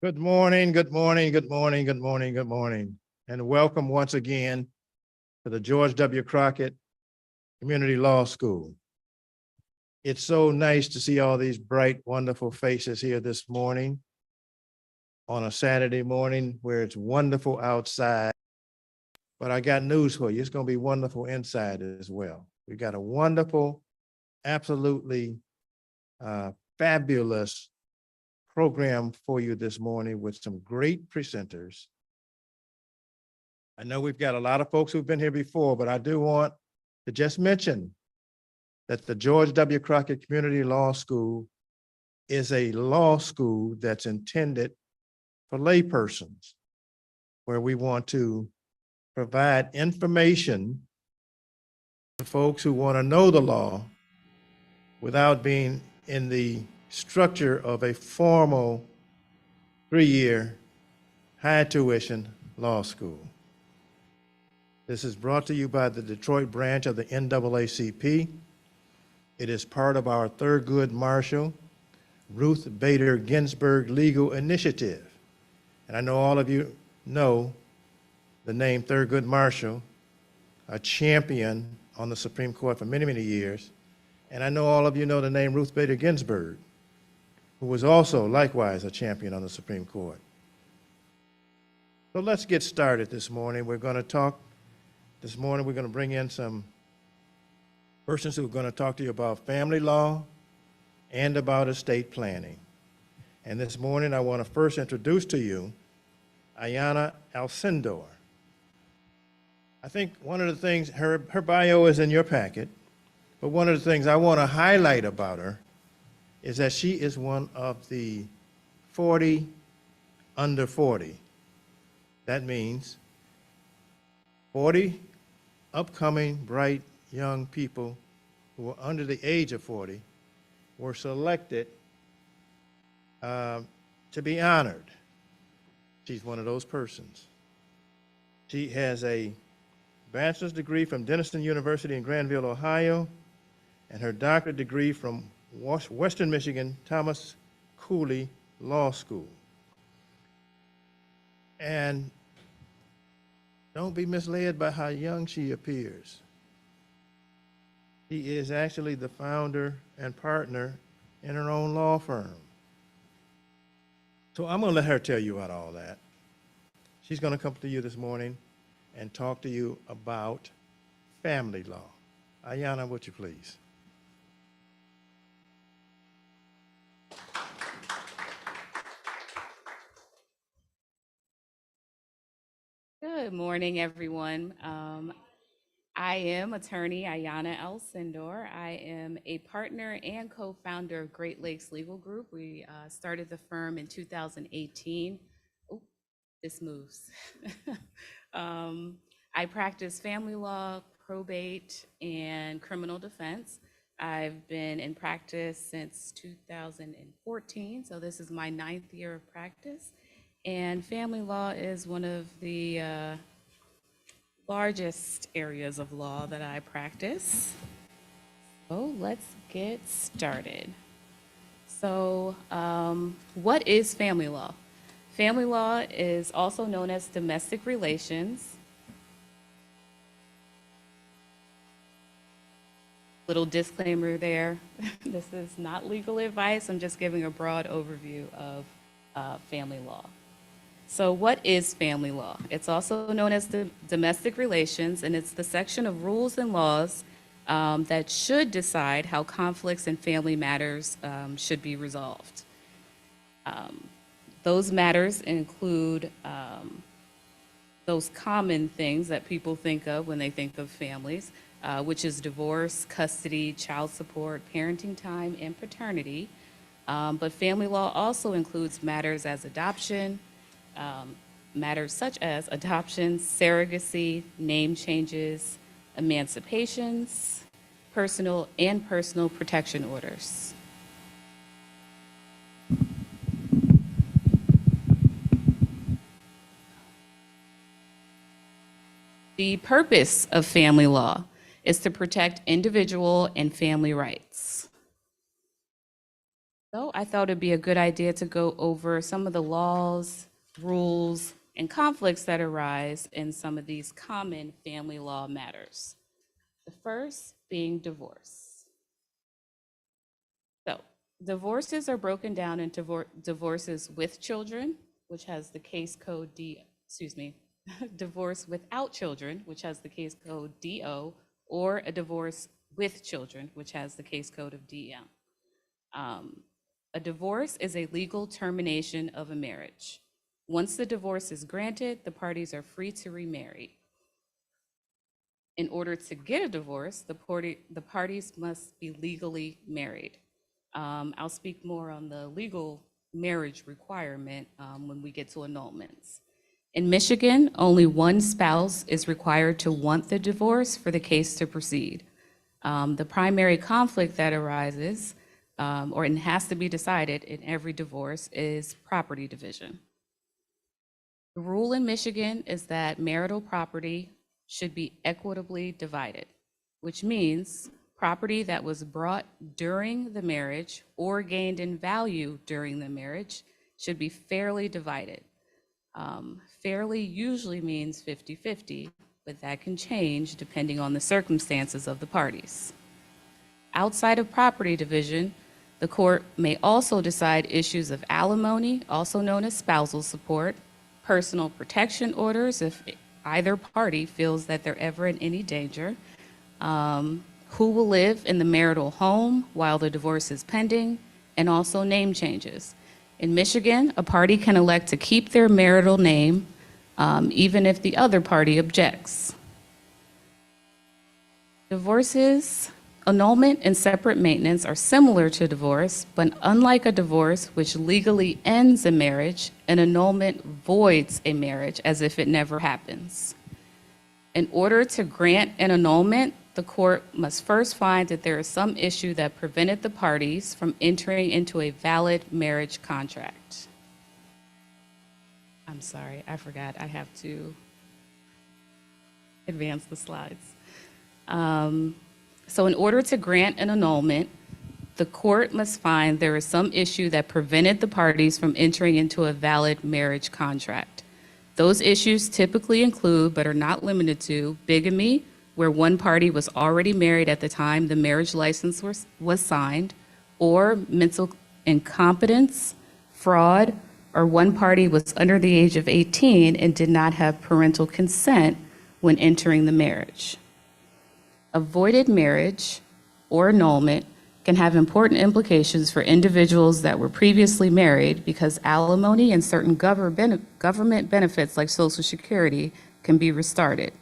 Good morning, good morning, good morning, good morning, good morning, and welcome once again to the George W. Crocket Community Law School. It's so nice to see all these bright, wonderful faces here this morning on a Saturday morning where it's wonderful outside. But I got news for you. It's going to be wonderful inside as well. We got a wonderful, absolutely fabulous program for you this morning with some great presenters. I know we've got a lot of folks who've been here before, but I do want to just mention that the George W. Crocket Community Law School is a law school that's intended for laypersons, where we want to provide information to folks who want to know the law without being in the structure of a formal 3-year high tuition law school. This is brought to you by the Detroit branch of the NAACP. It is part of our Thurgood Marshall, Ruth Bader Ginsburg Legal Initiative. And I know all of you know the name Thurgood Marshall, a champion on the Supreme Court for many, many years. And I know all of you know the name Ruth Bader Ginsburg, who was also likewise a champion on the Supreme Court. So let's get started this morning. We're going to talk this morning, we're going to bring in some persons who are going to talk to you about family law and about estate planning. And this morning, I want to first introduce to you Ayanna Alcindor. I think one of the things, her bio is in your packet, but one of the things I want to highlight about her is that she is one of the 40 under 40. That means 40 upcoming bright young people who are under the age of 40 were selected to be honored. She's one of those persons. She has a bachelor's degree from Denison University in Granville, Ohio, and her doctorate degree from Western Michigan Thomas Cooley Law School. And don't be misled by how young she appears. She is actually the founder and partner in her own law firm. So I'm going to let her tell you about all that. She's going to come to you this morning and talk to you about family law. Ayanna, would you please? Good morning, everyone. I am attorney Ayanna Alcindor. I am a partner and co-founder of Great Lakes Legal Group. We started the firm in 2018. Oh, this moves. I practice family law, probate, and criminal defense. I've been in practice since 2014, so this is my 9th year of practice. And family law is one of the largest areas of law that I practice. So let's get started. So what is family law? Family law is also known as domestic relations. Little disclaimer there, this is not legal advice. I'm just giving a broad overview of family law. So what is family law? It's also known as the domestic relations, and it's the section of rules and laws that should decide how conflicts in family matters should be resolved. Those matters include those common things that people think of when they think of families, which is divorce, custody, child support, parenting time, and paternity. But family law also includes matters as adoption, matters such as adoption, surrogacy, name changes, emancipations, personal protection orders. The purpose of family law is to protect individual and family rights. So I thought it'd be a good idea to go over some of the laws, rules, and conflicts that arise in some of these common family law matters. The first being divorce. So divorces are broken down into divorces with children, which has the case code divorce without children, which has the case code DO, or a divorce with children, which has the case code of DM. A divorce is a legal termination of a marriage. Once the divorce is granted, the parties are free to remarry. In order to get a divorce, the parties must be legally married. I'll speak more on the legal marriage requirement when we get to annulments. In Michigan, only one spouse is required to want the divorce for the case to proceed. The primary conflict that arises, or it has to be decided in every divorce, is property division. The rule in Michigan is that marital property should be equitably divided, which means property that was brought during the marriage or gained in value during the marriage should be fairly divided. Fairly usually means 50-50, but that can change depending on the circumstances of the parties. Outside of property division, the court may also decide issues of alimony, also known as spousal support, personal protection orders if either party feels that they're ever in any danger, who will live in the marital home while the divorce is pending, and also name changes. In Michigan, a party can elect to keep their marital name even if the other party objects. Divorces, annulment and separate maintenance are similar to divorce, but unlike a divorce, which legally ends a marriage, an annulment voids a marriage as if it never happens. In order to grant an annulment, the court must first find that there is some issue that prevented the parties from entering into a valid marriage contract. I'm sorry, I forgot. I have to advance the slides. So in order to grant an annulment, the court must find there is some issue that prevented the parties from entering into a valid marriage contract. Those issues typically include, but are not limited to, bigamy, where one party was already married at the time the marriage license was signed, or mental incompetence, fraud, or one party was under the age of 18 and did not have parental consent when entering the marriage. A voided marriage or annulment can have important implications for individuals that were previously married because alimony and certain government benefits like Social Security can be restarted.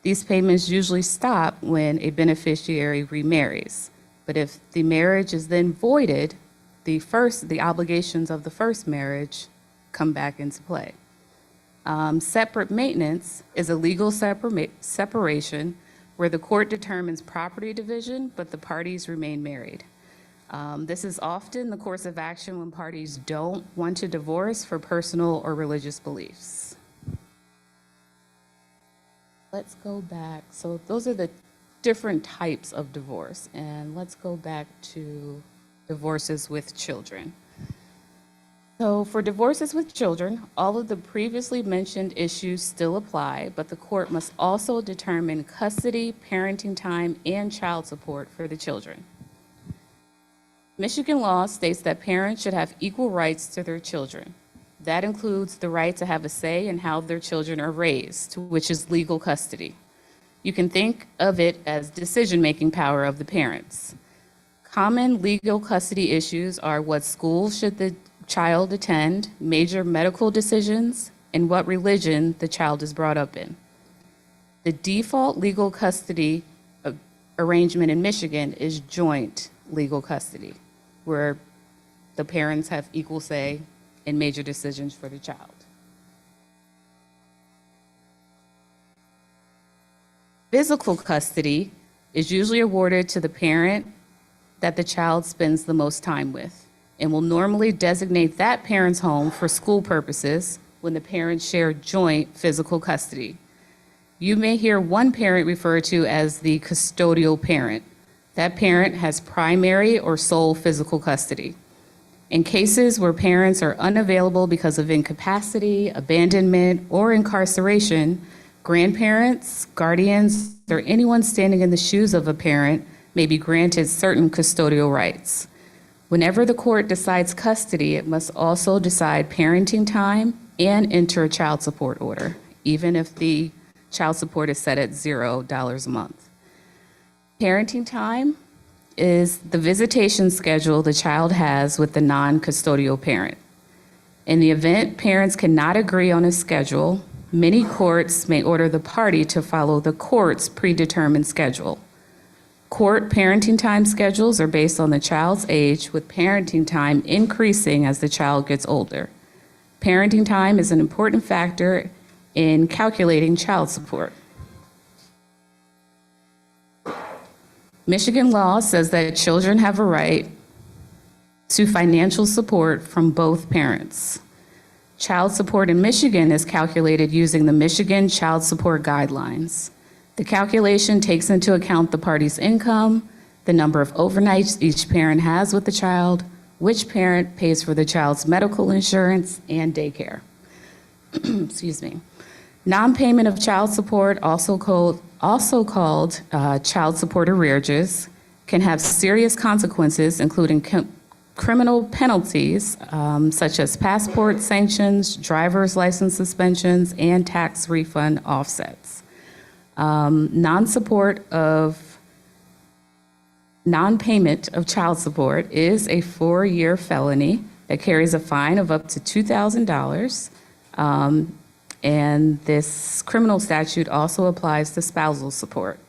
These payments usually stop when a beneficiary remarries, but if the marriage is then voided, the obligations of the first marriage come back into play. Separate maintenance is a legal separation where the court determines property division, but the parties remain married. This is often the course of action when parties don't want to divorce for personal or religious beliefs. Let's go back. So those are the different types of divorce, and let's go back to divorces with children. So for divorces with children, all of the previously mentioned issues still apply, but the court must also determine custody, parenting time, and child support for the children. Michigan law states that parents should have equal rights to their children. That includes the right to have a say in how their children are raised, which is legal custody. You can think of it as decision-making power of the parents. Common legal custody issues are what school should the child attend, major medical decisions, and what religion the child is brought up in. The default legal custody arrangement in Michigan is joint legal custody, where the parents have equal say in major decisions for the child. Physical custody is usually awarded to the parent that the child spends the most time with, and will normally designate that parent's home for school purposes when the parents share joint physical custody. You may hear one parent referred to as the custodial parent. That parent has primary or sole physical custody. In cases where parents are unavailable because of incapacity, abandonment, or incarceration, grandparents, guardians, or anyone standing in the shoes of a parent may be granted certain custodial rights. Whenever the court decides custody, it must also decide parenting time and enter a child support order, even if the child support is set at $0 a month. Parenting time is the visitation schedule the child has with the non-custodial parent. In the event parents cannot agree on a schedule, Many courts may order the party to follow the court's predetermined schedule. Court parenting time schedules are based on the child's age, with parenting time increasing as the child gets older. Parenting time is an important factor in calculating child support. Michigan law says that children have a right to financial support from both parents. Child support in Michigan is calculated using the Michigan Child Support Guidelines. The calculation takes into account the party's income, the number of overnights each parent has with the child, which parent pays for the child's medical insurance and daycare. Excuse me. Non-payment of child support, also called child support arrearages, can have serious consequences, including criminal penalties, such as passport sanctions, driver's license suspensions, and tax refund offsets. Non-payment of child support is a 4-year felony that carries a fine of up to $2,000. And this criminal statute also applies to spousal support.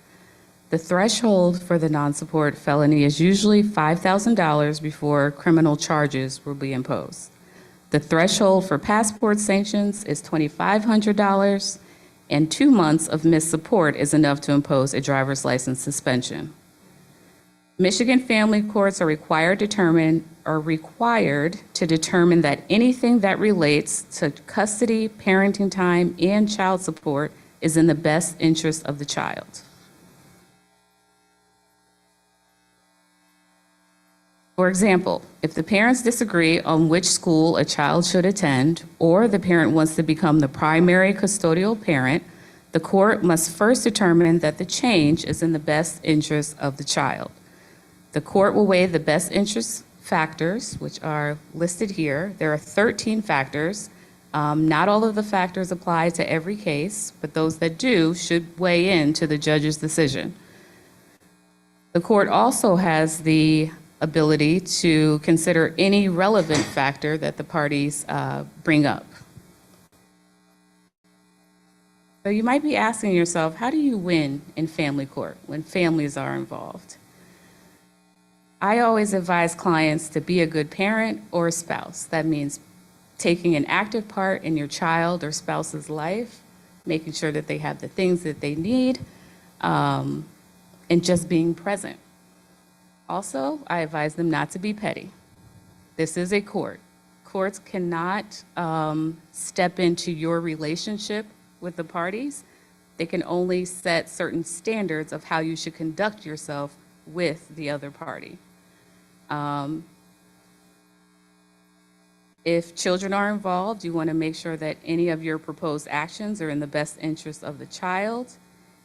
The threshold for the non-support felony is usually $5,000 before criminal charges will be imposed. The threshold for passport sanctions is $2,500, and 2 months of missed support is enough to impose a driver's license suspension. Michigan family courts are required to determine that anything that relates to custody, parenting time, and child support is in the best interest of the child. For example, if the parents disagree on which school a child should attend, or the parent wants to become the primary custodial parent, the court must first determine that the change is in the best interest of the child. The court will weigh the best interest factors, which are listed here. There are 13 factors. Not all of the factors apply to every case, but those that do should weigh into the judge's decision. The court also has the ability to consider any relevant factor that the parties bring up. So you might be asking yourself, how do you win in family court when families are involved? I always advise clients to be a good parent or a spouse. That means taking an active part in your child or spouse's life, making sure that they have the things that they need, and just being present. Also, I advise them not to be petty. This is a court. Courts cannot step into your relationship with the parties. They can only set certain standards of how you should conduct yourself with the other party. If children are involved, you want to make sure that any of your proposed actions are in the best interest of the child.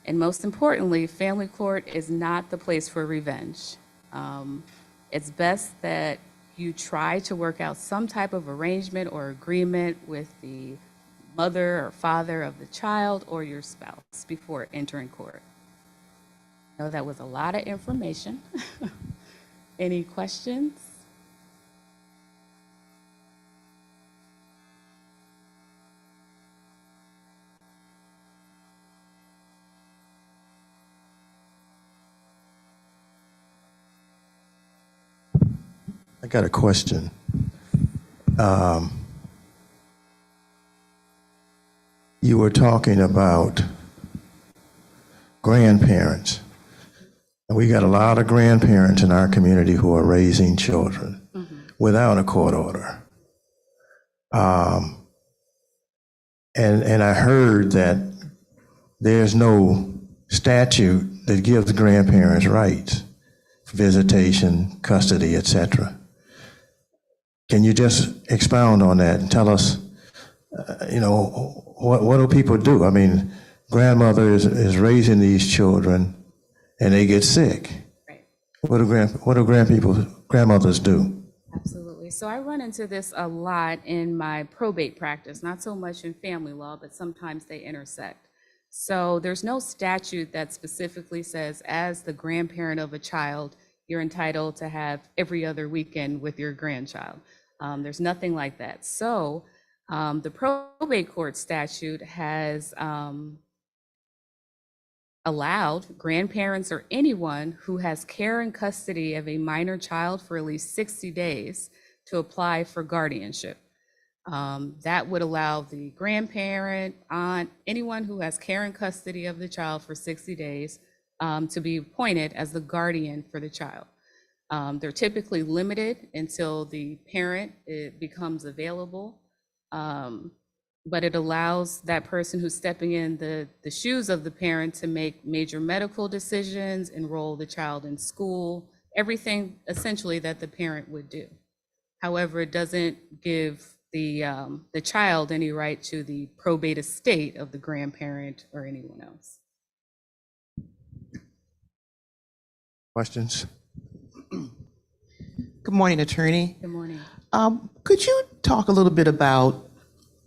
And most importantly, family court is not the place for revenge. It's best that you try to work out some type of arrangement or agreement with the mother or father of the child or your spouse before entering court. I know that was a lot of information. Any questions? I got a question. You were talking about grandparents. And we got a lot of grandparents in our community who are raising children without a court order. And I heard that there's no statute that gives grandparents rights, visitation, custody, etc. Can you just expound on that and tell us, what do people do? I mean, grandmother is raising these children and they get sick. Right. What do grandmothers do? Absolutely. So I run into this a lot in my probate practice, not so much in family law, but sometimes they intersect. So there's no statute that specifically says, as the grandparent of a child, you're entitled to have every other weekend with your grandchild. There's nothing like that. So The probate court statute has allowed grandparents or anyone who has care and custody of a minor child for at least 60 days to apply for guardianship. That would allow the grandparent, aunt, anyone who has care and custody of the child for 60 days to be appointed as the guardian for the child. They're typically limited until the parent becomes available. But it allows that person who's stepping in the shoes of the parent to make major medical decisions, enroll the child in school, everything essentially that the parent would do. However, it doesn't give the child any right to the probate estate of the grandparent or anyone else. Questions? Good morning, attorney. Good morning. Could you talk a little bit about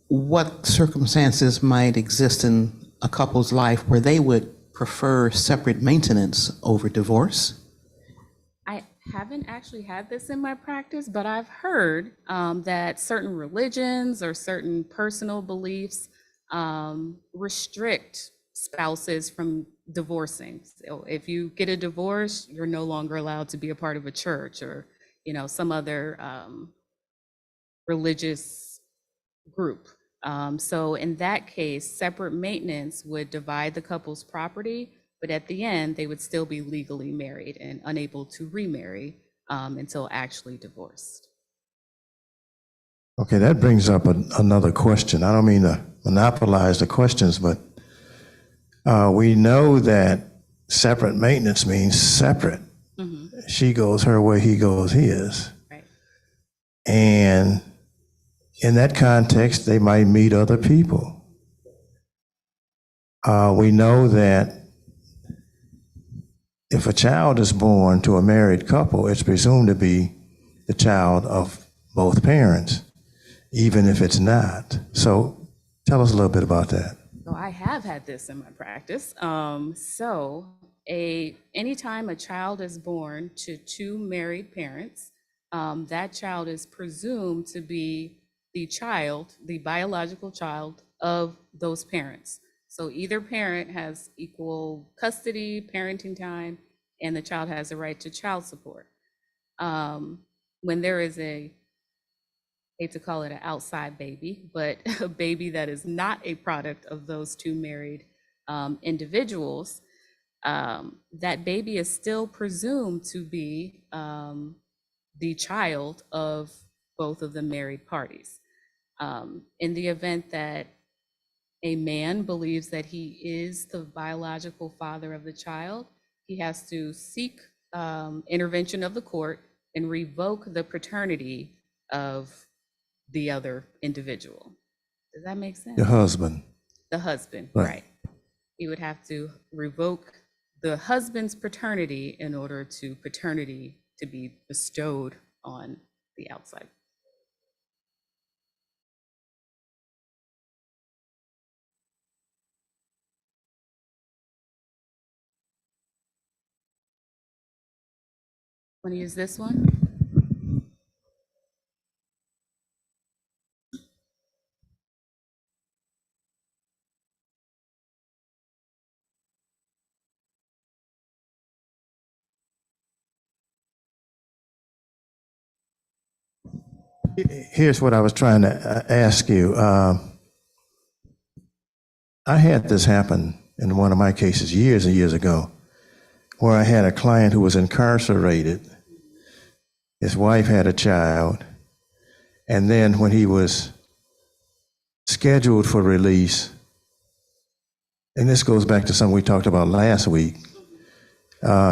what circumstances might exist in a couple's life where they would prefer separate maintenance over divorce? I haven't actually had this in my practice, but I've heard that certain religions or certain personal beliefs restrict spouses from divorcing. So if you get a divorce, you're no longer allowed to be a part of a church or, some other religious group. So in that case, separate maintenance would divide the couple's property, but at the end, they would still be legally married and unable to remarry until actually divorced. Okay, that brings up another question. I don't mean to monopolize the questions, but we know that separate maintenance means separate. Mm-hmm. She goes her way, he goes his. Right. And in that context, they might meet other people. We know that if a child is born to a married couple, it's presumed to be the child of both parents, even if it's not. So tell us a little bit about that. So I have had this in my practice. Anytime a child is born to two married parents, that child is presumed to be the biological child of those parents. So either parent has equal custody, parenting time, and the child has a right to child support. When there is hate to call it an outside baby, but a baby that is not a product of those two married individuals, that baby is still presumed to be the child of both of the married parties. In the event that a man believes that he is the biological father of the child, he has to seek intervention of the court and revoke the paternity of the other individual. Does that make sense? Your husband. The husband, Right. right. He would have to revoke the husband's paternity in order to paternity to be bestowed on the outside. Want to use this one? Here's what I was trying to ask you. I had this happen in one of my cases years and years ago, where I had a client who was incarcerated. His wife had a child, and then when he was scheduled for release, and this goes back to something we talked about last week,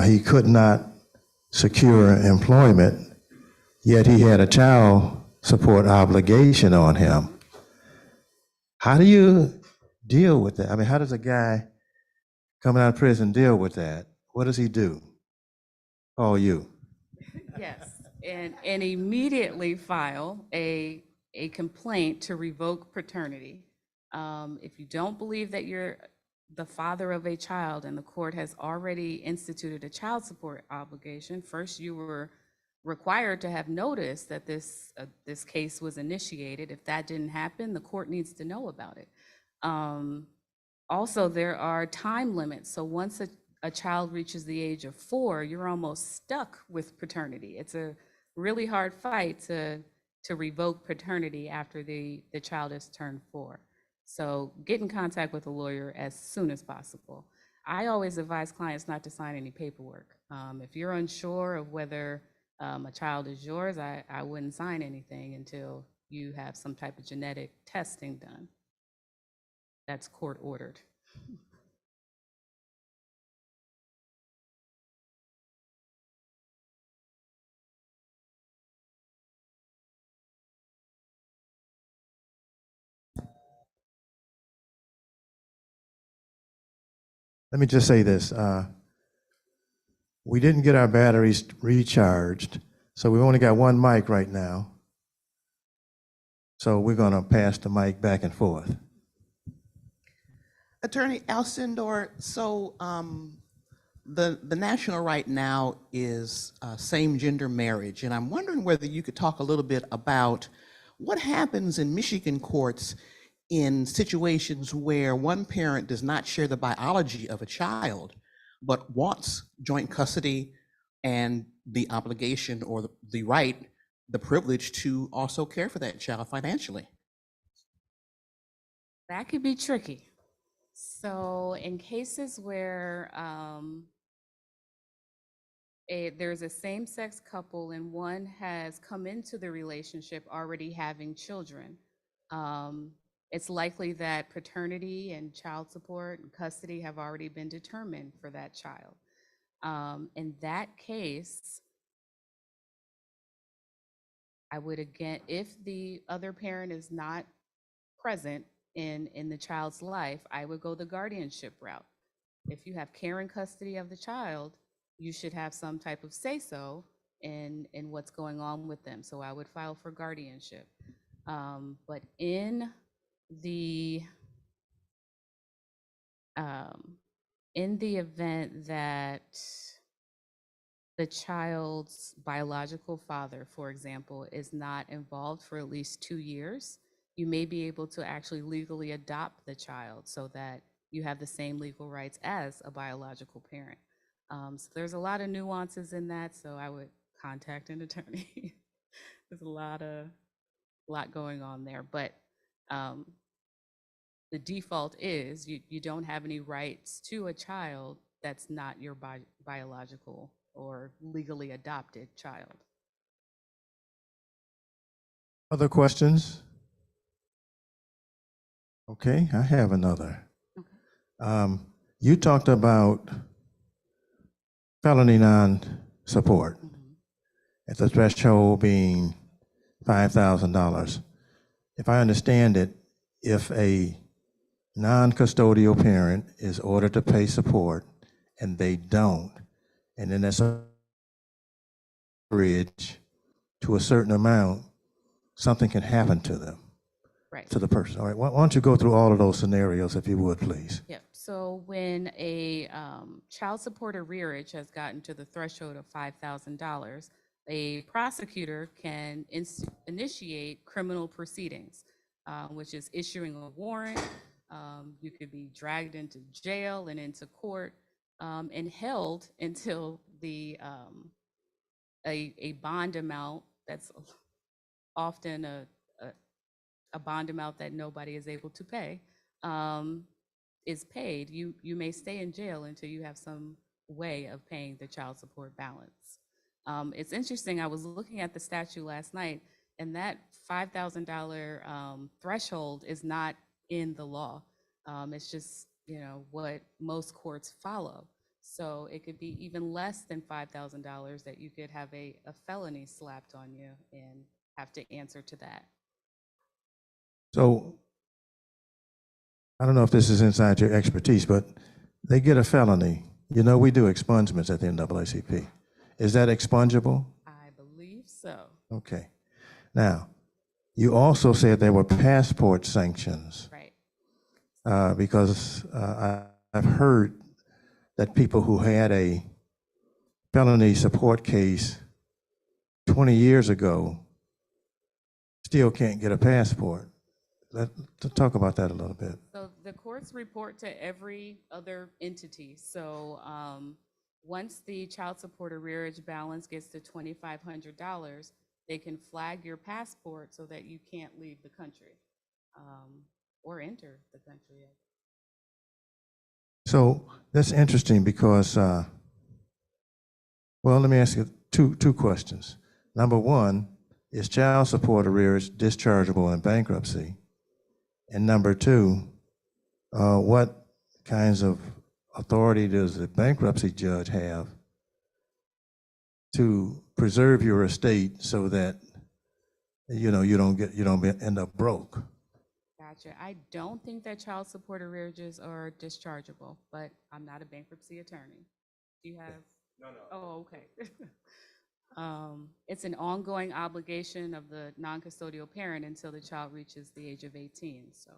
he could not secure employment, yet he had a child support obligation on him. How do you deal with that? I mean, how does a guy coming out of prison deal with that? What does he do? Call you. Yes, and immediately file a complaint to revoke paternity. If you don't believe that you're the father of a child and the court has already instituted a child support obligation, first you were required to have noticed that this case was initiated. If that didn't happen, the court needs to know about it. Also, there are time limits. So once a child reaches the age of 4, you're almost stuck with paternity. It's a really hard fight to revoke paternity after the child has turned 4. So get in contact with a lawyer as soon as possible. I always advise clients not to sign any paperwork. If you're unsure of whether a child is yours, I wouldn't sign anything until you have some type of genetic testing done. That's court ordered. Let me just say this. We didn't get our batteries recharged, so we've only got one mic right now. So we're going to pass the mic back and forth. Attorney Alcindor, so the national right now is same-gender marriage, and I'm wondering whether you could talk a little bit about what happens in Michigan courts in situations where one parent does not share the biology of a child, but wants joint custody and the obligation or the right, the privilege to also care for that child financially. That could be tricky. So in cases where there's a same-sex couple and one has come into the relationship already having children, it's likely that paternity and child support and custody have already been determined for that child. In that case, I would again, if the other parent is not present in the child's life, I would go the guardianship route. If you have care and custody of the child, you should have some type of say-so in what's going on with them. So I would file for guardianship. But in the event that the child's biological father, for example, is not involved for at least 2 years, you may be able to actually legally adopt the child so that you have the same legal rights as a biological parent. So there's a lot of nuances in that, so I would contact an attorney. There's a lot going on there, but the default is you don't have any rights to a child that's not your biological or legally adopted child. Other questions? Okay, I have another. Okay. You talked about felony non-support, at the threshold being $5,000. If I understand it, if a non-custodial parent is ordered to pay support and they don't, and then there's a bridge to a certain amount, something can happen to them, Right. to the person. All right, why don't you go through all of those scenarios if you would, please? Yep. So when a child support arrearage has gotten to the threshold of $5,000, a prosecutor can initiate criminal proceedings, which is issuing a warrant. You could be dragged into jail and into court and held until a bond amount that's often a bond amount that nobody is able to pay is paid. You may stay in jail until you have some way of paying the child support balance. It's interesting, I was looking at the statute last night, and that $5,000 threshold is not in the law. It's just, what most courts follow. So it could be even less than $5,000 that you could have a felony slapped on you and have to answer to that. So I don't know if this is inside your expertise, but they get a felony. We do expungements at the NAACP. Is that expungible? I believe so. Okay. Now, you also said there were passport sanctions. Right. Because I've heard that people who had a felony support case 20 years ago still can't get a passport. To talk about that a little bit. So the courts report to every other entity. So once the child support arrearage balance gets to $2,500, they can flag your passport so that you can't leave the country or enter the country. So that's interesting because, well, let me ask you two questions. Number one, is child support arrearage dischargeable in bankruptcy? And number two, what kinds of authority does the bankruptcy judge have to preserve your estate so that you don't end up broke? Gotcha. I don't think that child support arrearages are dischargeable, but I'm not a bankruptcy attorney. Do you have? No. Oh, okay. It's an ongoing obligation of the non-custodial parent until the child reaches the age of 18, so.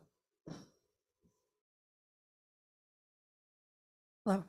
Hello.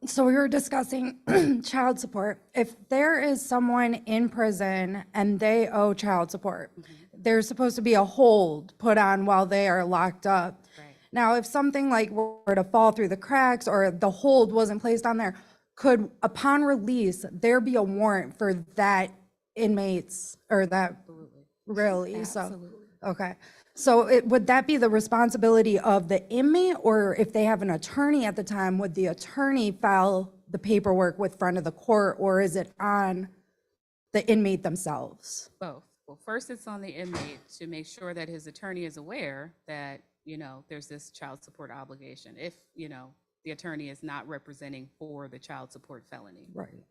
So we were discussing child support. If there is someone in prison and they owe child support, there's supposed to be a hold put on while they are locked up. Right. Now, if something like were to fall through the cracks or the hold wasn't placed on there, could upon release, there be a warrant for that inmates or that? Absolutely. Really? So, Absolutely. okay. So would that be the responsibility of the inmate, or if they have an attorney at the time, would the attorney file the paperwork with front of the court, or is it on the inmate themselves? Both. Well, first it's on the inmate to make sure that his attorney is aware that, there's this child support obligation. If, the attorney is not representing for the child support felony. Right.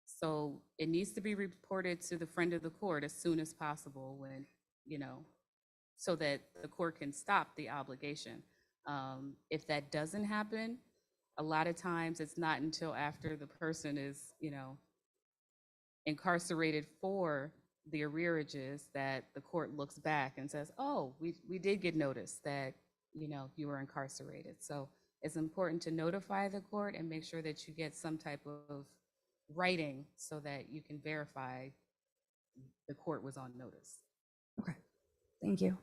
So it needs to be reported to the friend of the court as soon as possible when, so that the court can stop the obligation. If that doesn't happen, a lot of times it's not until after the person is, incarcerated for the arrearages that the court looks back and says, oh, we did get notice that, you were incarcerated. So it's important to notify the court and make sure that you get some type of writing so that you can verify the court was on notice. Okay. Thank you.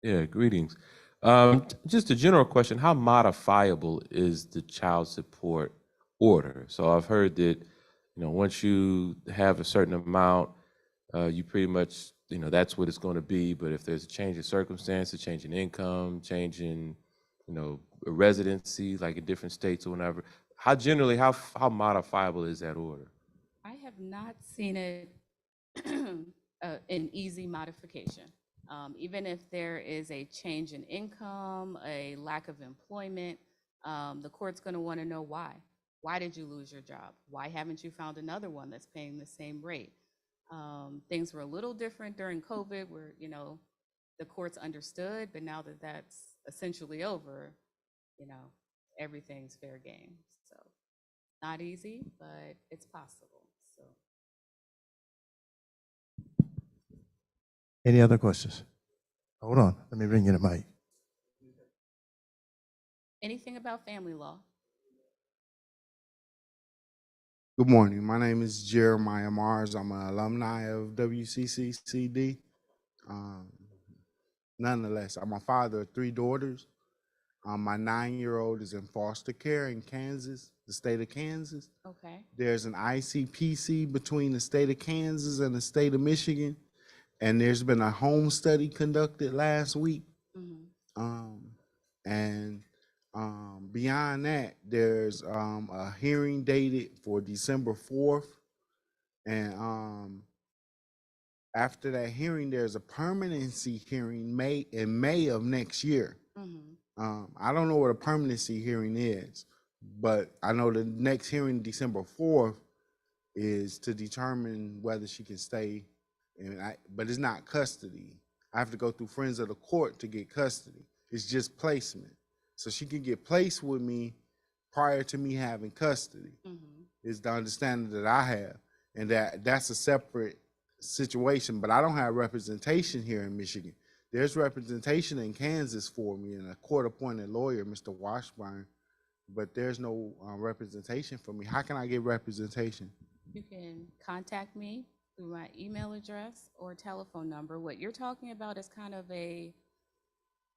Yeah, greetings. Just a general question, how modifiable is the child support order? So I've heard that, once you have a certain amount, you pretty much, that's what it's going to be. But if there's a change in circumstances, change in income, change in, residency, like in different states or whatever, how modifiable is that order? I have not seen it an easy modification. Even if there is a change in income, a lack of employment, the court's going to want to know why. Why did you lose your job? Why haven't you found another one that's paying the same rate? Things were a little different during COVID where, the courts understood, but now that that's essentially over, everything's fair game. So not easy, but it's possible. So. Any other questions? Hold on, let me bring you the mic. Anything about family law? Good morning. My name is Jeremiah Mars. I'm an alumni of WCCCD. Nonetheless, I'm a father of 3 daughters. My 9-year-old is in foster care in Kansas, the state of Kansas. Okay. There's an ICPC between the state of Kansas and the state of Michigan, and there's been a home study conducted last week. Beyond that, there's a hearing dated for December 4th, and after that hearing, there's a permanency hearing in May of next year. I don't know what a permanency hearing is, but I know the next hearing, December 4th, is to determine whether she can stay, but it's not custody. I have to go through friends of the court to get custody. It's just placement. So she can get placed with me prior to me having custody, is the understanding that I have. And that's a separate situation, but I don't have representation here in Michigan. There's representation in Kansas for me, and a court-appointed lawyer, Mr. Washburn, but there's no representation for me. How can I get representation? You can contact me through my email address or telephone number. What you're talking about is kind of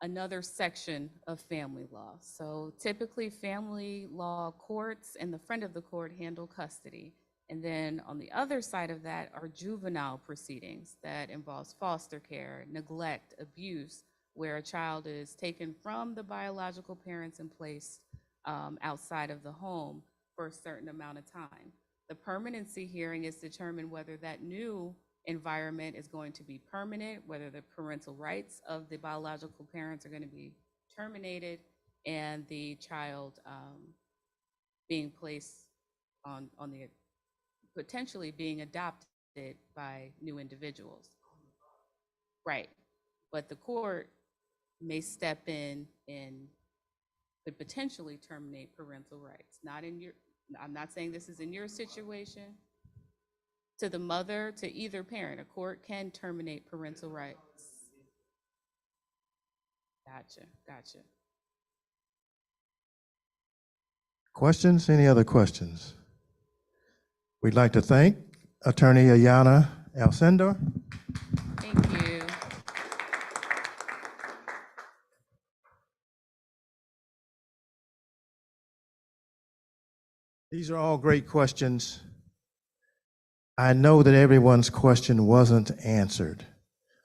another section of family law. So typically, family law courts and the friend of the court handle custody. And then on the other side of that are juvenile proceedings that involves foster care, neglect, abuse, where a child is taken from the biological parents and placed outside of the home for a certain amount of time. The permanency hearing is determined whether that new environment is going to be permanent, whether the parental rights of the biological parents are going to be terminated, and the child being placed on the potentially being adopted by new individuals. Right. But the court may step in and could potentially terminate parental rights. I'm not saying this is in your situation. To the mother, to either parent, a court can terminate parental rights. Gotcha. Questions? Any other questions? We'd like to thank Attorney Ayana Alcindor. Thank you. These are all great questions. I know that everyone's question wasn't answered.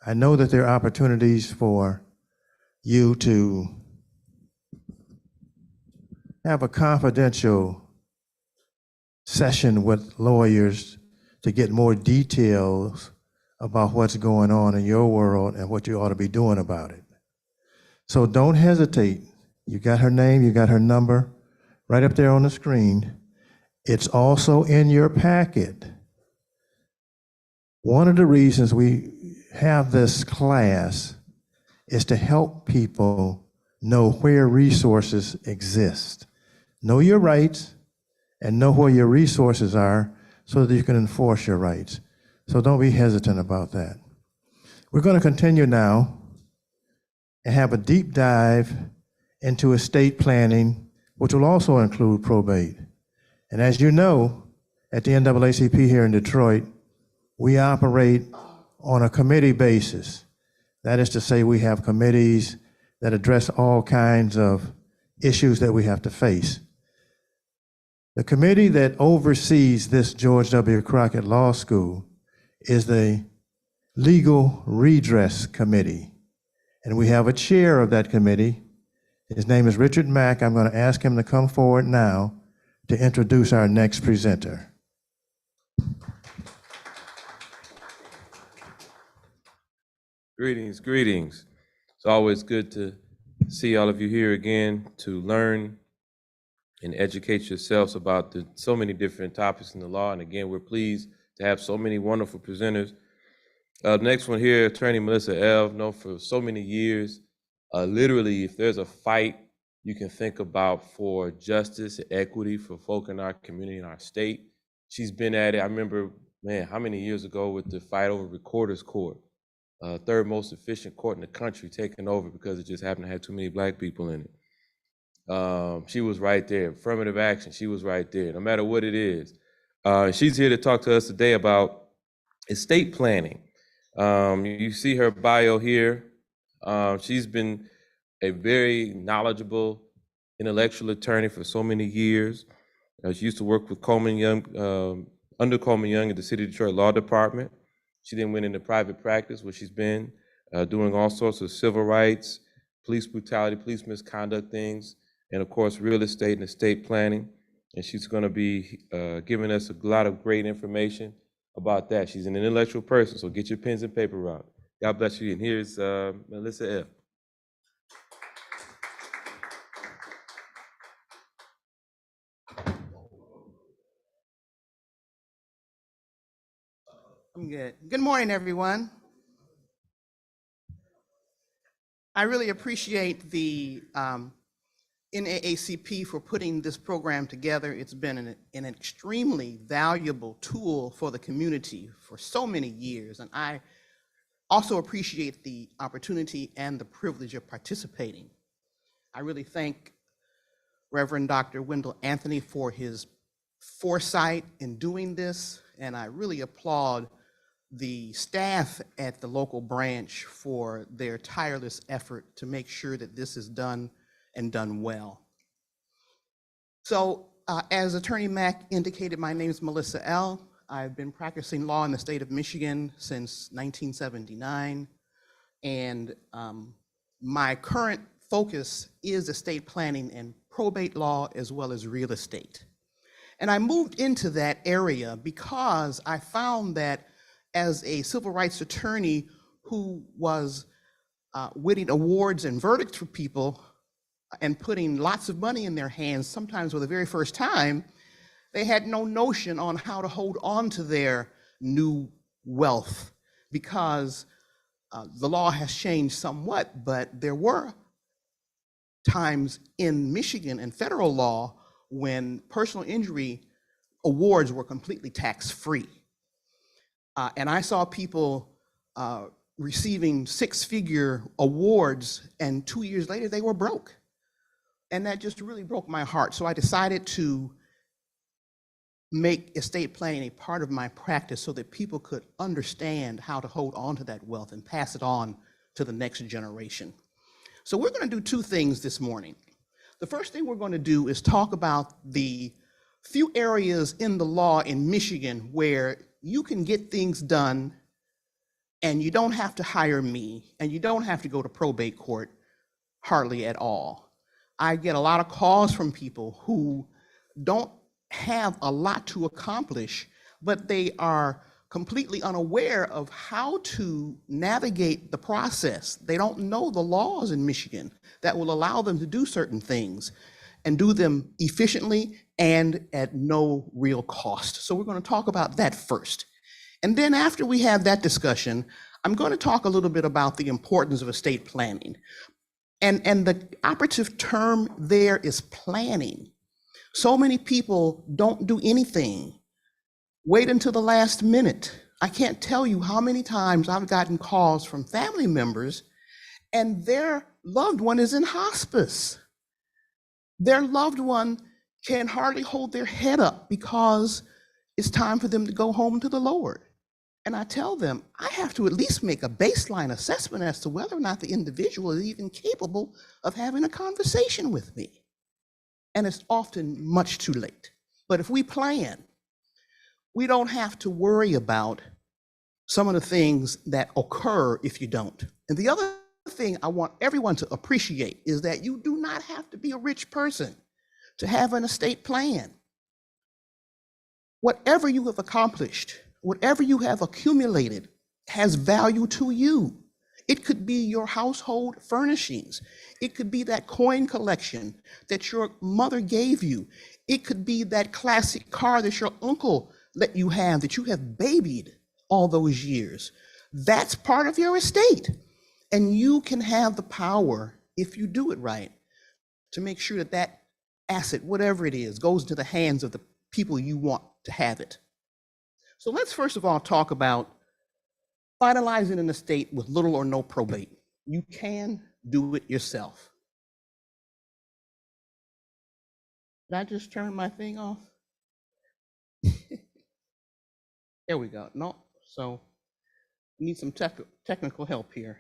I know that there are opportunities for you to have a confidential session with lawyers to get more details about what's going on in your world and what you ought to be doing about it. So don't hesitate. You got her name, you got her number right up there on the screen. It's also in your packet. One of the reasons we have this class is to help people know where resources exist. Know your rights and know where your resources are so that you can enforce your rights. So don't be hesitant about that. We're going to continue now and have a deep dive into estate planning, which will also include probate. And as you know, at the NAACP here in Detroit, we operate on a committee basis. That is to say, we have committees that address all kinds of issues that we have to face. The committee that oversees this George W. Crocket Law School is the Legal Redress Committee. And we have a chair of that committee. His name is Richard Mack. I'm going to ask him to come forward now to introduce our next presenter. Greetings. It's always good to see all of you here again to learn and educate yourselves about so many different topics in the law. And again, we're pleased to have so many wonderful presenters. The next one here, Attorney Melissa Elv, known for so many years. Literally, if there's a fight you can think about for justice and equity for folk in our community and our state, she's been at it. I remember, how many years ago with the fight over Recorder's Court, third most efficient court in the country, taken over because it just happened to have too many Black people in it. She was right there. Affirmative action, she was right there, no matter what it is. She's here to talk to us today about estate planning. You see her bio here. She's been a very knowledgeable intellectual attorney for so many years. She used to work with Coleman Young, under Coleman Young at the City of Detroit Law Department. She then went into private practice, where she's been doing all sorts of civil rights, police brutality, police misconduct things, and of course, real estate and estate planning. And she's going to be giving us a lot of great information about that. She's an intellectual person, so get your pens and paper out. God bless you. And here's Melissa F. I'm good. Good morning, everyone. I really appreciate the NAACP for putting this program together. It's been an extremely valuable tool for the community for so many years, and I also appreciate the opportunity and the privilege of participating. I really thank Reverend Dr. Wendell Anthony for his foresight in doing this, and I really applaud the staff at the local branch for their tireless effort to make sure that this is done and done well. So as Attorney Mack indicated, my name is Melissa L. I've been practicing law in the state of Michigan since 1979, and my current focus is estate planning and probate law as well as real estate. And I moved into that area because I found that as a civil rights attorney who was winning awards and verdicts for people and putting lots of money in their hands, sometimes for the very first time, they had no notion on how to hold on to their new wealth because the law has changed somewhat, but there were times in Michigan and federal law when personal injury awards were completely tax-free. And I saw people receiving six-figure awards, and 2 years later, they were broke. And that just really broke my heart. So I decided to make estate planning a part of my practice so that people could understand how to hold on to that wealth and pass it on to the next generation. So we're going to do two things this morning. The first thing we're going to do is talk about the few areas in the law in Michigan where you can get things done and you don't have to hire me and you don't have to go to probate court hardly at all. I get a lot of calls from people who don't have a lot to accomplish, but they are completely unaware of how to navigate the process. They don't know the laws in Michigan that will allow them to do certain things and do them efficiently and at no real cost. So we're going to talk about that first. And then after we have that discussion, I'm going to talk a little bit about the importance of estate planning. And the operative term there is planning. So many people don't do anything. Wait until the last minute. I can't tell you how many times I've gotten calls from family members and their loved one is in hospice. Their loved one can hardly hold their head up because it's time for them to go home to the Lord. And I tell them, I have to at least make a baseline assessment as to whether or not the individual is even capable of having a conversation with me. And it's often much too late. But if we plan, we don't have to worry about some of the things that occur if you don't. And the other thing I want everyone to appreciate is that you do not have to be a rich person to have an estate plan. Whatever you have accomplished, whatever you have accumulated has value to you. It could be your household furnishings. It could be that coin collection that your mother gave you. It could be that classic car that your uncle let you have, that you have babied all those years. That's part of your estate. And you can have the power, if you do it right, to make sure that that asset, whatever it is, goes into the hands of the people you want to have it. So let's first of all talk about finalizing an estate with little or no probate. You can do it yourself. Did I just turn my thing off? There we go. No, so we need some technical help here.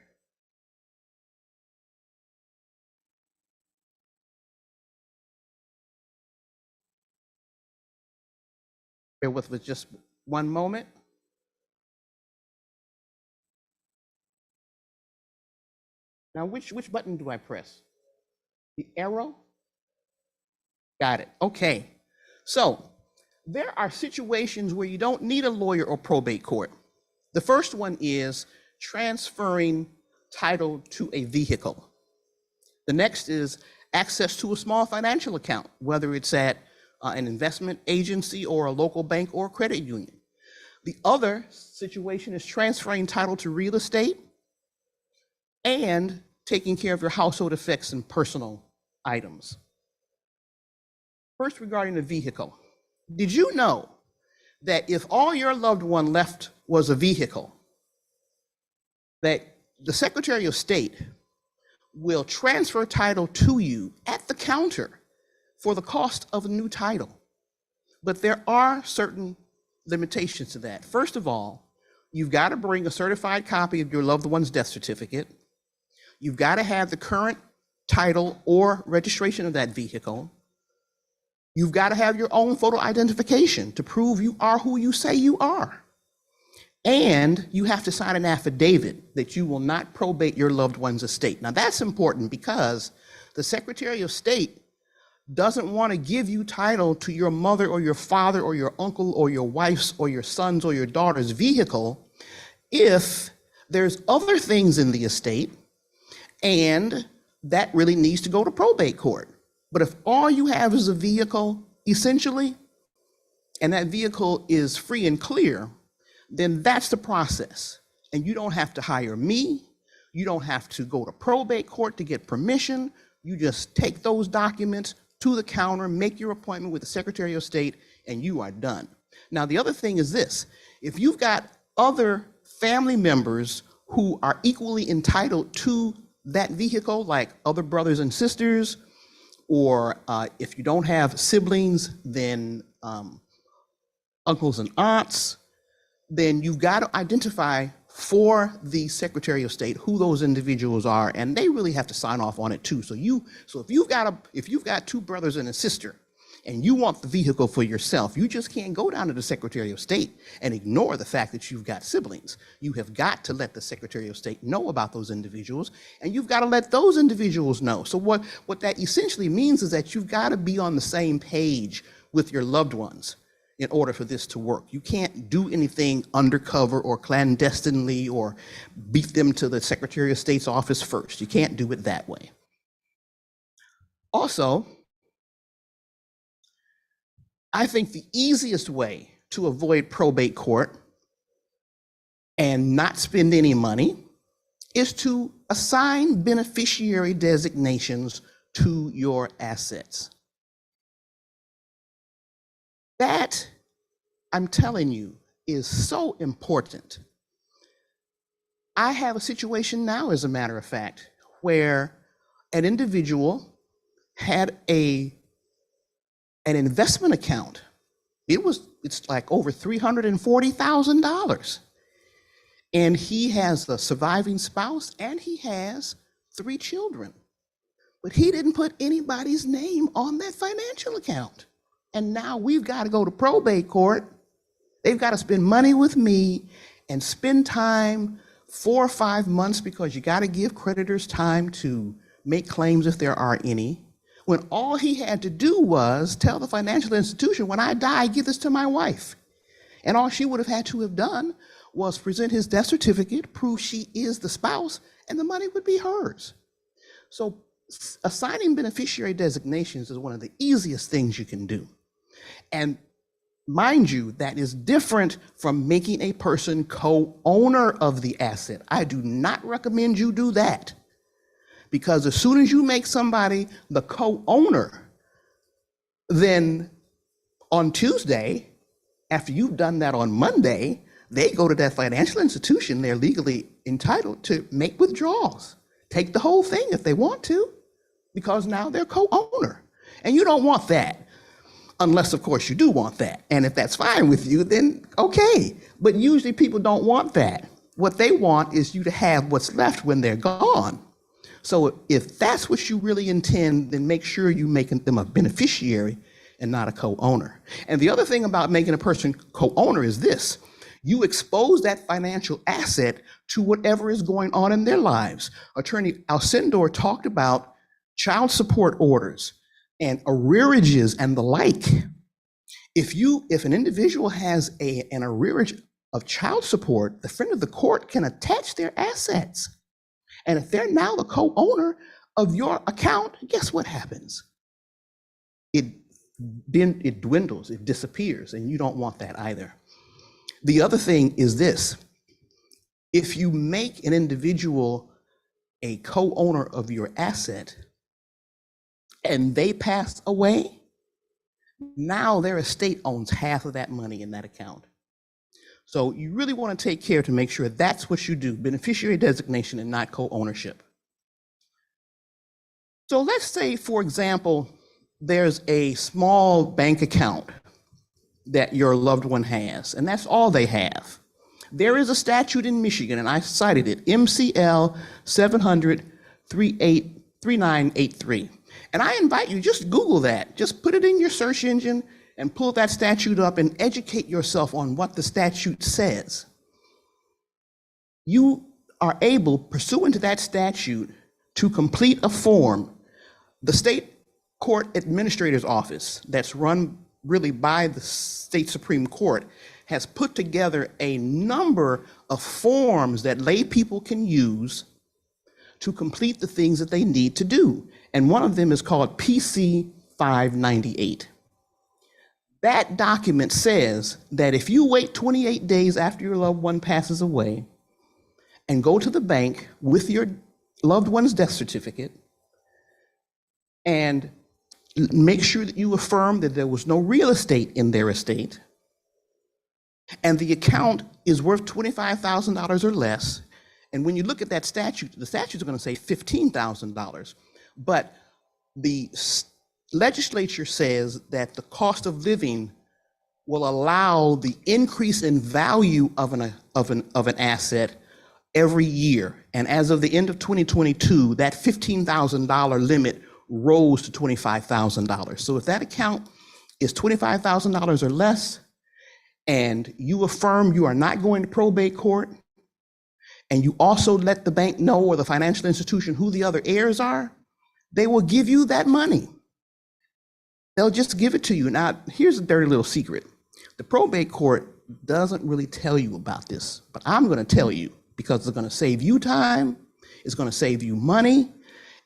Bear with us just one moment. Now, which button do I press? The arrow? Got it. Okay. So there are situations where you don't need a lawyer or probate court. The first one is transferring title to a vehicle. The next is access to a small financial account, whether it's at an investment agency or a local bank or credit union. The other situation is transferring title to real estate and taking care of your household effects and personal items. First, regarding the vehicle. Did you know that if all your loved one left was a vehicle, that the Secretary of State will transfer title to you at the counter for the cost of a new title. But there are certain limitations to that. First of all, you've got to bring a certified copy of your loved one's death certificate. You've got to have the current title or registration of that vehicle. You've got to have your own photo identification to prove you are who you say you are. And you have to sign an affidavit that you will not probate your loved one's estate. Now that's important because the Secretary of State doesn't want to give you title to your mother or your father or your uncle or your wife's or your son's or your daughter's vehicle if there's other things in the estate and that really needs to go to probate court. But if all you have is a vehicle, essentially, and that vehicle is free and clear, then that's the process. And you don't have to hire me. You don't have to go to probate court to get permission. You just take those documents to the counter, make your appointment with the Secretary of State, and you are done. Now, the other thing is this. If you've got other family members who are equally entitled to that vehicle, like other brothers and sisters, or if you don't have siblings, then uncles and aunts, then you've got to identify for the Secretary of State who those individuals are, and they really have to sign off on it too. So if you've got two brothers and a sister, and you want the vehicle for yourself, you just can't go down to the Secretary of State and ignore the fact that you've got siblings. You have got to let the Secretary of State know about those individuals, and you've got to let those individuals know. So what that essentially means is that you've got to be on the same page with your loved ones in order for this to work. You can't do anything undercover or clandestinely or beat them to the Secretary of State's office first. You can't do it that way. Also, I think the easiest way to avoid probate court and not spend any money is to assign beneficiary designations to your assets. That, I'm telling you, is so important. I have a situation now, as a matter of fact, where an individual had an investment account. It's like over $340,000. And he has a surviving spouse and he has 3 children. But he didn't put anybody's name on that financial account. And now we've got to go to probate court. They've got to spend money with me and spend time 4 or 5 months, because you got to give creditors time to make claims if there are any, when all he had to do was tell the financial institution, when I die, give this to my wife. And all she would have had to have done was present his death certificate, prove she is the spouse, and the money would be hers. So assigning beneficiary designations is one of the easiest things you can do. And mind you, that is different from making a person co-owner of the asset. I do not recommend you do that, because as soon as you make somebody the co-owner, then on Tuesday, after you've done that on Monday, they go to that financial institution. They're legally entitled to make withdrawals, take the whole thing if they want to, because now they're co-owner. And you don't want that. Unless, of course, you do want that. And if that's fine with you, then okay. But usually people don't want that. What they want is you to have what's left when they're gone. So if that's what you really intend, then make sure you make them a beneficiary and not a co-owner. And the other thing about making a person co-owner is this: you expose that financial asset to whatever is going on in their lives. Attorney Alcindor talked about child support orders and arrearages and the like. If an individual has an arrearage of child support, the friend of the court can attach their assets. And if they're now the co-owner of your account, guess what happens? It dwindles, it disappears, and you don't want that either. The other thing is this: if you make an individual a co-owner of your asset and they pass away, now their estate owns half of that money in that account. So you really want to take care to make sure that's what you do: beneficiary designation and not co-ownership. So let's say, for example, there's a small bank account that your loved one has, and that's all they have. There is a statute in Michigan, and I cited it, MCL 700-3983. And I invite you, just Google that. Just put it in your search engine and pull that statute up and educate yourself on what the statute says. You are able, pursuant to that statute, to complete a form. The state court administrator's office, that's run really by the state Supreme Court, has put together a number of forms that lay people can use to complete the things that they need to do. And one of them is called PC 598. That document says that if you wait 28 days after your loved one passes away and go to the bank with your loved one's death certificate and make sure that you affirm that there was no real estate in their estate, and the account is worth $25,000 or less, and when you look at that statute, the statute's going to say $15,000, but the legislature says that the cost of living will allow the increase in value of an asset every year. And as of the end of 2022, that $15,000 limit rose to $25,000. So if that account is $25,000 or less, and you affirm you are not going to probate court, and you also let the bank know or the financial institution who the other heirs are, they will give you that money. They'll just give it to you. Now, here's a dirty little secret. The probate court doesn't really tell you about this, but I'm going to tell you because it's going to save you time, it's going to save you money.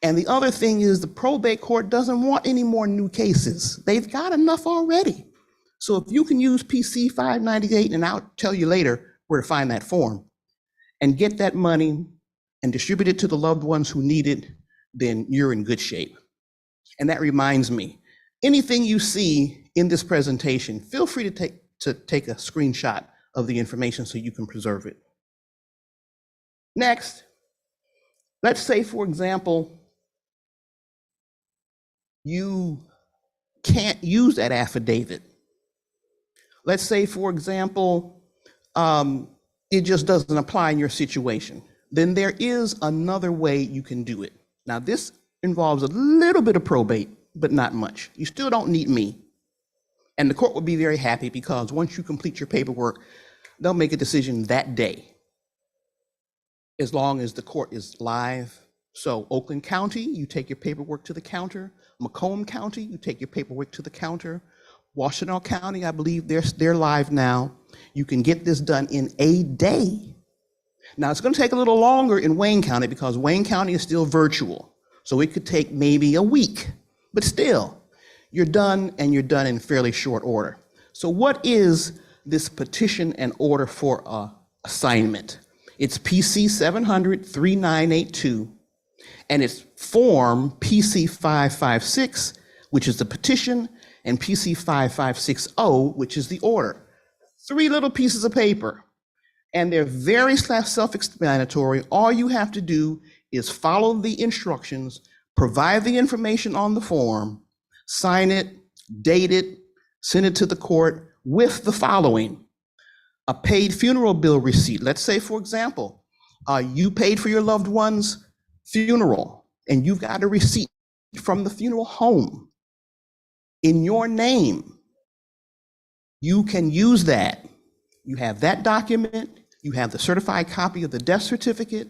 And the other thing is the probate court doesn't want any more new cases. They've got enough already. So if you can use PC 598, and I'll tell you later where to find that form, and get that money and distribute it to the loved ones who need it, then you're in good shape. And that reminds me, anything you see in this presentation, feel free to take a screenshot of the information so you can preserve it. Next, let's say, for example, you can't use that affidavit. Let's say, for example, it just doesn't apply in your situation. Then there is another way you can do it. Now, this involves a little bit of probate, but not much. You still don't need me. And the court will be very happy because once you complete your paperwork, they'll make a decision that day, as long as the court is live. So Oakland County, you take your paperwork to the counter. Macomb County, you take your paperwork to the counter. Washtenaw County, I believe they're live now. You can get this done in a day. Now, it's going to take a little longer in Wayne County because Wayne County is still virtual. So it could take maybe a week, but still, you're done, and you're done in fairly short order. So what is this petition and order for assignment? It's PC 700-3982, and it's form PC 556, which is the petition, and PC 5560, which is the order. 3 little pieces of paper, and they're very self-explanatory. All you have to do is follow the instructions, provide the information on the form, sign it, date it, send it to the court with the following: a paid funeral bill receipt. Let's say, for example, you paid for your loved one's funeral, and you've got a receipt from the funeral home in your name. You can use that. You have that document, you have the certified copy of the death certificate.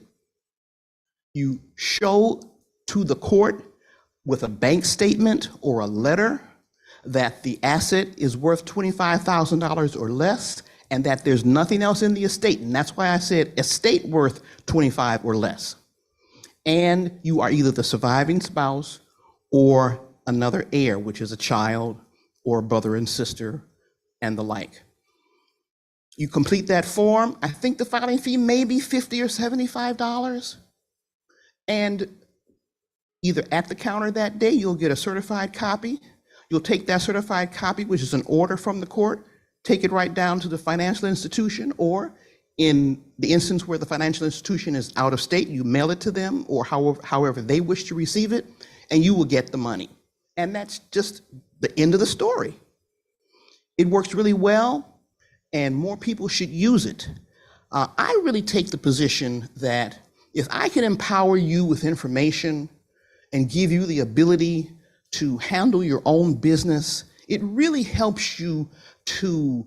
You show to the court with a bank statement or a letter that the asset is worth $25,000 or less, and that there's nothing else in the estate. And that's why I said estate worth 25 or less. And you are either the surviving spouse or another heir, which is a child or brother and sister and the like. You complete that form. I think the filing fee may be $50 or $75. And either at the counter that day, you'll get a certified copy. You'll take that certified copy, which is an order from the court, take it right down to the financial institution, or in the instance where the financial institution is out of state, you mail it to them, or however they wish to receive it, and you will get the money. And that's just the end of the story. It works really well, and more people should use it. I really take the position that if I can empower you with information and give you the ability to handle your own business, it really helps you to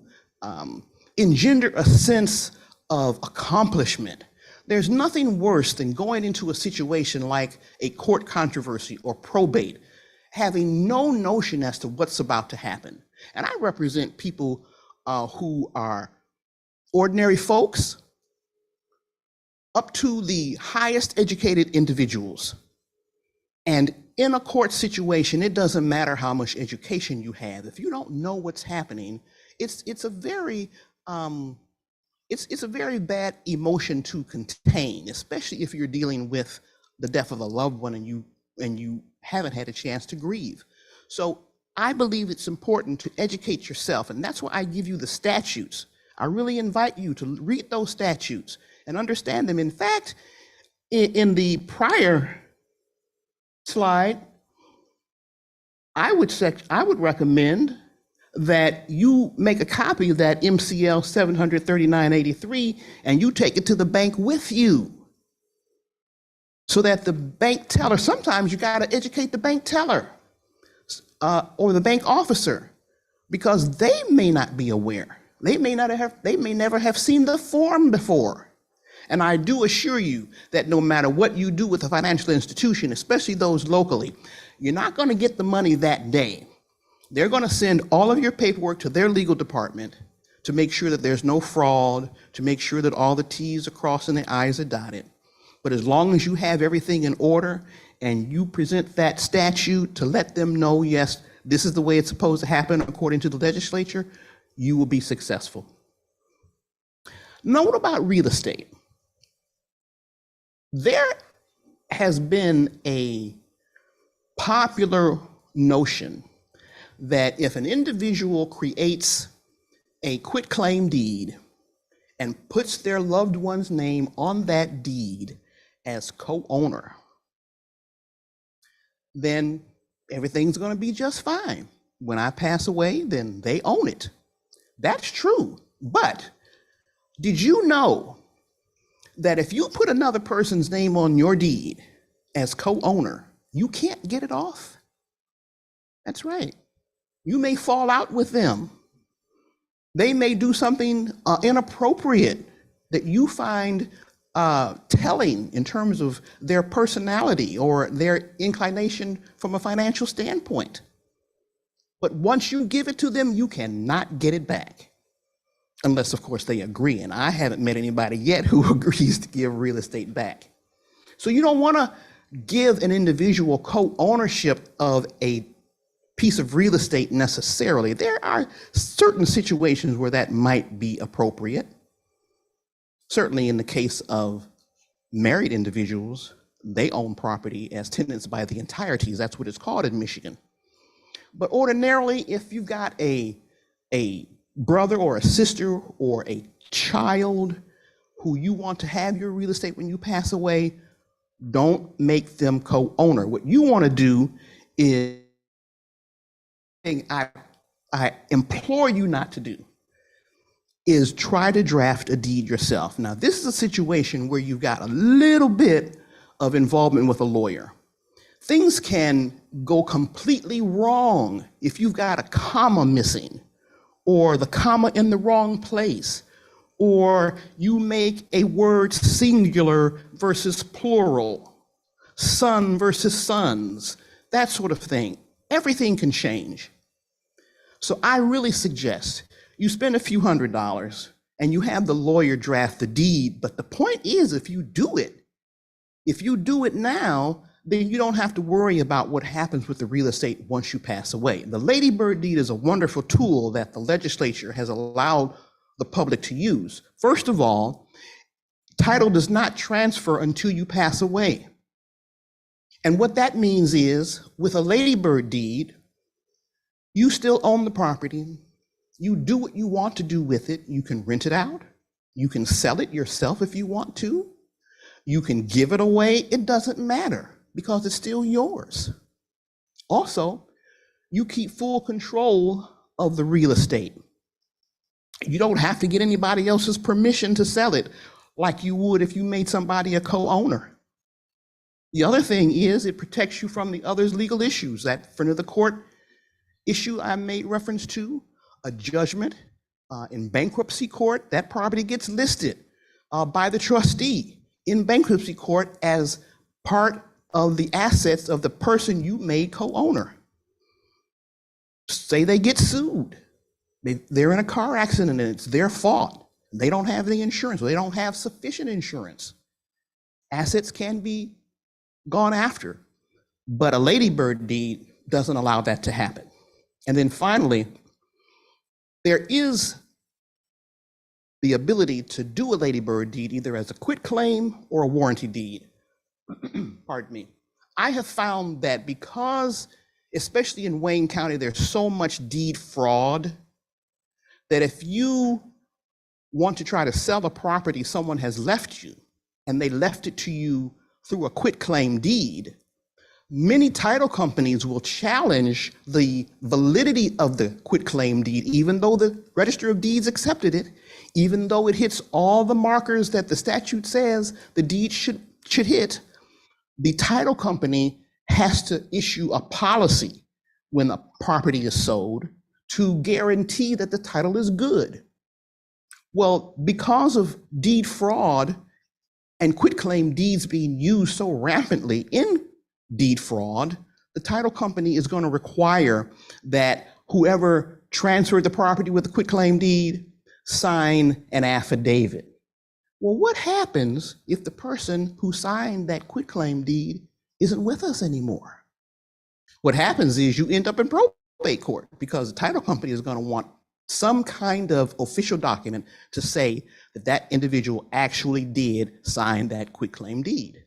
engender a sense of accomplishment. There's nothing worse than going into a situation like a court controversy or probate, having no notion as to what's about to happen. And I represent people who are ordinary folks up to the highest educated individuals. And in a court situation, it doesn't matter how much education you have. If you don't know what's happening, it's a very bad emotion to contain, especially if you're dealing with the death of a loved one and you haven't had a chance to grieve. So I believe it's important to educate yourself, and that's why I give you the statutes. I really invite you to read those statutes and understand them. In fact, in the prior slide, I would recommend that you make a copy of that MCL 73983 and you take it to the bank with you, so that the bank teller, sometimes you got to educate the bank teller or the bank officer, because they may not be aware. They may never have seen the form before. And I do assure you that no matter what you do with a financial institution, especially those locally, you're not going to get the money that day. They're going to send all of your paperwork to their legal department to make sure that there's no fraud, to make sure that all the T's are crossed and the I's are dotted. But as long as you have everything in order and you present that statute to let them know, yes, this is the way it's supposed to happen according to the legislature, you will be successful. Now, what about real estate? There has been a popular notion that if an individual creates a quitclaim deed and puts their loved one's name on that deed as co-owner, then everything's going to be just fine. When I pass away, then they own it. That's true. But did you know that if you put another person's name on your deed as co-owner, you can't get it off? That's right. You may fall out with them. They may do something inappropriate that you find telling in terms of their personality or their inclination from a financial standpoint. But once you give it to them, you cannot get it back. Unless, of course, they agree. And I haven't met anybody yet who agrees to give real estate back. So you don't want to give an individual co-ownership of a piece of real estate necessarily. There are certain situations where that might be appropriate. Certainly in the case of married individuals, they own property as tenants by the entirety. That's what it's called in Michigan. But ordinarily, if you've got a brother or a sister or a child who you want to have your real estate when you pass away, don't make them co-owner. What you want to do is, I implore you not to do, is try to draft a deed yourself. Now, this is a situation where you've got a little bit of involvement with a lawyer. Things can go completely wrong if you've got a comma missing, or the comma in the wrong place, or you make a word singular versus plural, son versus sons, that sort of thing. Everything can change. So I really suggest you spend a few $100s and you have the lawyer draft the deed. But the point is, if you do it now, then you don't have to worry about what happens with the real estate once you pass away. The Lady Bird deed is a wonderful tool that the legislature has allowed the public to use. First of all, title does not transfer until you pass away. And what that means is, with a Lady Bird deed, you still own the property. You do what you want to do with it. You can rent it out. You can sell it yourself if you want to. You can give it away. It doesn't matter because it's still yours. Also, you keep full control of the real estate. You don't have to get anybody else's permission to sell it like you would if you made somebody a co-owner. The other thing is it protects you from the other's legal issues. That front of the court issue I made reference to, a judgment in bankruptcy court, that property gets listed by the trustee in bankruptcy court as part of the assets of the person you made co-owner. Say they get sued. They're in a car accident and it's their fault. They don't have the insurance, or they don't have sufficient insurance. Assets can be gone after, but a ladybird deed doesn't allow that to happen. And then finally, there is the ability to do a ladybird deed either as a quitclaim or a warranty deed. Pardon me. I have found that because, especially in Wayne County, there's so much deed fraud that if you want to try to sell a property someone has left you and they left it to you through a quitclaim deed, many title companies will challenge the validity of the quitclaim deed, even though the Register of Deeds accepted it, even though it hits all the markers that the statute says the deed should hit. The title company has to issue a policy when a property is sold to guarantee that the title is good. Well, because of deed fraud and quitclaim deeds being used so rampantly in deed fraud, the title company is going to require that whoever transferred the property with a quitclaim deed sign an affidavit. Well, what happens if the person who signed that quitclaim deed isn't with us anymore? What happens is you end up in probate court because the title company is going to want some kind of official document to say that that individual actually did sign that quitclaim deed.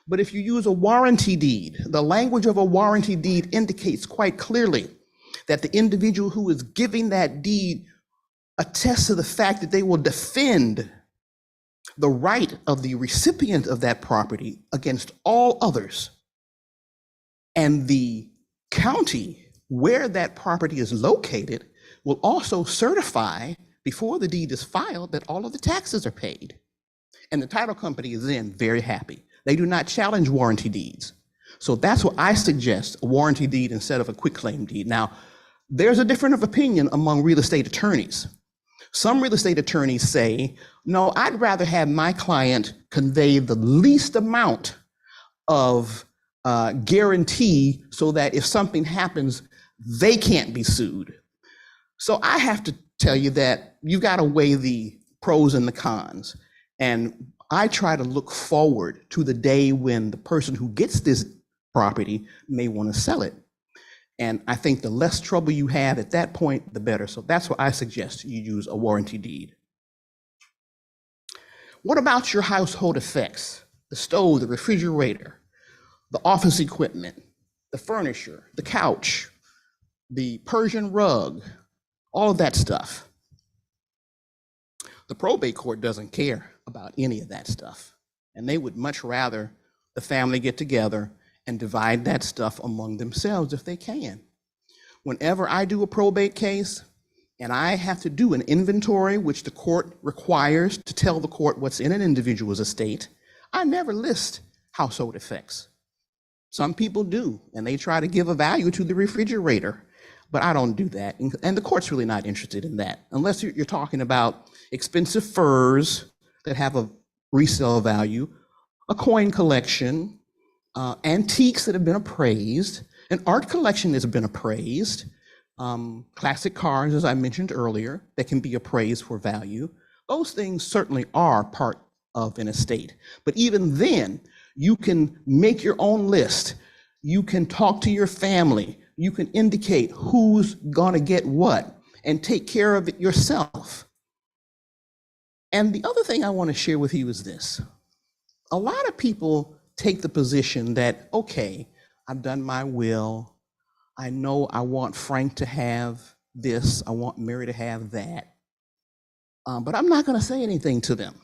But if you use a warranty deed, the language of a warranty deed indicates quite clearly that the individual who is giving that deed attests to the fact that they will defend the right of the recipient of that property against all others. And the county where that property is located will also certify before the deed is filed that all of the taxes are paid. And the title company is then very happy. They do not challenge warranty deeds. So that's what I suggest, a warranty deed instead of a quitclaim deed. Now, there's a difference of opinion among real estate attorneys. Some real estate attorneys say, no, I'd rather have my client convey the least amount of guarantee so that if something happens, they can't be sued. So I have to tell you that you got to weigh the pros and the cons. And I try to look forward to the day when the person who gets this property may want to sell it. And I think the less trouble you have at that point, the better. So that's why I suggest you use a warranty deed. What about your household effects? The stove, the refrigerator, the office equipment, the furniture, the couch, the Persian rug, all of that stuff. The probate court doesn't care about any of that stuff. And they would much rather the family get together and divide that stuff among themselves if they can. Whenever I do a probate case and I have to do an inventory, which the court requires to tell the court what's in an individual's estate, I never list household effects. Some people do, and they try to give a value to the refrigerator, but I don't do that. And the court's really not interested in that, unless you're talking about expensive furs that have a resale value, a coin collection, antiques that have been appraised, an art collection that's been appraised, classic cars, as I mentioned earlier, that can be appraised for value. Those things certainly are part of an estate. But even then, you can make your own list. You can talk to your family. You can indicate who's gonna get what and take care of it yourself. And the other thing I want to share with you is this. A lot of people take the position that, okay, I've done my will. I know I want Frank to have this. I want Mary to have that. But I'm not going to say anything to them.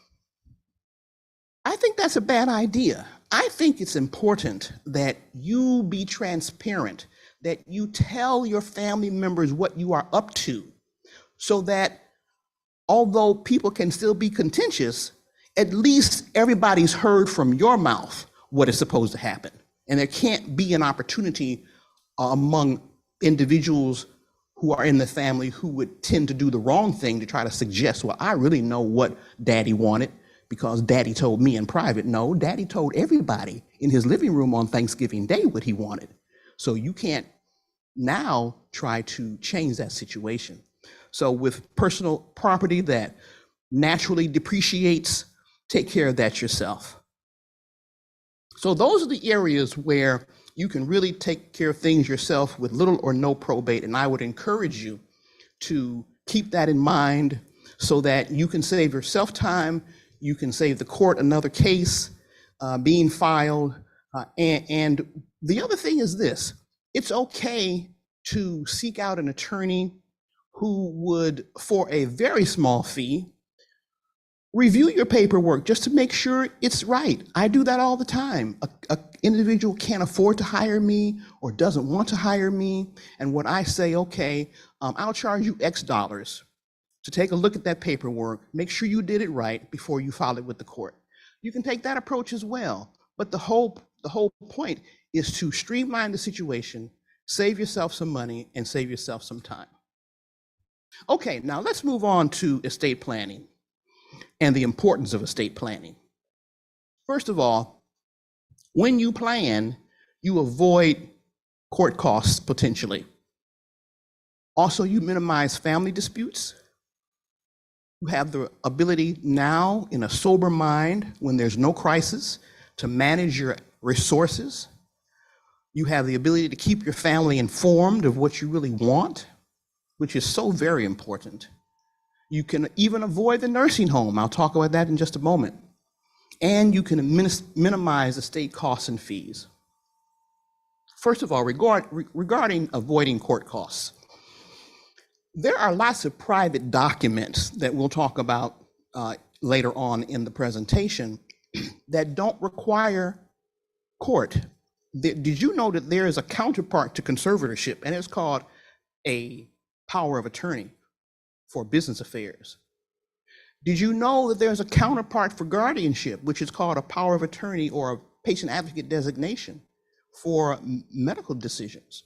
I think that's a bad idea. I think it's important that you be transparent, that you tell your family members what you are up to, so that although people can still be contentious, at least everybody's heard from your mouth what is supposed to happen. And there can't be an opportunity among individuals who are in the family who would tend to do the wrong thing to try to suggest, well, I really know what daddy wanted because daddy told me in private. No, daddy told everybody in his living room on Thanksgiving Day what he wanted. So you can't now try to change that situation. So with personal property that naturally depreciates, take care of that yourself. So those are the areas where you can really take care of things yourself with little or no probate. And I would encourage you to keep that in mind so that you can save yourself time, you can save the court another case being filed. And the other thing is this: it's okay to seek out an attorney who would, for a very small fee, review your paperwork just to make sure it's right. I do that all the time. An individual can't afford to hire me or doesn't want to hire me. And when I say, okay, I'll charge you X dollars to take a look at that paperwork, make sure you did it right before you file it with the court. You can take that approach as well. But the whole point is to streamline the situation, save yourself some money, and save yourself some time. Okay, now let's move on to estate planning and the importance of estate planning. First of all, when you plan, you avoid court costs potentially. Also, you minimize family disputes. You have the ability now, in a sober mind, when there's no crisis, to manage your resources. You have the ability to keep your family informed of what you really want, which is so very important. You can even avoid the nursing home. I'll talk about that in just a moment. And you can minimize estate costs and fees. First of all, regarding avoiding court costs, there are lots of private documents that we'll talk about later on in the presentation that don't require court. Did you know that there is a counterpart to conservatorship, and it's called a power of attorney for business affairs? Did you know that there's a counterpart for guardianship, which is called a power of attorney or a patient advocate designation for medical decisions?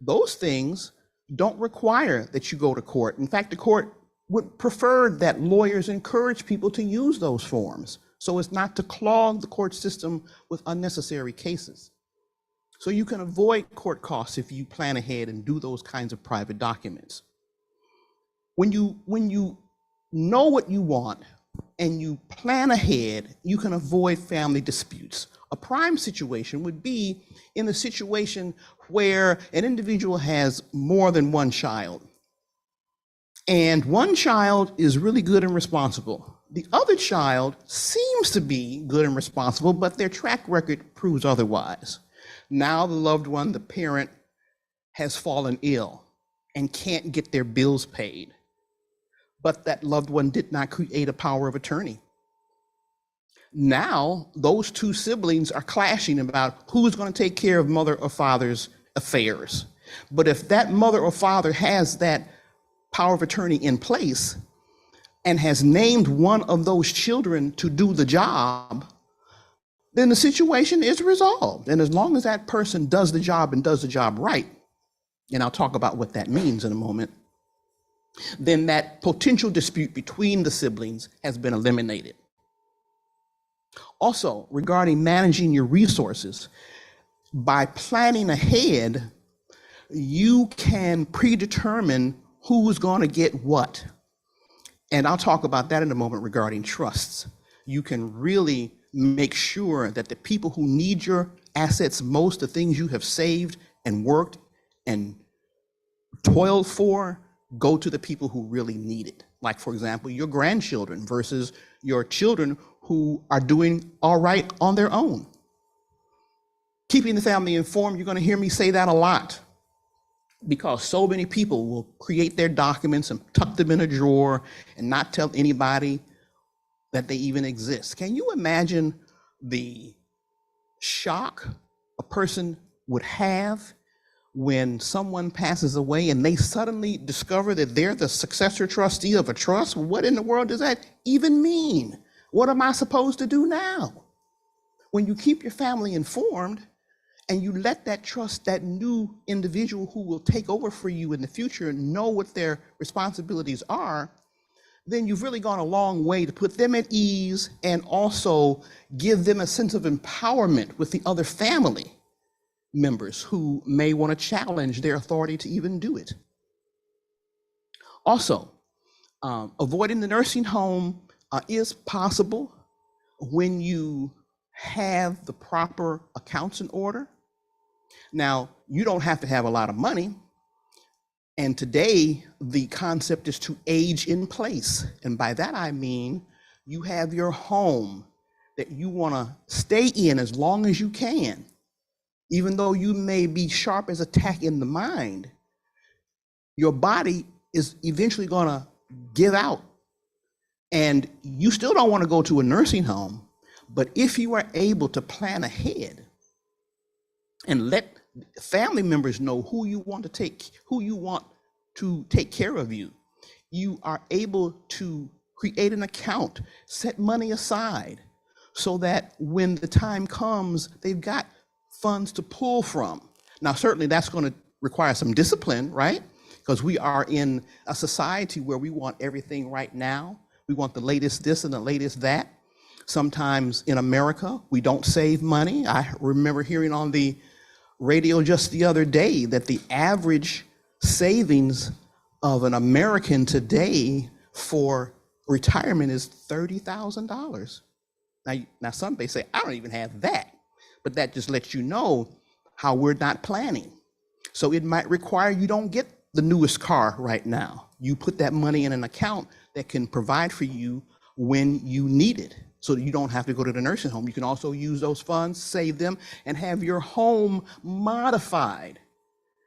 Those things don't require that you go to court. In fact, the court would prefer that lawyers encourage people to use those forms so as not to clog the court system with unnecessary cases. So you can avoid court costs if you plan ahead and do those kinds of private documents. When you know what you want and you plan ahead, you can avoid family disputes. A prime situation would be in a situation where an individual has more than one child. And one child is really good and responsible. The other child seems to be good and responsible, but their track record proves otherwise. Now the loved one, the parent, has fallen ill and can't get their bills paid. But that loved one did not create a power of attorney. Now, those two siblings are clashing about who's going to take care of mother or father's affairs. But if that mother or father has that power of attorney in place and has named one of those children to do the job, then the situation is resolved. And as long as that person does the job and does the job right, and I'll talk about what that means in a moment, then that potential dispute between the siblings has been eliminated. Also, regarding managing your resources, by planning ahead, you can predetermine who's going to get what. And I'll talk about that in a moment regarding trusts. You can really make sure that the people who need your assets most, the things you have saved and worked and toiled for, go to the people who really need it. Like, for example, your grandchildren versus your children who are doing all right on their own. Keeping the family informed, you're going to hear me say that a lot, because so many people will create their documents and tuck them in a drawer and not tell anybody that they even exist. Can you imagine the shock a person would have when someone passes away and they suddenly discover that they're the successor trustee of a trust? What in the world does that even mean? What am I supposed to do now? When you keep your family informed and you let that trust, that new individual who will take over for you in the future, know what their responsibilities are, then you've really gone a long way to put them at ease and also give them a sense of empowerment with the other family members who may want to challenge their authority to even do it. Also, avoiding the nursing home is possible when you have the proper accounts in order. Now, you don't have to have a lot of money. And today, the concept is to age in place. And by that, I mean, you have your home that you want to stay in as long as you can. Even though you may be sharp as a tack in the mind, your body is eventually going to give out. And you still don't want to go to a nursing home, but if you are able to plan ahead and let family members know who you want to take care of you, you are able to create an account, set money aside so that when the time comes, they've got funds to pull from. Now, certainly that's going to require some discipline, right? Because we are in a society where we want everything right now. We want the latest this and the latest that. Sometimes in America, we don't save money. I remember hearing on the radio just the other day that the average savings of an American today for retirement is $30,000. Now some may say, I don't even have that, but that just lets you know how we're not planning. So it might require you don't get the newest car right now. You put that money in an account that can provide for you when you need it, so that you don't have to go to the nursing home. You can also use those funds, save them, and have your home modified.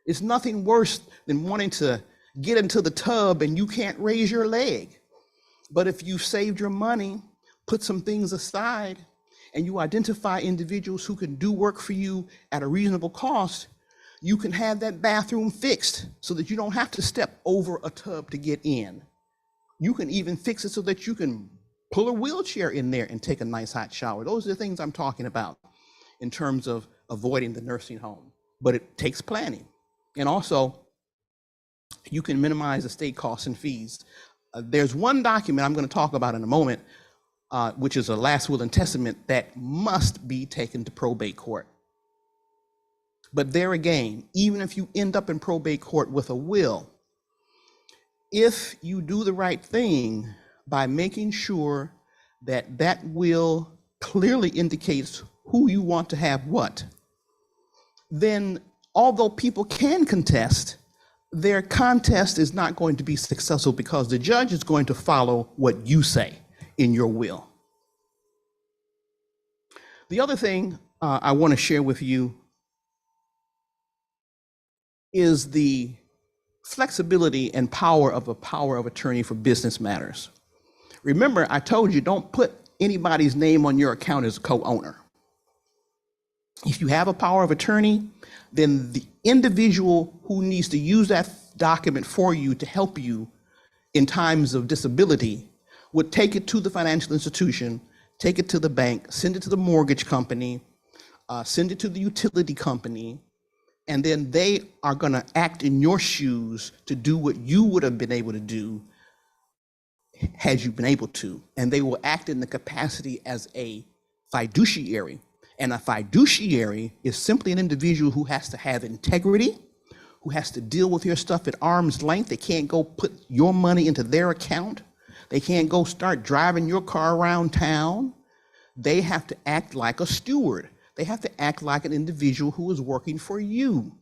It's nothing worse than wanting to get into the tub and you can't raise your leg. But if you saved your money, put some things aside, and you identify individuals who can do work for you at a reasonable cost, you can have that bathroom fixed so that you don't have to step over a tub to get in. You can even fix it so that you can pull a wheelchair in there and take a nice hot shower. Those are the things I'm talking about in terms of avoiding the nursing home. But it takes planning. And also, you can minimize estate costs and fees. There's one document I'm going to talk about in a moment, which is a last will and testament that must be taken to probate court. But there again, even if you end up in probate court with a will, if you do the right thing by making sure that that will clearly indicates who you want to have what, then although people can contest, their contest is not going to be successful because the judge is going to follow what you say in your will. The other thing I want to share with you is the flexibility and power of a power of attorney for business matters. Remember, I told you don't put anybody's name on your account as co-owner. If you have a power of attorney, then the individual who needs to use that document for you to help you in times of disability would take it to the financial institution, take it to the bank, send it to the mortgage company, send it to the utility company, and then they are going to act in your shoes to do what you would have been able to do had you been able to. And they will act in the capacity as a fiduciary. And a fiduciary is simply an individual who has to have integrity, who has to deal with your stuff at arm's length. They can't go put your money into their account. They can't go start driving your car around town. They have to act like a steward. They have to act like an individual who is working for you.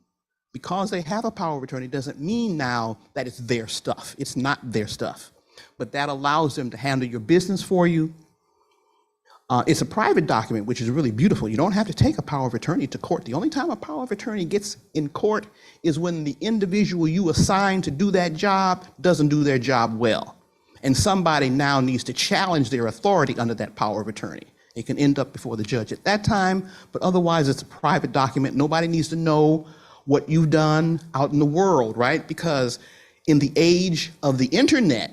Because they have a power of attorney doesn't mean now that it's their stuff. It's not their stuff. But that allows them to handle your business for you. It's a private document, which is really beautiful. You don't have to take a power of attorney to court. The only time a power of attorney gets in court is when the individual you assign to do that job doesn't do their job well. And somebody now needs to challenge their authority under that power of attorney. It can end up before the judge at that time, but otherwise it's a private document. Nobody needs to know what you've done out in the world, right? Because in the age of the internet,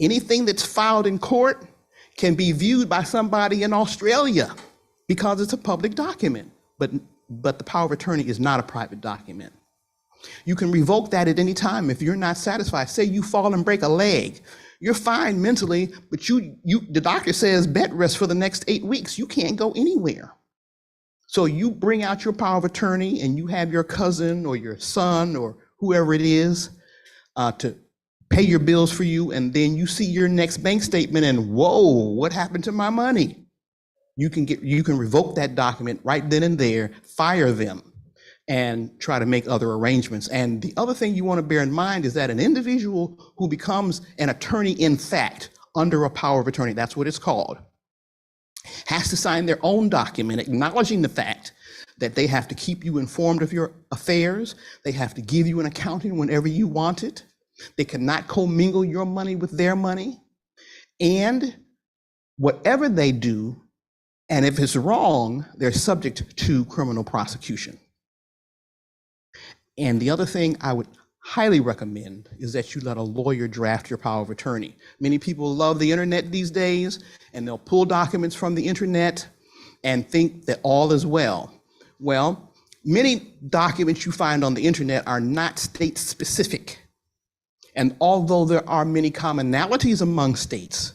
anything that's filed in court can be viewed by somebody in Australia because it's a public document. But the power of attorney is not a private document. You can revoke that at any time if you're not satisfied. Say you fall and break a leg. You're fine mentally, but the doctor says bed rest for the next 8 weeks. You can't go anywhere. So you bring out your power of attorney and you have your cousin or your son or whoever it is to pay your bills for you, and then you see your next bank statement and whoa, what happened to my money? You can revoke that document right then and there, fire them, and try to make other arrangements. And the other thing you want to bear in mind is that an individual who becomes an attorney in fact under a power of attorney, that's what it's called, has to sign their own document acknowledging the fact that they have to keep you informed of your affairs. They have to give you an accounting whenever you want it. They cannot commingle your money with their money. And whatever they do, and if it's wrong, they're subject to criminal prosecution. And the other thing I would highly recommend is that you let a lawyer draft your power of attorney. Many people love the internet these days, and they'll pull documents from the internet and think that all is well. Well, many documents you find on the internet are not state specific. And although there are many commonalities among states,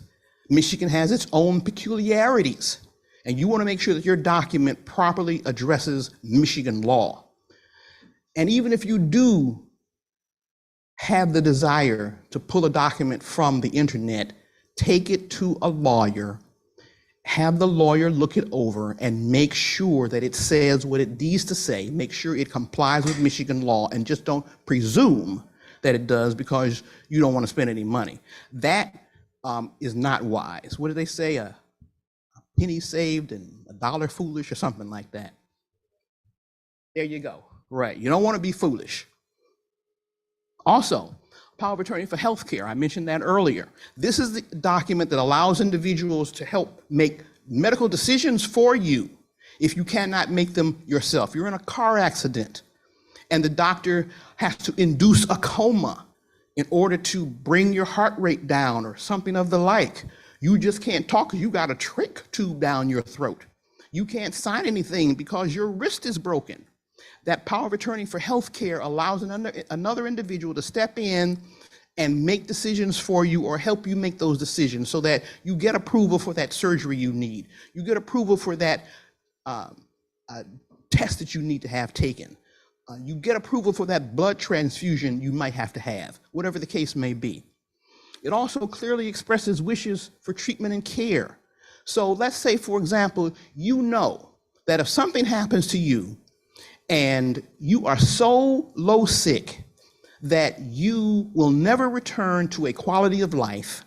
Michigan has its own peculiarities. And you want to make sure that your document properly addresses Michigan law. And even if you do have the desire to pull a document from the internet, take it to a lawyer, have the lawyer look it over and make sure that it says what it needs to say, make sure it complies with Michigan law, and just don't presume that it does because you don't want to spend any money. That is not wise. What do they say? A penny saved and a dollar foolish, or something like that. There you go. Right. You don't want to be foolish. Also, power of attorney for healthcare. I mentioned that earlier. This is the document that allows individuals to help make medical decisions for you if you cannot make them yourself. You're in a car accident and the doctor has to induce a coma in order to bring your heart rate down or something of the like. You just can't talk because you got a trach tube down your throat. You can't sign anything because your wrist is broken. That power of attorney for healthcare allows another individual to step in and make decisions for you or help you make those decisions so that you get approval for that surgery you need. You get approval for that test that you need to have taken. You get approval for that blood transfusion you might have to have, whatever the case may be. It also clearly expresses wishes for treatment and care. So let's say, for example, you know that if something happens to you and you are so low sick that you will never return to a quality of life,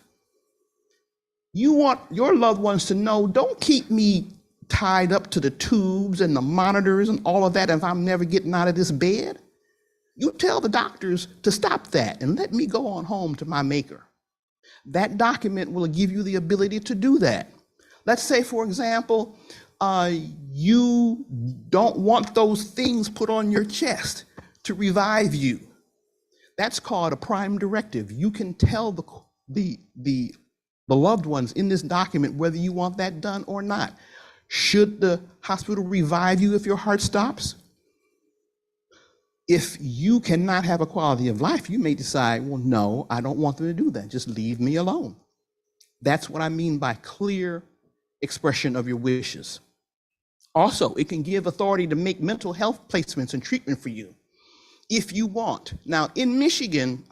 you want your loved ones to know, don't keep me tied up to the tubes and the monitors and all of that if I'm never getting out of this bed. You tell the doctors to stop that and let me go on home to my maker. That document will give you the ability to do that. Let's say, for example, you don't want those things put on your chest to revive you. That's called a prime directive. You can tell the loved ones in this document whether you want that done or not. Should the hospital revive you if your heart stops? If you cannot have a quality of life, you may decide, well, no, I don't want them to do that. Just leave me alone. That's what I mean by clear expression of your wishes. Also, it can give authority to make mental health placements and treatment for you if you want. Now, in Michigan,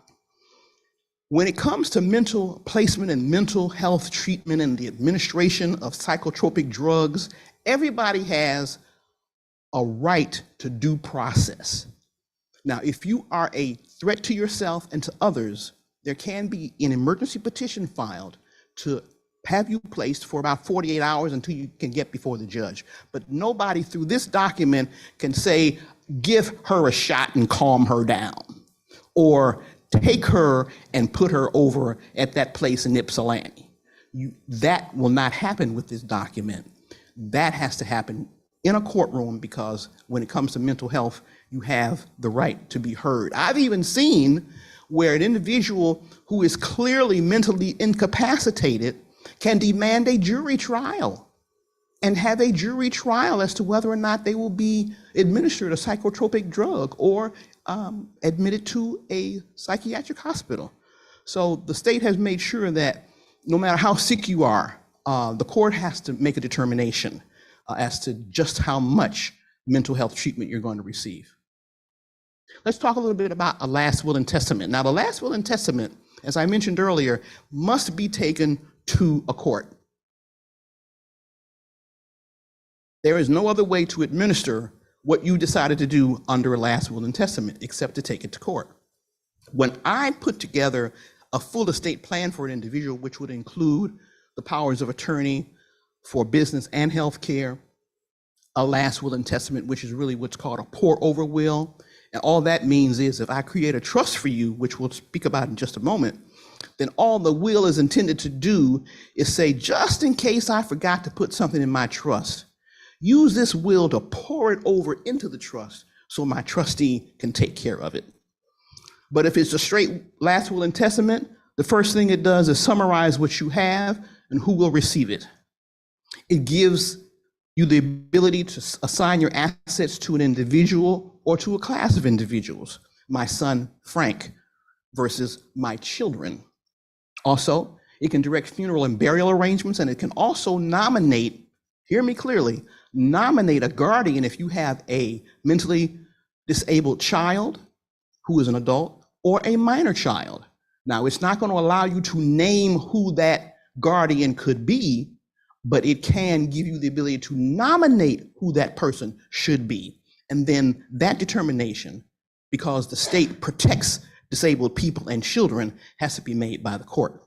when it comes to mental placement and mental health treatment and the administration of psychotropic drugs, everybody has a right to due process. Now, if you are a threat to yourself and to others, there can be an emergency petition filed to have you placed for about 48 hours until you can get before the judge. But nobody through this document can say, give her a shot and calm her down, or take her and put her over at that place in Ypsilanti. That will not happen with this document. That has to happen in a courtroom, because when it comes to mental health, you have the right to be heard. I've even seen where an individual who is clearly mentally incapacitated can demand a jury trial and have a jury trial as to whether or not they will be administered a psychotropic drug or admitted to a psychiatric hospital. So the state has made sure that no matter how sick you are, the court has to make a determination as to just how much mental health treatment you're going to receive. Let's talk a little bit about a last will and testament. Now, the last will and testament, as I mentioned earlier, must be taken to a court. There is no other way to administer what you decided to do under a last will and testament except to take it to court. When I put together a full estate plan for an individual, which would include the powers of attorney for business and health care, a last will and testament, which is really what's called a pour over will. And all that means is if I create a trust for you, which we'll speak about in just a moment, then all the will is intended to do is say, just in case I forgot to put something in my trust, use this will to pour it over into the trust so my trustee can take care of it. But if it's a straight last will and testament, the first thing it does is summarize what you have and who will receive it. It gives you the ability to assign your assets to an individual or to a class of individuals. My son, Frank, versus my children. Also, it can direct funeral and burial arrangements, and it can also nominate, hear me clearly, nominate a guardian if you have a mentally disabled child who is an adult or a minor child. Now, it's not going to allow you to name who that guardian could be, but it can give you the ability to nominate who that person should be. And then that determination, because the state protects disabled people and children, has to be made by the court.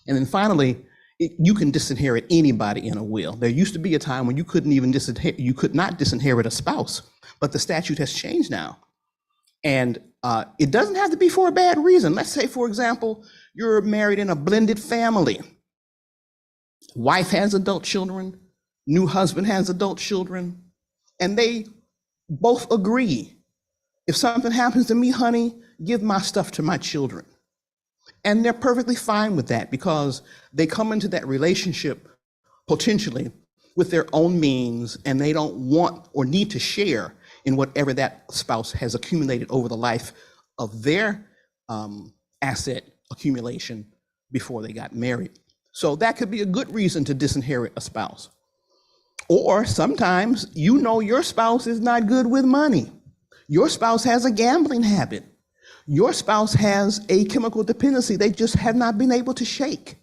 And then finally, you can disinherit anybody in a will. There used to be a time when you couldn't even you could not disinherit a spouse, but the statute has changed now. And it doesn't have to be for a bad reason. Let's say, for example, you're married in a blended family. Wife has adult children, new husband has adult children, and they both agree, if something happens to me, honey, give my stuff to my children. And they're perfectly fine with that because they come into that relationship potentially with their own means, and they don't want or need to share in whatever that spouse has accumulated over the life of their asset accumulation before they got married. So that could be a good reason to disinherit a spouse. Or sometimes you know your spouse is not good with money. Your spouse has a gambling habit. Your spouse has a chemical dependency they just have not been able to shake.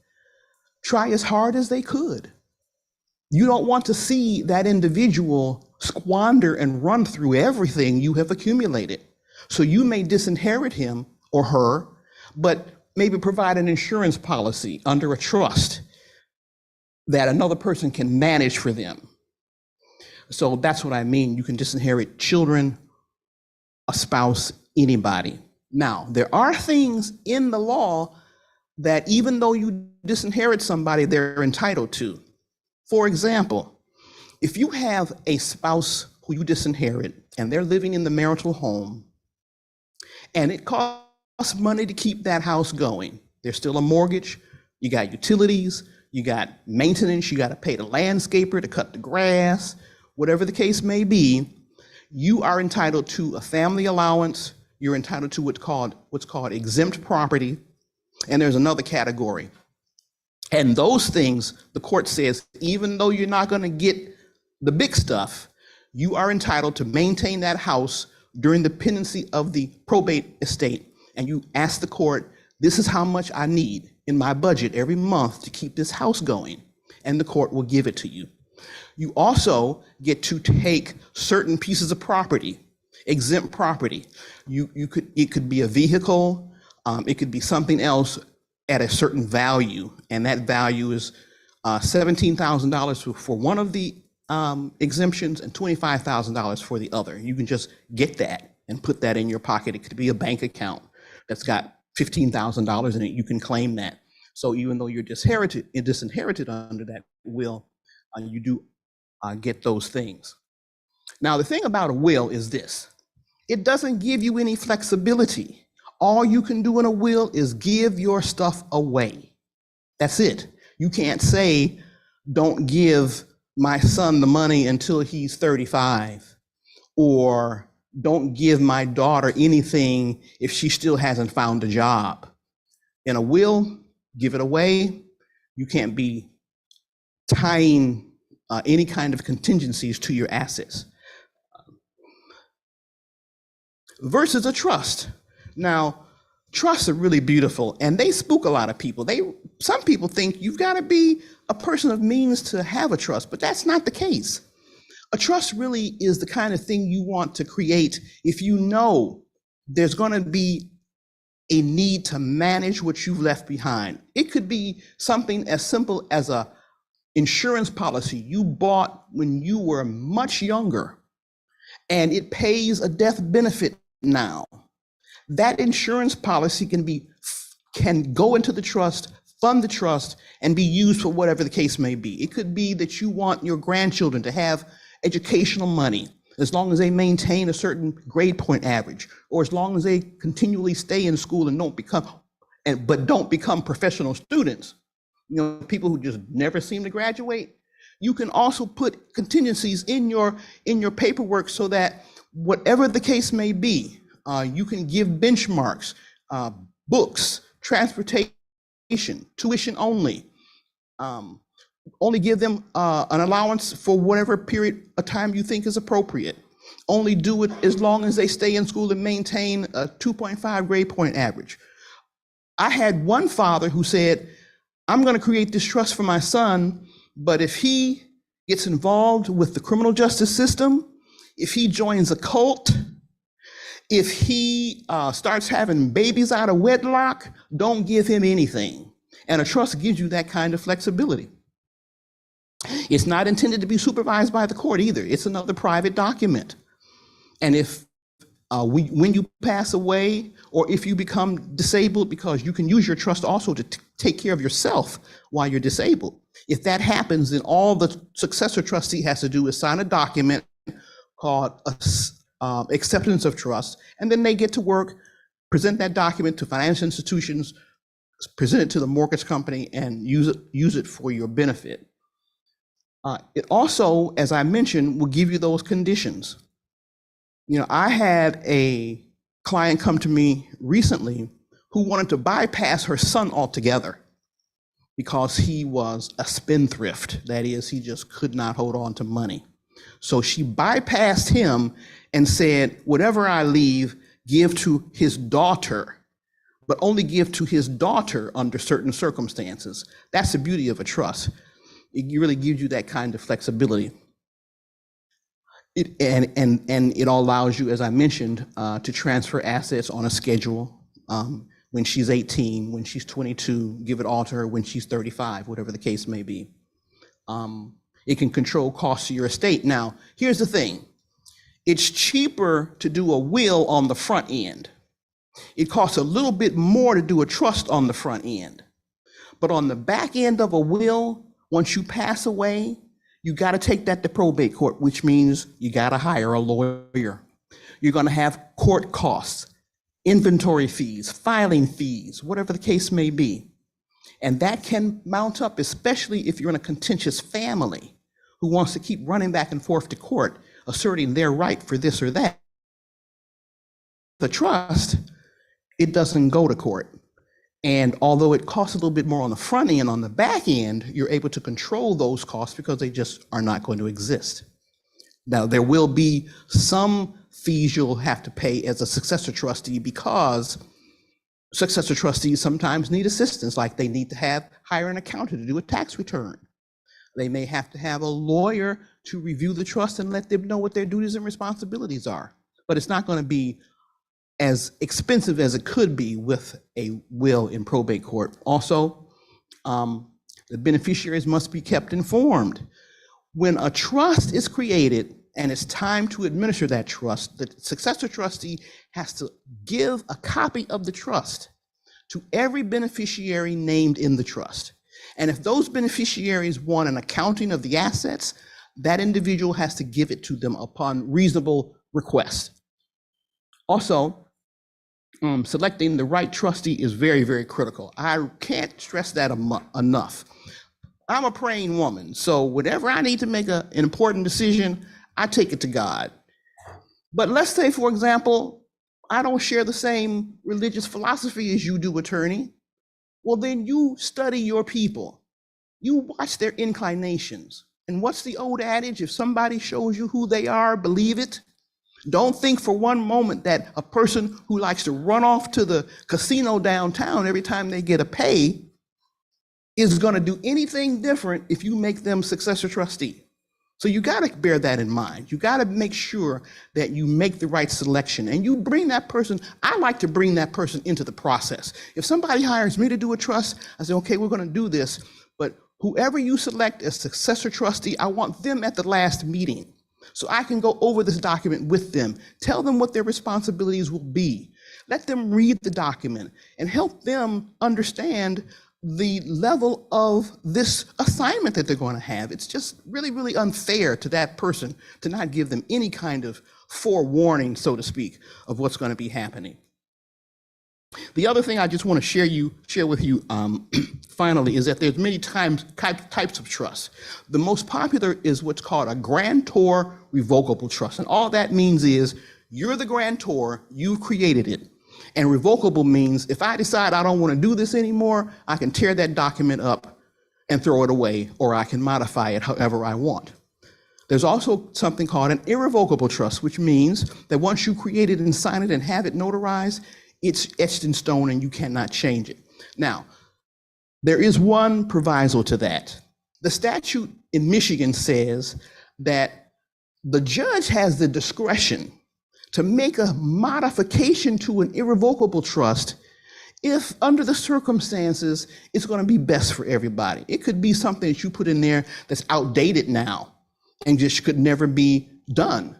Try as hard as they could. You don't want to see that individual squander and run through everything you have accumulated. So you may disinherit him or her, but maybe provide an insurance policy under a trust that another person can manage for them. So that's what I mean. You can disinherit children, a spouse, anybody. Now, there are things in the law that even though you disinherit somebody, they're entitled to. For example, if you have a spouse who you disinherit and they're living in the marital home and it costs money to keep that house going, there's still a mortgage, you got utilities, you got maintenance, you got to pay the landscaper to cut the grass, whatever the case may be, you are entitled to a family allowance. You're entitled to what's called exempt property, and there's another category. And those things, the court says, even though you're not going to get the big stuff, you are entitled to maintain that house during the pendency of the probate estate. And you ask the court, this is how much I need in my budget every month to keep this house going, and the court will give it to you. You also get to take certain pieces of property, exempt property. It could be a vehicle, it could be something else at a certain value, and that value is $17,000 for one of the exemptions and $25,000 for the other. You can just get that and put that in your pocket. It could be a bank account that's got $15,000 in it. You can claim that. So even though you're disinherited under that will, you do get those things. Now, the thing about a will is this: it doesn't give you any flexibility. All you can do in a will is give your stuff away. That's it. You can't say, don't give my son the money until he's 35, or don't give my daughter anything if she still hasn't found a job. In a will, give it away. You can't be tying any kind of contingencies to your assets. Versus a trust. Now, trusts are really beautiful, and they spook a lot of people. Some people think you've got to be a person of means to have a trust, but that's not the case. A trust really is the kind of thing you want to create if you know there's going to be a need to manage what you've left behind. It could be something as simple as a insurance policy you bought when you were much younger, and it pays a death benefit now. That insurance policy can go into the trust, fund the trust, and be used for whatever the case may be. It could be that you want your grandchildren to have educational money as long as they maintain a certain grade point average, or as long as they continually stay in school and don't become professional students. You know, people who just never seem to graduate. You can also put contingencies in your paperwork so that whatever the case may be, you can give benchmarks, books, transportation, tuition only. Only give them an allowance for whatever period of time you think is appropriate. Only do it as long as they stay in school and maintain a 2.5 grade point average. I had one father who said, I'm going to create this trust for my son, but if he gets involved with the criminal justice system, if he joins a cult, if he starts having babies out of wedlock, don't give him anything. And a trust gives you that kind of flexibility. It's not intended to be supervised by the court either. It's another private document. And if when you pass away, or if you become disabled, because you can use your trust also to take care of yourself while you're disabled. If that happens, then all the successor trustee has to do is sign a document called acceptance of trust, and then they get to work, present that document to financial institutions, present it to the mortgage company, and use it for your benefit. It also, as I mentioned, will give you those conditions. You know, I had a client come to me recently who wanted to bypass her son altogether because he was a spendthrift. That is, he just could not hold on to money. So she bypassed him and said, whatever I leave, give to his daughter, but only give to his daughter under certain circumstances. That's the beauty of a trust. It really gives you that kind of flexibility. And it allows you, as I mentioned, to transfer assets on a schedule. When she's 18, when she's 22, give it all to her when she's 35, whatever the case may be. It can control costs of your estate. Now, here's the thing. It's cheaper to do a will on the front end. It costs a little bit more to do a trust on the front end. But on the back end of a will, once you pass away, you got to take that to probate court, which means you got to hire a lawyer. You're going to have court costs, inventory fees, filing fees, whatever the case may be. And that can mount up, especially if you're in a contentious family who wants to keep running back and forth to court, asserting their right for this or that. The trust, it doesn't go to court. And although it costs a little bit more on the front end, on the back end, you're able to control those costs because they just are not going to exist. Now, there will be some fees you'll have to pay as a successor trustee because successor trustees sometimes need assistance, like they need to hire an accountant to do a tax return. They may have to have a lawyer to review the trust and let them know what their duties and responsibilities are. But it's not going to be as expensive as it could be with a will in probate court. Also, the beneficiaries must be kept informed. When a trust is created and it's time to administer that trust, the successor trustee has to give a copy of the trust to every beneficiary named in the trust. And if those beneficiaries want an accounting of the assets, that individual has to give it to them upon reasonable request. Also, selecting the right trustee is very, very critical. I can't stress that enough. I'm a praying woman, so whenever I need to make an important decision, I take it to God. But let's say, for example, I don't share the same religious philosophy as you do, attorney. Well, then you study your people. You watch their inclinations. And what's the old adage? If somebody shows you who they are, believe it. Don't think for one moment that a person who likes to run off to the casino downtown every time they get a pay is going to do anything different if you make them successor trustee. So you got to bear that in mind. You got to make sure that you make the right selection and you bring that person. I like to bring that person into the process. If somebody hires me to do a trust, I say, okay, we're going to do this, but whoever you select as successor trustee, I want them at the last meeting so I can go over this document with them, tell them what their responsibilities will be, let them read the document and help them understand the level of this assignment that they're going to have. It's just really, really unfair to that person to not give them any kind of forewarning, so to speak, of what's going to be happening. The other thing I just want to share with you finally is that there's many types of trust. The most popular is what's called a grantor revocable trust. And all that means is you're the grantor, you've created it. And revocable means if I decide I don't want to do this anymore, I can tear that document up and throw it away, or I can modify it however I want. There's also something called an irrevocable trust, which means that once you create it and sign it and have it notarized, it's etched in stone and you cannot change it. Now, there is one proviso to that. The statute in Michigan says that the judge has the discretion to make a modification to an irrevocable trust if under the circumstances it's going to be best for everybody. It could be something that you put in there that's outdated now and just could never be done.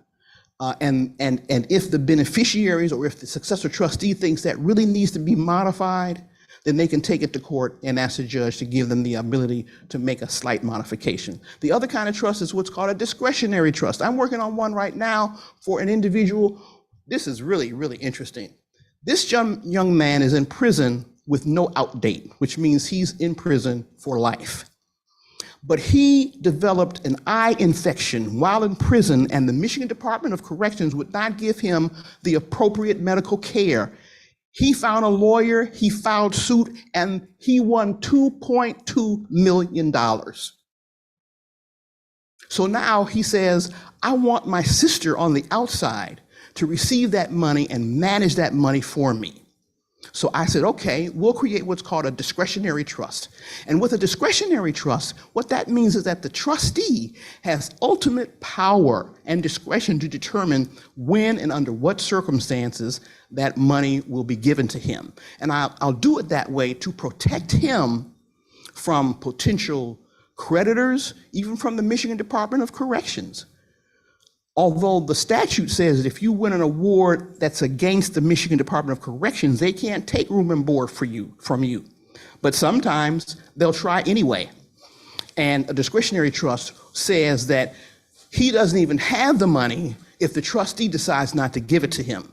And if the beneficiaries or if the successor trustee thinks that really needs to be modified, then they can take it to court and ask the judge to give them the ability to make a slight modification. The other kind of trust is what's called a discretionary trust. I'm working on one right now for an individual. This is really, really interesting. This young man is in prison with no out date, which means he's in prison for life. But he developed an eye infection while in prison, and the Michigan Department of Corrections would not give him the appropriate medical care. He found a lawyer, he filed suit, and he won $2.2 million. So now he says, I want my sister on the outside to receive that money and manage that money for me. So I said, okay, we'll create what's called a discretionary trust. And with a discretionary trust, what that means is that the trustee has ultimate power and discretion to determine when and under what circumstances that money will be given to him. And I'll do it that way to protect him from potential creditors, even from the Michigan Department of Corrections. Although the statute says that if you win an award that's against the Michigan Department of Corrections, they can't take room and board from you. But sometimes they'll try anyway. And a discretionary trust says that he doesn't even have the money if the trustee decides not to give it to him.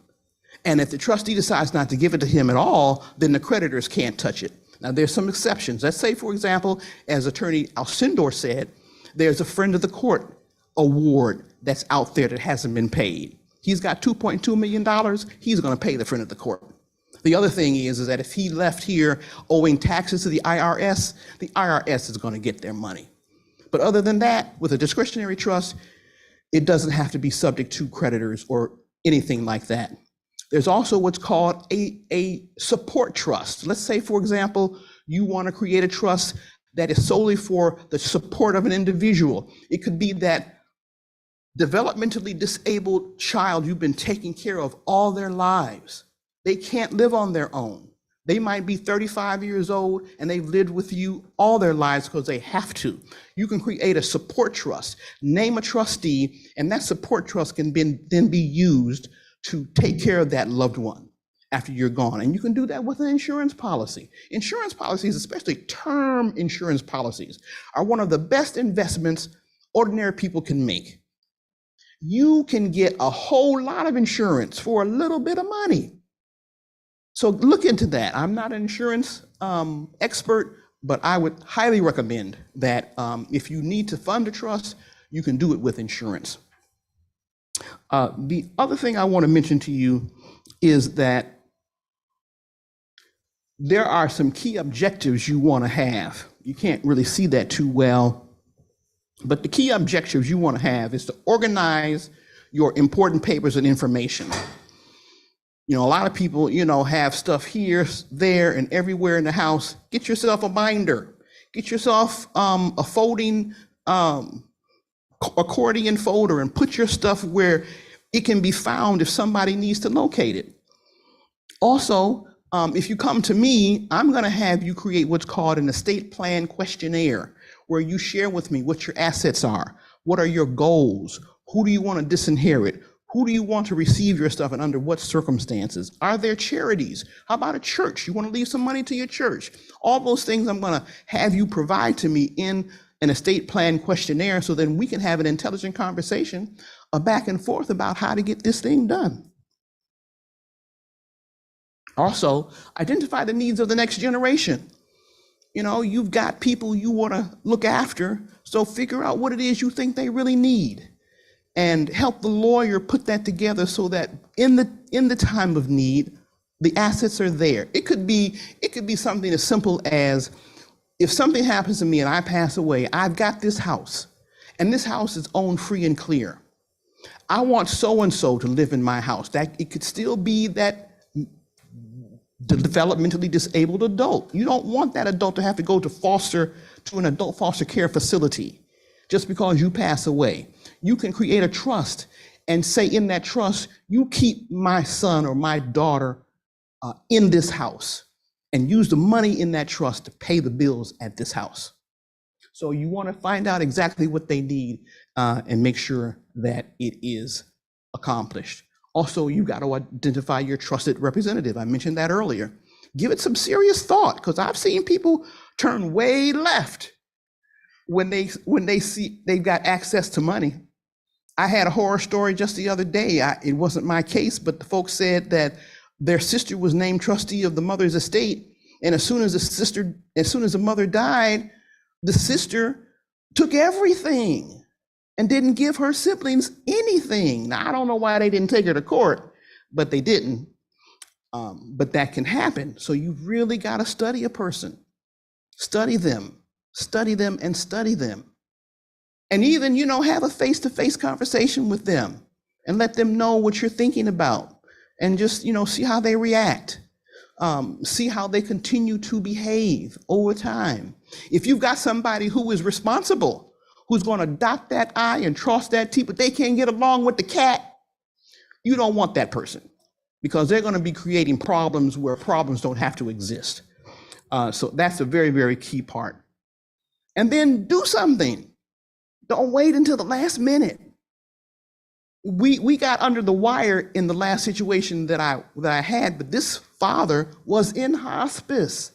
And if the trustee decides not to give it to him at all, then the creditors can't touch it. Now, there's some exceptions. Let's say, for example, as Attorney Alcindor said, there's a friend of the court award that's out there that hasn't been paid. He's got $2.2 million. He's going to pay the friend of the court. The other thing is that if he left here owing taxes to the IRS is going to get their money. But other than that, with a discretionary trust, it doesn't have to be subject to creditors or anything like that. There's also what's called a support trust. Let's say, for example, you want to create a trust that is solely for the support of an individual. It could be that developmentally disabled child you've been taking care of all their lives. They can't live on their own. They might be 35 years old and they've lived with you all their lives because they have to. You can create a support trust, name a trustee, and that support trust can then be used to take care of that loved one after you're gone. And you can do that with an insurance policy. Insurance policies, especially term insurance policies, are one of the best investments ordinary people can make. You can get a whole lot of insurance for a little bit of money. So look into that. I'm not an insurance expert, but I would highly recommend that if you need to fund a trust, you can do it with insurance. The other thing I want to mention to you is that there are some key objectives you want to have. You can't really see that too well, but the key objectives you want to have is to organize your important papers and information. You know, a lot of people, you know, have stuff here, there, and everywhere in the house. Get yourself a binder. Get yourself a folding accordion folder and put your stuff where it can be found if somebody needs to locate it. Also, if you come to me, I'm going to have you create what's called an estate plan questionnaire, where you share with me what your assets are, what are your goals, who do you want to disinherit, who do you want to receive your stuff and under what circumstances? Are there charities? How about a church? You want to leave some money to your church? All those things I'm going to have you provide to me in an estate plan questionnaire, so then we can have an intelligent conversation, a back and forth about how to get this thing done. Also, identify the needs of the next generation. You know, you've got people you want to look after, so figure out what it is you think they really need and help the lawyer put that together so that in the time of need, the assets are there. It could be something as simple as, if something happens to me and I pass away, I've got this house, and this house is owned free and clear. I want so-and-so to live in my house. That it could still be that the developmentally disabled adult. You don't want that adult to have to go to an adult foster care facility just because you pass away. You can create a trust and say in that trust, you keep my son or my daughter in this house, and use the money in that trust to pay the bills at this house. So you want to find out exactly what they need and make sure that it is accomplished. Also, you got to identify your trusted representative. I mentioned that earlier. Give it some serious thought, because I've seen people turn way left when they see they've got access to money. I had a horror story just the other day. It wasn't my case, but the folks said that their sister was named trustee of the mother's estate, and as soon as the mother died, the sister took everything and didn't give her siblings anything. Now, I don't know why they didn't take her to court, but they didn't. But that can happen. So you really got to study a person. Study them, and study them. And even, you know, have a face-to-face conversation with them and let them know what you're thinking about, and just, you know, see how they react. See how they continue to behave over time. If you've got somebody who is responsible, who's going to dot that I and cross that T, but they can't get along with the cat, you don't want that person, because they're going to be creating problems where problems don't have to exist. So that's a very, very key part. And then do something. Don't wait until the last minute. We got under the wire in the last situation that I had, but this father was in hospice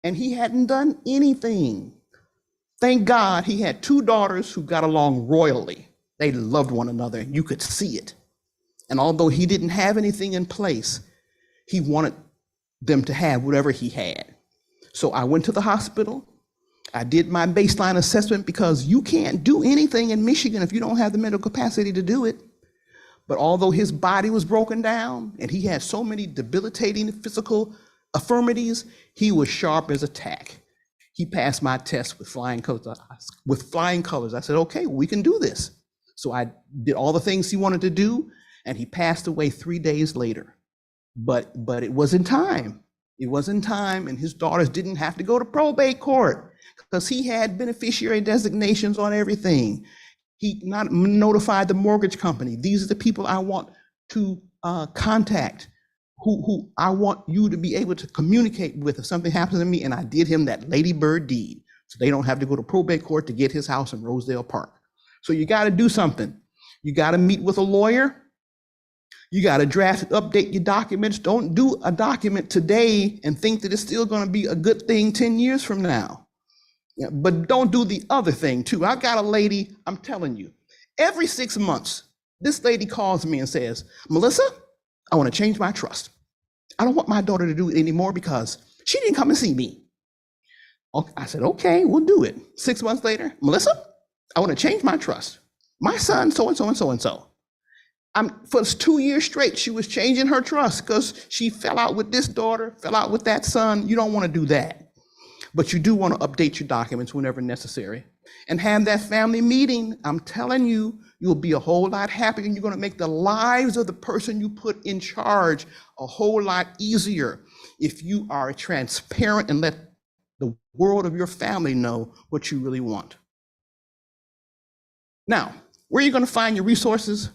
and he hadn't done anything. Thank God he had two daughters who got along royally. They loved one another, and you could see it. And although he didn't have anything in place, he wanted them to have whatever he had. So I went to the hospital. I did my baseline assessment, because you can't do anything in Michigan if you don't have the mental capacity to do it. But although his body was broken down and he had so many debilitating physical infirmities, he was sharp as a tack. He passed my test with flying colors. I said, okay, we can do this. So I did all the things he wanted to do, and he passed away 3 days later. But it was in time. It was in time, and his daughters didn't have to go to probate court because he had beneficiary designations on everything. He not notified the mortgage company. These are the people I want to contact, who I want you to be able to communicate with if something happens to me. And I did him that ladybird deed, so they don't have to go to probate court to get his house in Rosedale Park. So you got to do something. You got to meet with a lawyer. You got to draft, update your documents. Don't do a document today and think that it's still going to be a good thing 10 years from now. Yeah, but don't do the other thing too. I got a lady, I'm telling you, every 6 months, this lady calls me and says, Melissa, I want to change my trust. I don't want my daughter to do it anymore because she didn't come and see me. I said, okay, we'll do it. 6 months later, Melissa, I want to change my trust. My son, so-and-so and so-and-so. For 2 years straight, she was changing her trust because she fell out with this daughter, fell out with that son. You don't want to do that. But you do want to update your documents whenever necessary and have that family meeting. I'm telling you, you'll be a whole lot happier, and you're going to make the lives of the person you put in charge a whole lot easier if you are transparent and let the world of your family know what you really want. Now, where are you going to find your resources?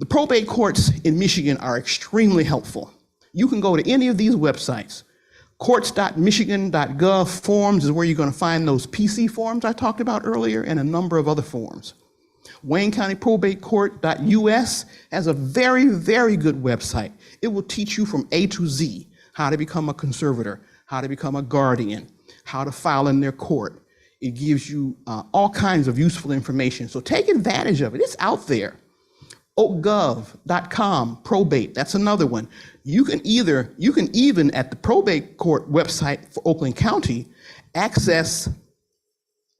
The probate courts in Michigan are extremely helpful. You can go to any of these websites. Courts.michigan.gov forms is where you're going to find those PC forms I talked about earlier and a number of other forms. Wayne County Probate Court.us has a very, very good website. It will teach you from A to Z how to become a conservator, how to become a guardian, how to file in their court. It gives you all kinds of useful information. So take advantage of it. It's out there. oakgov.com, probate, that's another one. You can even at the probate court website for Oakland County, access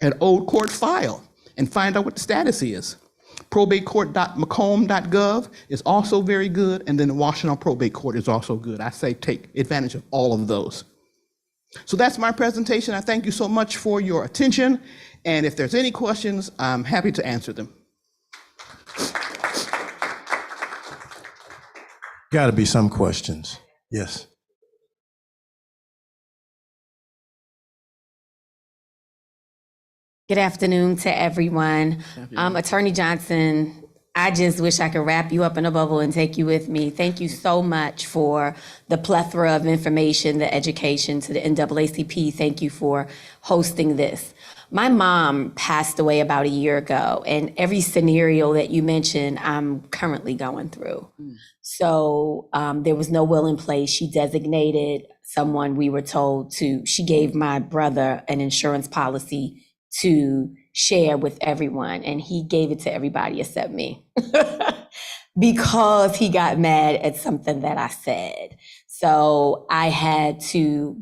an old court file and find out what the status is. Probatecourt.macomb.gov is also very good, and then the Washington Probate Court is also good. I say take advantage of all of those. So that's my presentation. I thank you so much for your attention, and if there's any questions, I'm happy to answer them. Got to be some questions. Yes. Good afternoon to everyone. Attorney Johnson, I just wish I could wrap you up in a bubble and take you with me. Thank you so much for the plethora of information, the education to the NAACP. Thank you for hosting this. My mom passed away about a year ago, and every scenario that you mentioned, I'm currently going through. So there was no will in place. She designated someone, we were told to, she gave my brother an insurance policy to share with everyone, and he gave it to everybody except me because he got mad at something that I said. So I had to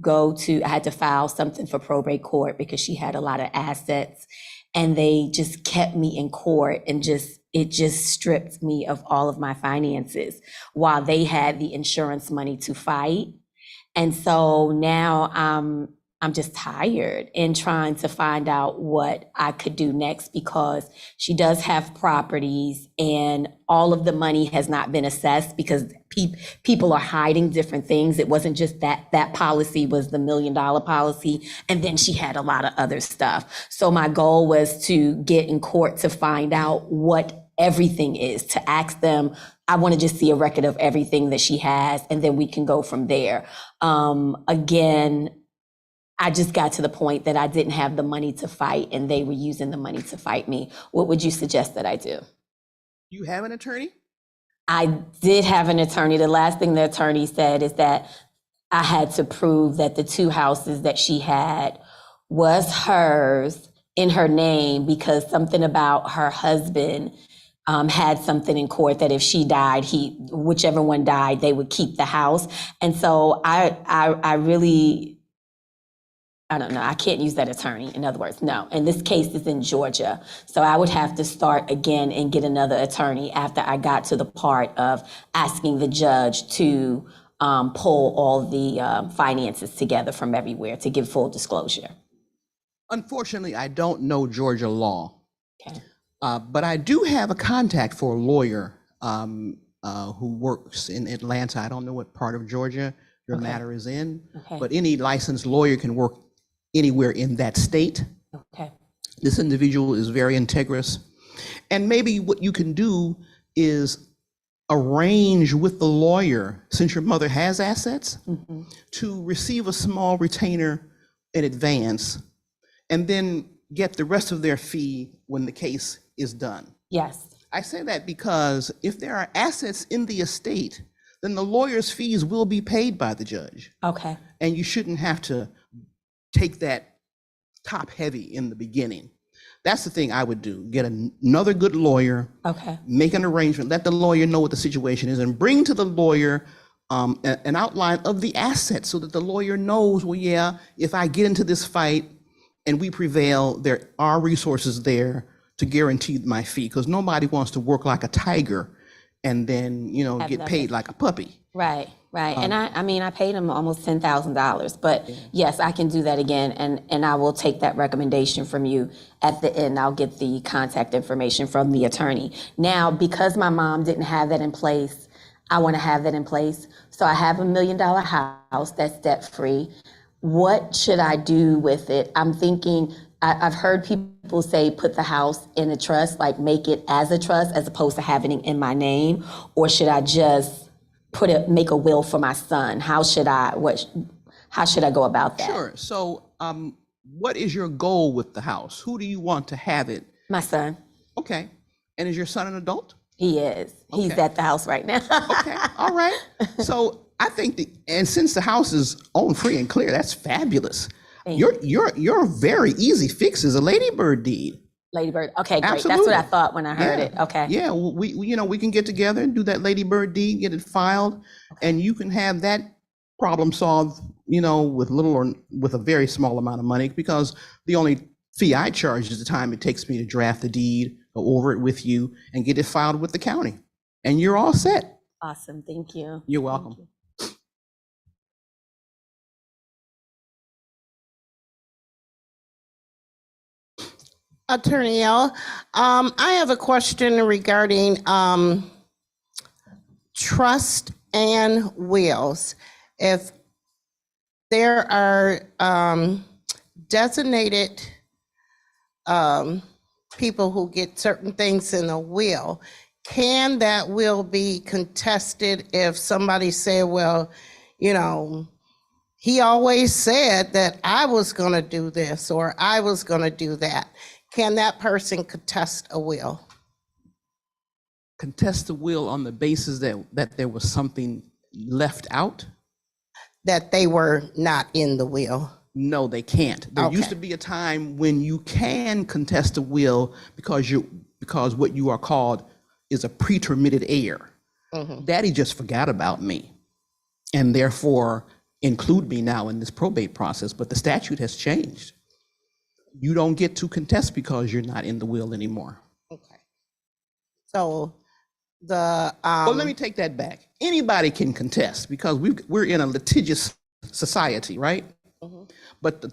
file something for probate court because she had a lot of assets, and they just kept me in court, and it just stripped me of all of my finances while they had the insurance money to fight. And so now I'm just tired and trying to find out what I could do next, because she does have properties and all of the money has not been assessed because people are hiding different things. It wasn't just that policy was the $1 million policy, and then she had a lot of other stuff. So my goal was to get in court to find out what everything is, to ask them. I want to just see a record of everything that she has, and then we can go from there. Again, I just got to the point that I didn't have the money to fight, and they were using the money to fight me. What would you suggest that I do? You have an attorney? I did have an attorney. The last thing the attorney said is that I had to prove that the 2 houses that she had was hers in her name, because something about her husband had something in court that if she died, whichever one died, they would keep the house. And so I really, I don't know, I can't use that attorney. In other words, no. And this case is in Georgia. So I would have to start again and get another attorney after I got to the part of asking the judge to pull all the finances together from everywhere to give full disclosure. Unfortunately, I don't know Georgia law. Okay. But I do have a contact for a lawyer who works in Atlanta. I don't know what part of Georgia your matter is in, but any licensed lawyer can work anywhere in that state. Okay. This individual is very integrous. And maybe what you can do is arrange with the lawyer, since your mother has assets, to receive a small retainer in advance, and then get the rest of their fee when the case is done. Yes. I say that because if there are assets in the estate, then the lawyer's fees will be paid by the judge. Okay. And you shouldn't have to take that top heavy in the beginning. That's the thing I would do. Get another good lawyer, Okay. make an arrangement, let the lawyer know what the situation is, and bring to the lawyer an outline of the assets so that the lawyer knows, well, yeah, if I get into this fight and we prevail, there are resources there to guarantee my fee, because nobody wants to work like a tiger and then, Have get nothing. paid like a puppy. Right, right. And I mean, I paid him almost $10,000, but yes, I can do that again. And I will take that recommendation from you at the end. I'll get the contact information from the attorney. Now, because my mom didn't have that in place, I want to have that in place. So I have $1 million house that's debt free. What should I do with it? I'm thinking, I've heard people say put the house in a trust, like make it as a trust as opposed to having it in my name, or should I just make a will for my son? How should I go about that? Sure. So what is your goal with the house? Who do you want to have it? My son, Okay. And is your son an adult? he is. He's Okay. at the house right now. Okay. All right. So I think and since the house is owned free and clear, that's fabulous. Your very easy fix is a ladybird deed. Ladybird. Okay, great. That's Absolutely. what I thought when I heard it. Okay. Yeah, we can get together and do that ladybird deed, get it filed, and you can have that problem solved, with little or with a very small amount of money, because the only fee I charge is the time it takes me to draft the deed, go over it with you, and get it filed with the county. And you're all set. Awesome. Thank you. You're welcome. Attorney L, I have a question regarding trust and wills. If there are designated people who get certain things in a will, can that will be contested if somebody said, well, he always said that I was going to do this or I was going to do that? Can that person contest a will? Contest the will on the basis that there was something left out? That they were not in the will? No, they can't. There used Okay. to be a time when you can contest a will because what you are called is a pretermitted heir. Daddy just forgot about me, and therefore include me now in this probate process, but the statute has changed. You don't get to contest because you're not in the will anymore. Okay. So the, Well, let me take that back. Anybody can contest because we're in a litigious society, right? But the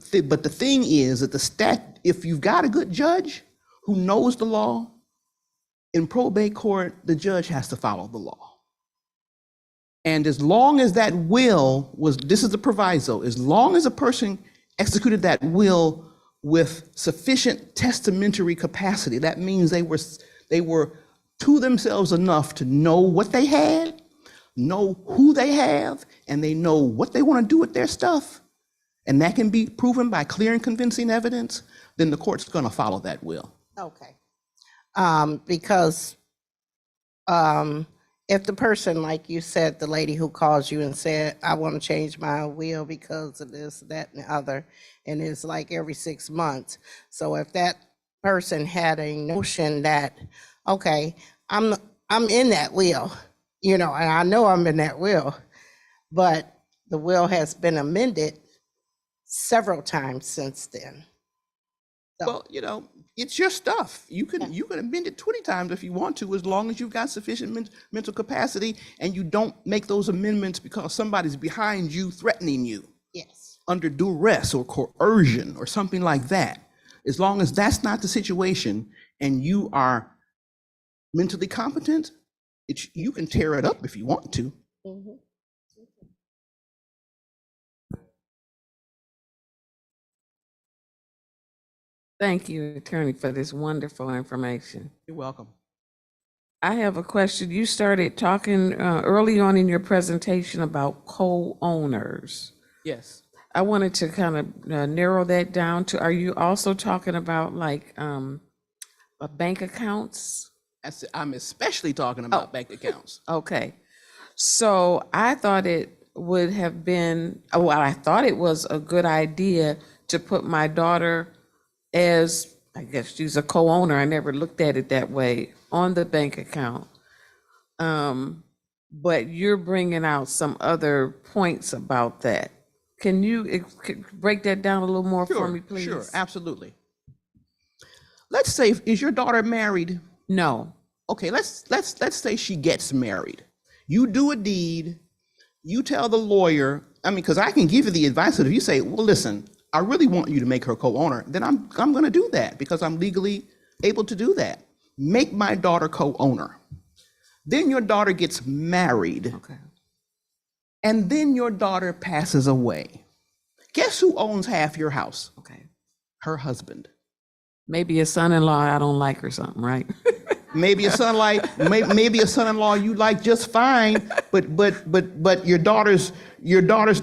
thing is that if you've got a good judge who knows the law, in probate court, the judge has to follow the law. And as long as that will this is the proviso, as long as a person executed that will with sufficient testamentary capacity, that means they were to themselves enough to know what they had, know who they have, and they know what they want to do with their stuff, and that can be proven by clear and convincing evidence, then the court's going to follow that will. okay. Because if the person, like you said, the lady who calls you and said, I want to change my will because of this, that, and the other, and it's like every 6 months. So if that person had a notion that, okay, I'm in that will, and I know I'm in that will, but the will has been amended several times since then. So, Well, it's your stuff. You can amend it 20 times if you want to, as long as you've got sufficient mental capacity and you don't make those amendments because somebody's behind you threatening you yes. under duress or coercion or something like that. As long as that's not the situation and you are mentally competent, you can tear it up if you want to. Mhm. Thank you, Attorney, for this wonderful information. You're welcome. I have a question. You started talking early on in your presentation about co-owners. Yes. I wanted to kind of narrow that down to, are you also talking about like bank accounts? I'm especially talking about bank accounts. Okay. So I thought it would have been, well, I thought it was a good idea to put my daughter as, I guess she's a co-owner, I never looked at it that way, on the bank account. But you're bringing out some other points about that. Can you break that down a little more for me, please? Sure, absolutely. Let's say, is your daughter married? No. Okay, let's say she gets married. You do a deed, you tell the lawyer, I mean, because I can give you the advice that if you say, well, listen, I really want you to make her co-owner, then I'm going to do that because I'm legally able to do that. Make my daughter co-owner. Then your daughter gets married. Okay. And then your daughter passes away. Guess who owns half your house? Okay. Her husband. Maybe a son-in-law I don't like or something, right? Maybe a maybe a son-in-law you like just fine, but your daughter's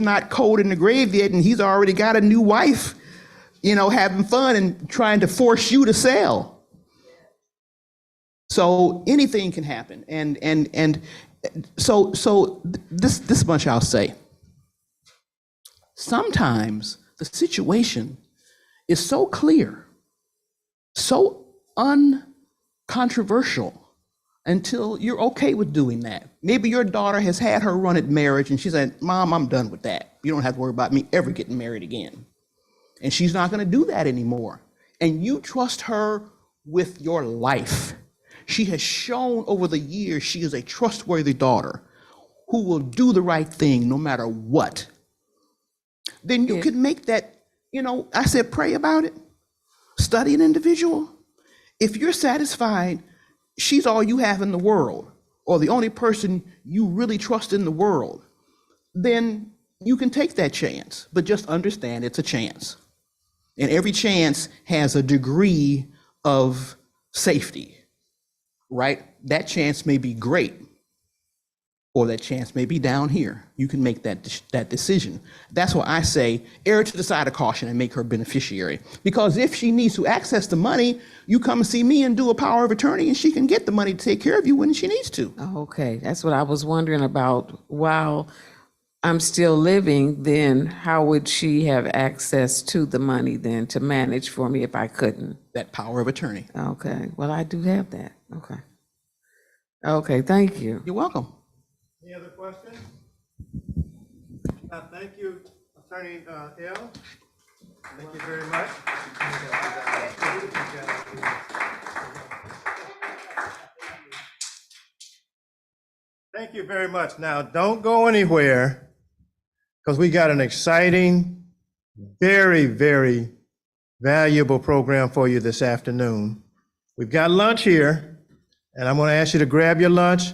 not cold in the grave yet, and he's already got a new wife, you know, having fun and trying to force you to sell. So anything can happen, and so this much I'll say. Sometimes the situation is so clear, so uncontroversial, until you're okay with doing that. Maybe your daughter has had her run at marriage and she said, Mom, I'm done with that. You don't have to worry about me ever getting married again. And she's not going to do that anymore. And you trust her with your life. She has shown over the years she is a trustworthy daughter who will do the right thing no matter what. Then you could make that, you know, I said pray about it, study an individual. If you're satisfied she's all you have in the world, or the only person you really trust in the world, then you can take that chance, but just understand it's a chance. And every chance has a degree of safety, right? That chance may be great, or that chance may be down here. You can make that decision. That's why I say err to the side of caution and make her beneficiary. Because if she needs to access the money, you come and see me and do a power of attorney, and she can get the money to take care of you when she needs to. Okay, that's what I was wondering about. While I'm still living, then how would she have access to the money then to manage for me if I couldn't? That power of attorney. Okay, well, I do have that. Okay. Okay, thank you. You're welcome. Any other questions? Thank you, Attorney L. Thank you very much. Thank you very much. Now, don't go anywhere, because we got an exciting, very, very valuable program for you this afternoon. We've got lunch here, and I'm going to ask you to grab your lunch,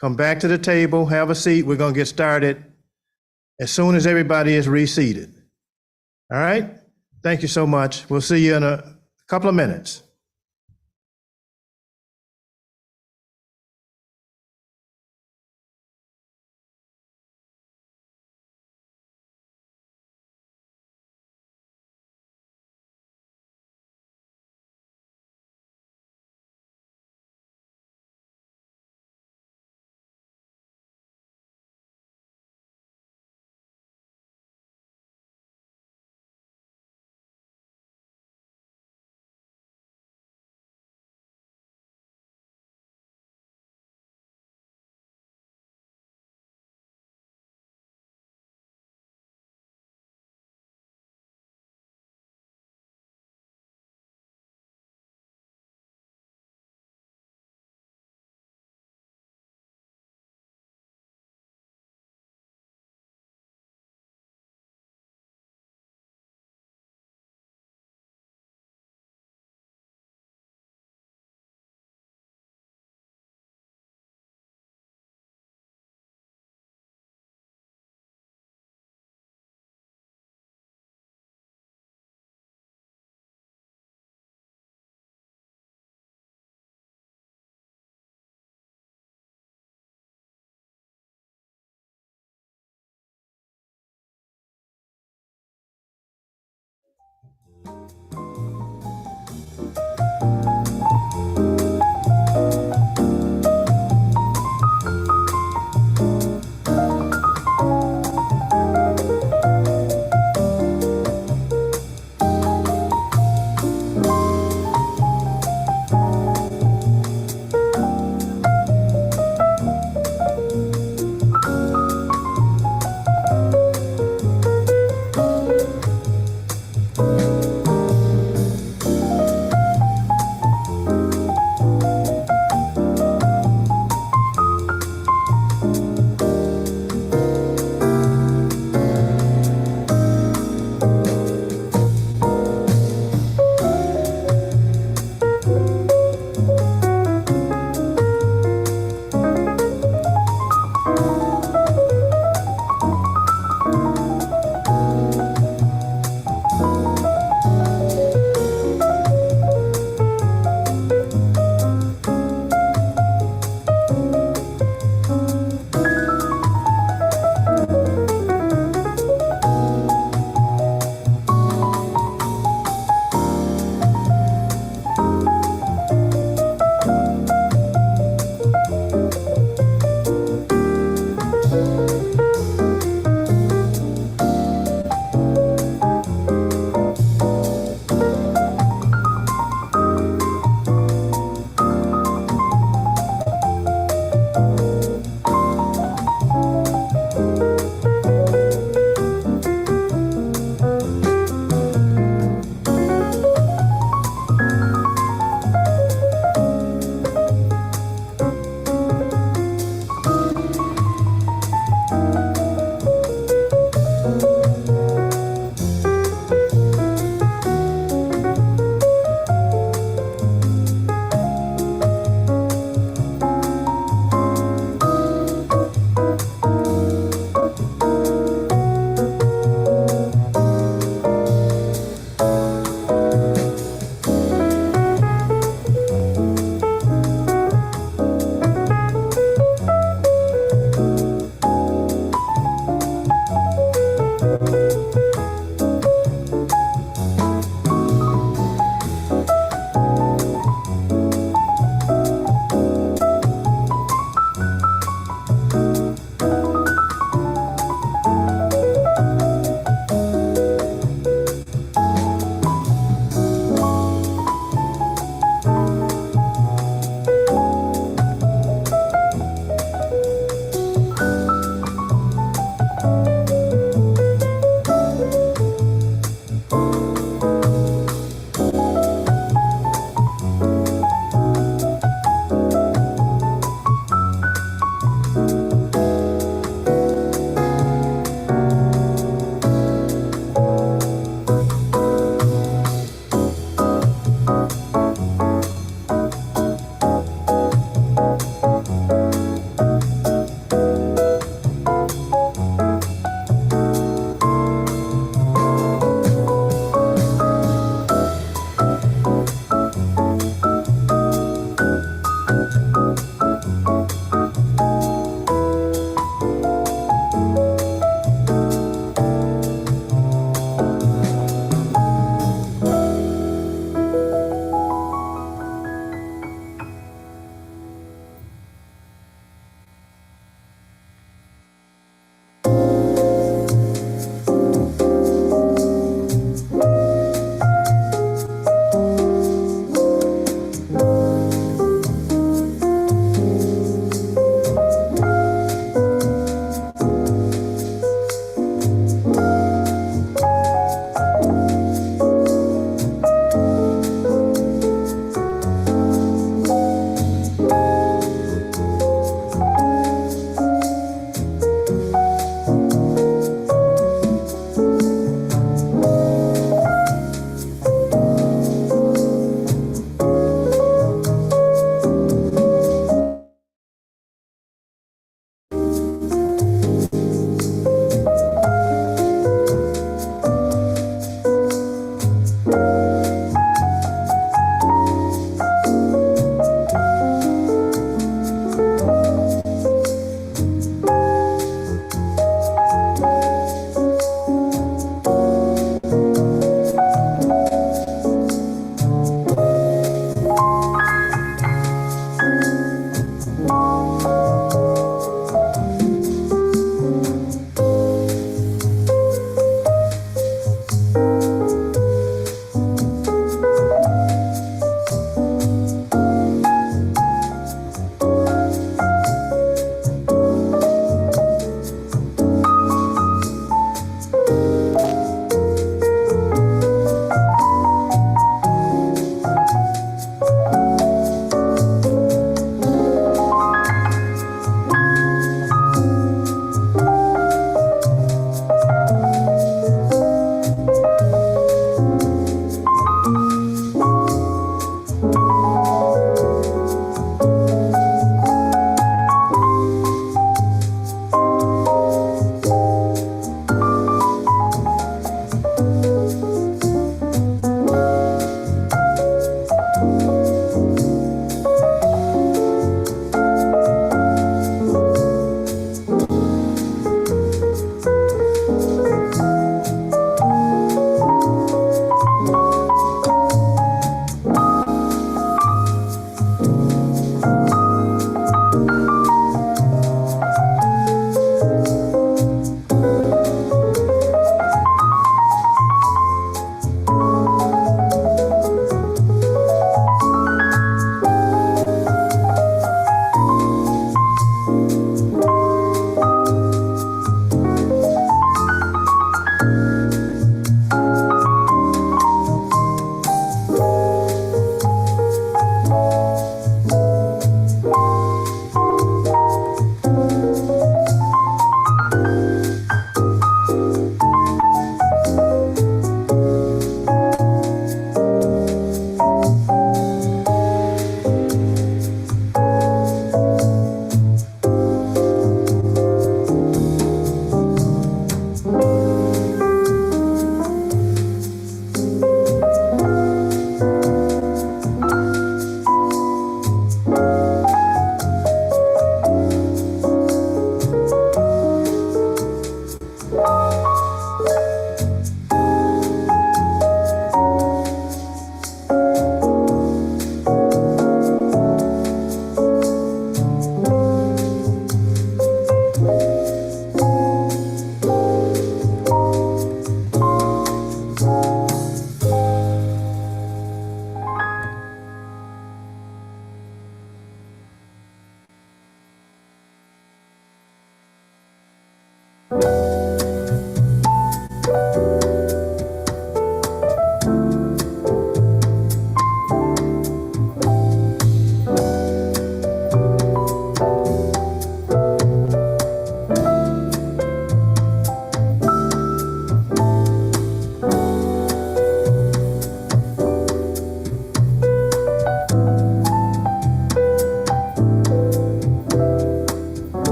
come back to the table, have a seat. We're going to get started as soon as everybody is reseated. All right? Thank you so much. We'll see you in a couple of minutes.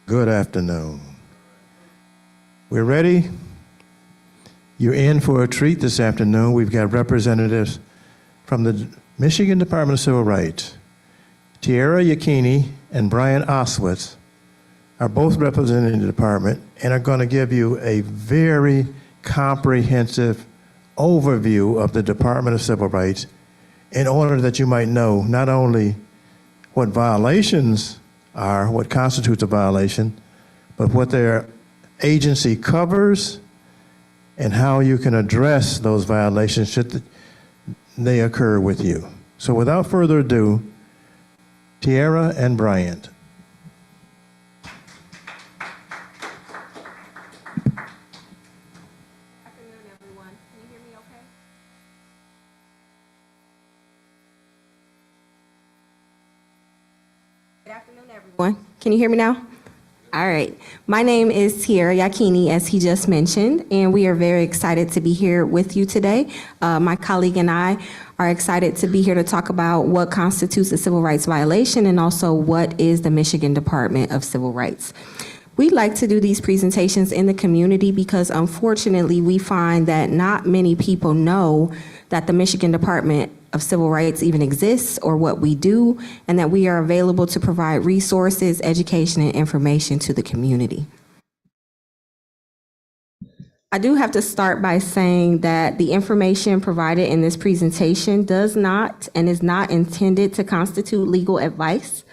Good afternoon. We're ready. You're in for a treat this afternoon. We've got representatives from the Michigan Department of Civil Rights. Tiara Yakini and Brian Oswitz are both representing the department and are going to give you a very comprehensive overview of the Department of Civil Rights in order that you might know not only what violations are, what constitutes a violation, but what their agency covers and how you can address those violations should they occur with you. So without further ado, Tiara and Brian. Can you hear me now? All right. My name is Tiara Yakini, as he just mentioned, and we are very excited to be here with you today. My colleague and I are excited to be here to talk about what constitutes a civil rights violation and also what is the Michigan Department of Civil Rights. We like to do these presentations in the community because unfortunately we find that not many people know that the Michigan Department of Civil Rights even exists or what we do, and that we are available to provide resources, education, and information to the community. I do have to start by saying that the information provided in this presentation does not and is not intended to constitute legal advice.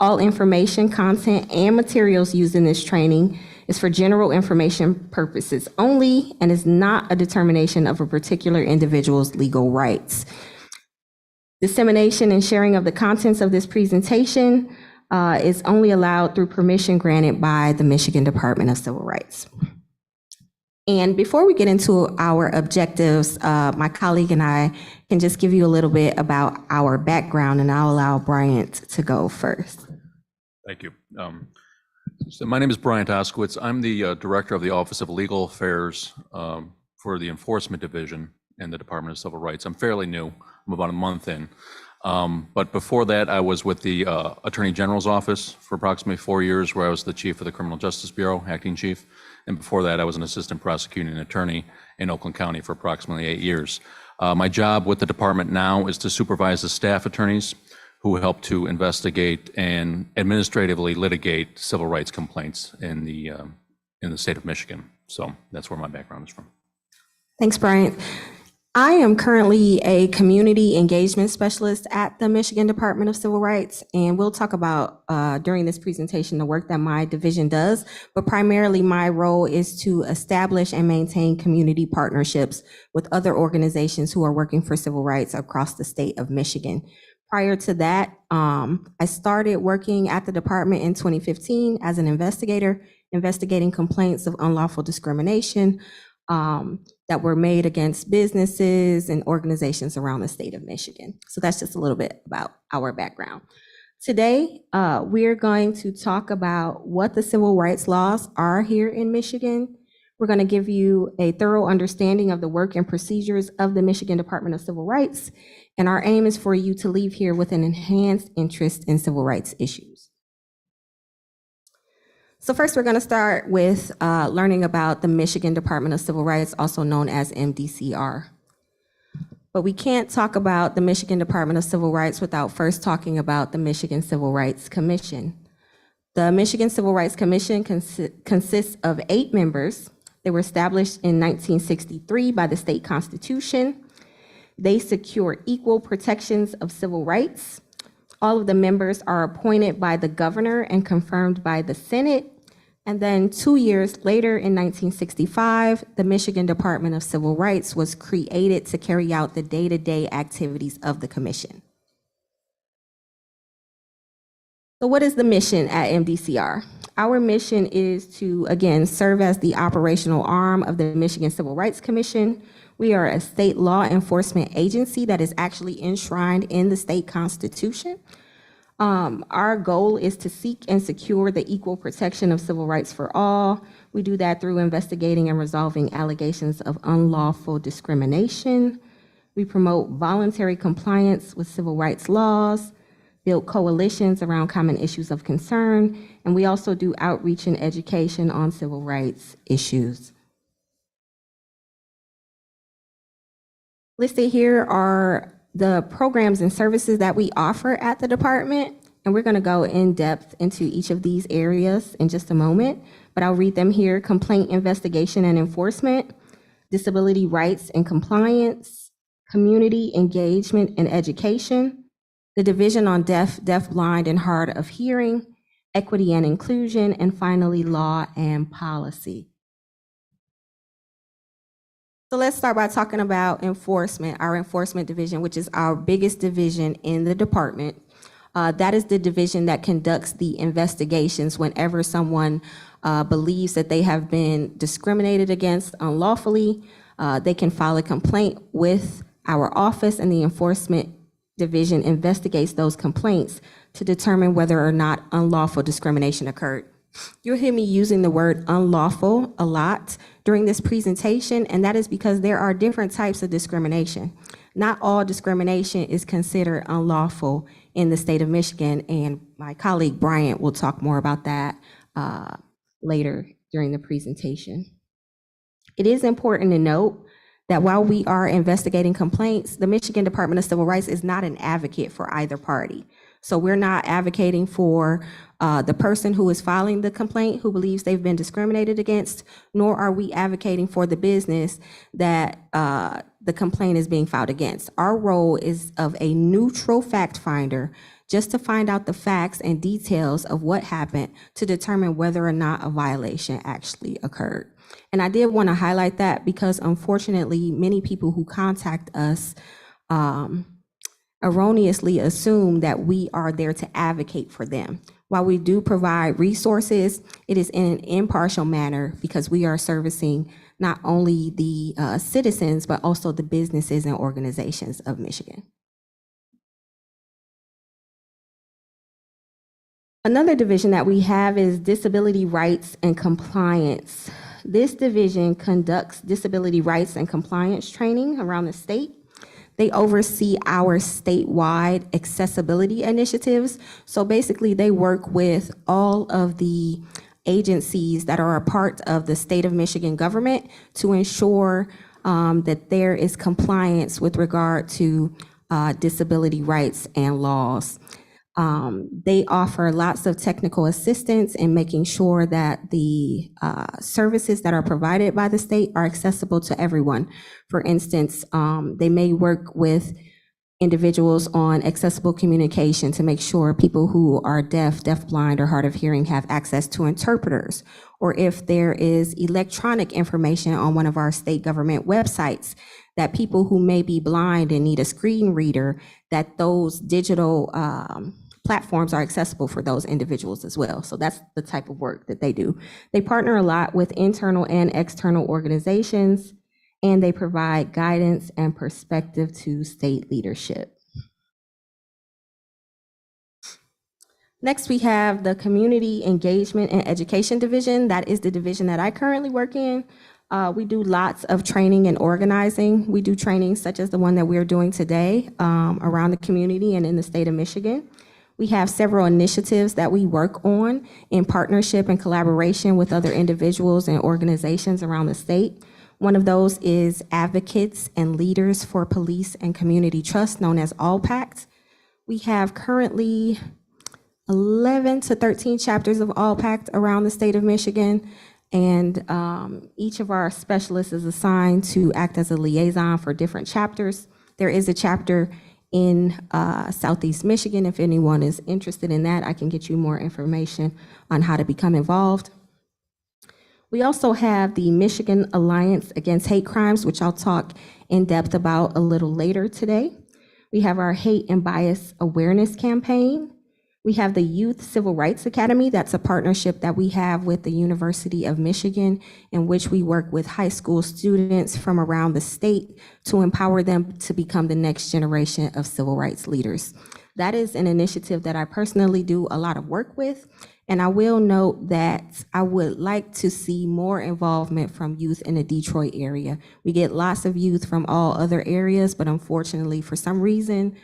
All information, content, and materials used in this training is for general information purposes only and is not a determination of a particular individual's legal rights. Dissemination and sharing of the contents of this presentation is only allowed through permission granted by the Michigan Department of Civil Rights. And before we get into our objectives, my colleague and I can just give you a little bit about our background, and I'll allow Bryant to go first. Thank you. So my name is Brian Oskowitz. I'm the Director of the Office of Legal Affairs for the Enforcement Division in the Department of Civil Rights. I'm fairly new. I'm about a month in. But before that, I was with the Attorney General's office for approximately 4 years, where I was the chief of the Criminal Justice Bureau, acting chief. And before that, I was an assistant prosecuting attorney in Oakland County for approximately 8 years. My job with the department now is to supervise the staff attorneys who help to investigate and administratively litigate civil rights complaints in the state of Michigan. So that's where my background is from. Thanks, Bryant. I am currently a community engagement specialist at the Michigan Department of Civil Rights, and we'll talk about during this presentation the work that my division does, but primarily my role is to establish and maintain community partnerships with other organizations who are working for civil rights across the state of Michigan. Prior to that, I started working at the department in 2015 as an investigator, investigating complaints of unlawful discrimination that were made against businesses and organizations around the state of Michigan. So that's just a little bit about our background. Today, we're going to talk about what the civil rights laws are here in Michigan. We're going to give you a thorough understanding of the work and procedures of the Michigan Department of Civil Rights, and our aim is for you to leave here with an enhanced interest in civil rights issues. So first, we're going to start with learning about the Michigan Department of Civil Rights, also known as MDCR. But we can't talk about the Michigan Department of Civil Rights without first talking about the Michigan Civil Rights Commission. The Michigan Civil Rights Commission consists of 8 members. They were established in 1963 by the state constitution. They secure equal protections of civil rights. All of the members are appointed by the governor and confirmed by the Senate. And then 2 years later, in 1965, the Michigan Department of Civil Rights was created to carry out the day-to-day activities of the commission. So what is the mission at MDCR? Our mission is to, again, serve as the operational arm of the Michigan Civil Rights Commission. We are a state law enforcement agency that is actually enshrined in the state constitution. Our goal is to seek and secure the equal protection of civil rights for all. We do that through investigating and resolving allegations of unlawful discrimination. We promote voluntary compliance with civil rights laws, build coalitions around common issues of concern, and we also do outreach and education on civil rights issues. Listed here are the programs and services that we offer at the department, and we're going to go in depth into each of these areas in just a moment, but I'll read them here: complaint investigation and enforcement, disability rights and compliance, community engagement and education, the Division on Deaf, Blind, and Hard of Hearing, equity and inclusion, and finally, law and policy. So let's start by talking about enforcement, our enforcement division, which is our biggest division in the department. That is the division that conducts the investigations whenever someone believes that they have been discriminated against unlawfully. They can file a complaint with our office, and the enforcement division investigates those complaints to determine whether or not unlawful discrimination occurred. You'll hear me using the word unlawful a lot during this presentation, and that is because there are different types of discrimination. Not all discrimination is considered unlawful in the state of Michigan, and my colleague Bryant will talk more about that later during the presentation. It is important to note that while we are investigating complaints, the Michigan Department of Civil Rights is not an advocate for either party. So we're not advocating for the person who is filing the complaint who believes they've been discriminated against, nor are we advocating for the business that the complaint is being filed against. Our role is of a neutral fact finder, just to find out the facts and details of what happened to determine whether or not a violation actually occurred. And I did want to highlight that because unfortunately, many people who contact us erroneously assume that we are there to advocate for them. While we do provide resources, it is in an impartial manner because we are servicing not only the citizens, but also the businesses and organizations of Michigan. Another division that we have is disability rights and compliance. This division conducts disability rights and compliance training around the state. They oversee our statewide accessibility initiatives. So basically, they work with all of the agencies that are a part of the state of Michigan government to ensure that there is compliance with regard to disability rights and laws. They offer lots of technical assistance in making sure that the services that are provided by the state are accessible to everyone. For instance, they may work with individuals on accessible communication to make sure people who are deaf, deafblind, or hard of hearing have access to interpreters. Or if there is electronic information on one of our state government websites, that people who may be blind and need a screen reader, that those digital platforms are accessible for those individuals as well. So that's the type of work that they do. They partner a lot with internal and external organizations, and they provide guidance and perspective to state leadership. Next, we have the Community Engagement and Education Division. That is the division that I currently work in. We do lots of training and organizing. We do trainings such as the one that we're doing today around the community and in the state of Michigan. We have several initiatives that we work on in partnership and collaboration with other individuals and organizations around the state. One of those is Advocates and Leaders for Police and Community Trust, known as ALLPACT. We have currently 11 to 13 chapters of ALLPACT around the state of Michigan, and each of our specialists is assigned to act as a liaison for different chapters. There is a chapter in Southeast Michigan. If anyone is interested in that, I can get you more information on how to become involved. We also have the Michigan Alliance Against Hate Crimes, which I'll talk in depth about a little later today. We have our Hate and Bias Awareness Campaign. We have the Youth Civil Rights Academy. That's a partnership that we have with the University of Michigan, in which we work with high school students from around the state to empower them to become the next generation of civil rights leaders. That is an initiative that I personally do a lot of work with. And I will note that I would like to see more involvement from youth in the Detroit area. We get lots of youth from all other areas, but unfortunately, for some reason,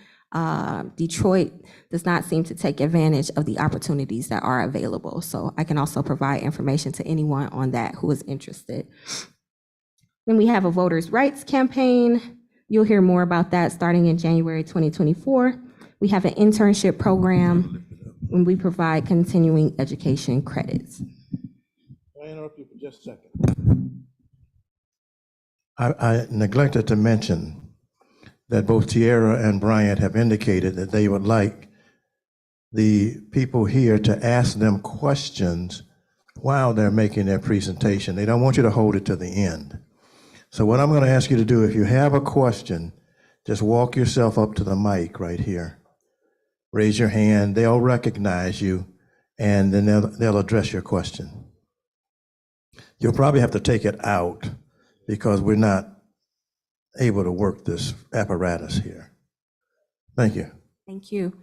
Detroit does not seem to take advantage of the opportunities that are available. So I can also provide information to anyone on that who is interested. Then we have a voters' rights campaign. You'll hear more about that starting in January 2024. We have an internship program, and we provide continuing education credits. Can I interrupt you for just a second? I neglected to mention that both Tierra and Bryant have indicated that they would like the people here to ask them questions while they're making their presentation. They don't want you to hold it to the end. So what I'm going to ask you to do, if you have a question, just walk yourself up to the mic right here. Raise your hand, they'll recognize you, and then they'll address your question. You'll probably have to take it out because we're not able to work this apparatus here. Thank you. Thank you.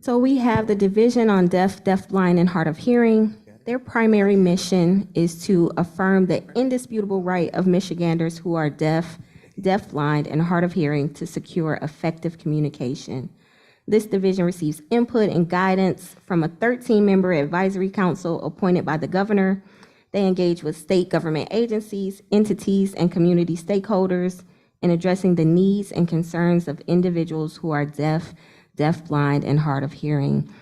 So we have the Division on Deaf, Deafblind, and Hard of Hearing. Their primary mission is to affirm the indisputable right of Michiganders who are deaf, deafblind, and hard of hearing to secure effective communication. This division receives input and guidance from a 13-member advisory council appointed by the governor. They engage with state government agencies, entities, and community stakeholders in addressing the needs and concerns of individuals who are deaf, deafblind, and hard of hearing.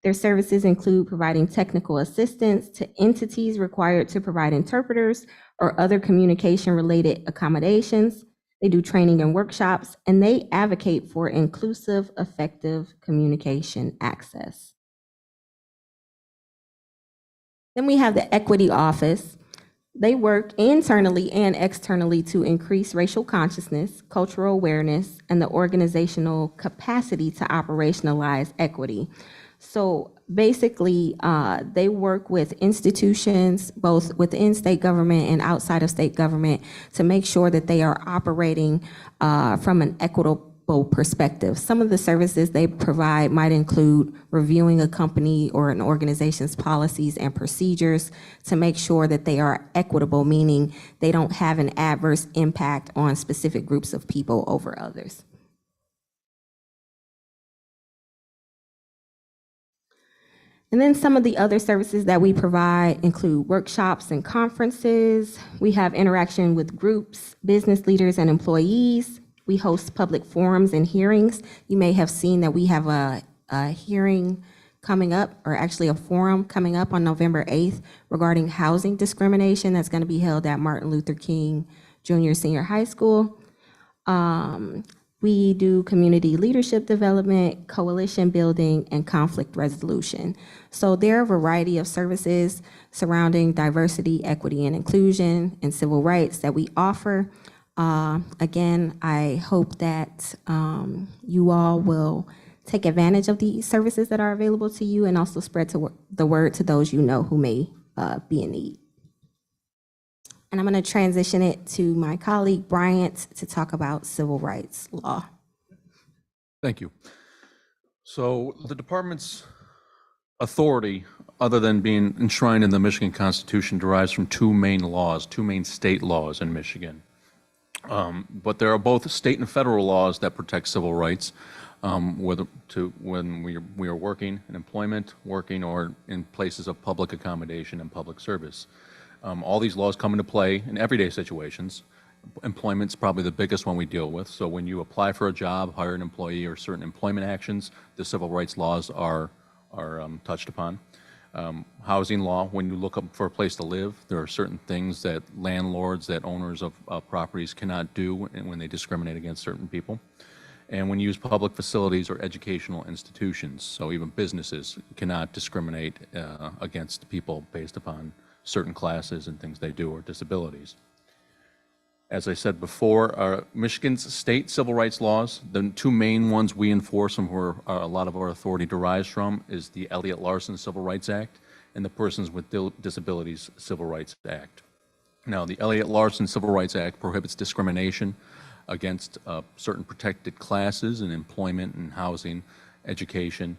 Their services include providing technical assistance to entities required to provide interpreters or other communication-related accommodations. They do training and workshops, and they advocate for inclusive, effective communication access. Then we have the Equity Office. They work internally and externally to increase racial consciousness, cultural awareness, and the organizational capacity to operationalize equity. So basically, they work with institutions, both within state government and outside of state government, to make sure that they are operating from an equitable perspective. Some of the services they provide might include reviewing a company or an organization's policies and procedures to make sure that they are equitable, meaning they don't have an adverse impact on specific groups of people over others. And then some of the other services that we provide include workshops and conferences. We have interaction with groups, business leaders, and employees. We host public forums and hearings. You may have seen that we have a hearing coming up, or actually a forum coming up on November 8th regarding housing discrimination that's going to be held at Martin Luther King Junior Senior High School. We do community leadership development, coalition building, and conflict resolution. So there are a variety of services surrounding diversity, equity, and inclusion, and civil rights that we offer. Again, I hope that you all will take advantage of the services that are available to you and also spread the word to those you know who may be in need. And I'm going to transition it to my colleague, Bryant, to talk about civil rights law. Thank you. So the department's authority, other than being enshrined in the Michigan Constitution, derives from two main laws, two main state laws in Michigan. But there are both state and federal laws that protect civil rights, whether when we are working in employment, working, or in places of public accommodation and public service. All these laws come into play in everyday situations. Employment's probably the biggest one we deal with. So when you apply for a job, hire an employee, or certain employment actions, the civil rights laws are touched upon. Housing law, when you look up for a place to live, there are certain things that landlords, that owners of properties cannot do when they discriminate against certain people. And when you use public facilities or educational institutions, so even businesses cannot discriminate against people based upon certain classes and things they do or disabilities. As I said before, Michigan's state civil rights laws, the two main ones we enforce and where a lot of our authority derives from is the Elliott-Larsen Civil Rights Act and the Persons with Disabilities Civil Rights Act. Now, the Elliott-Larsen Civil Rights Act prohibits discrimination against certain protected classes in employment and housing, education,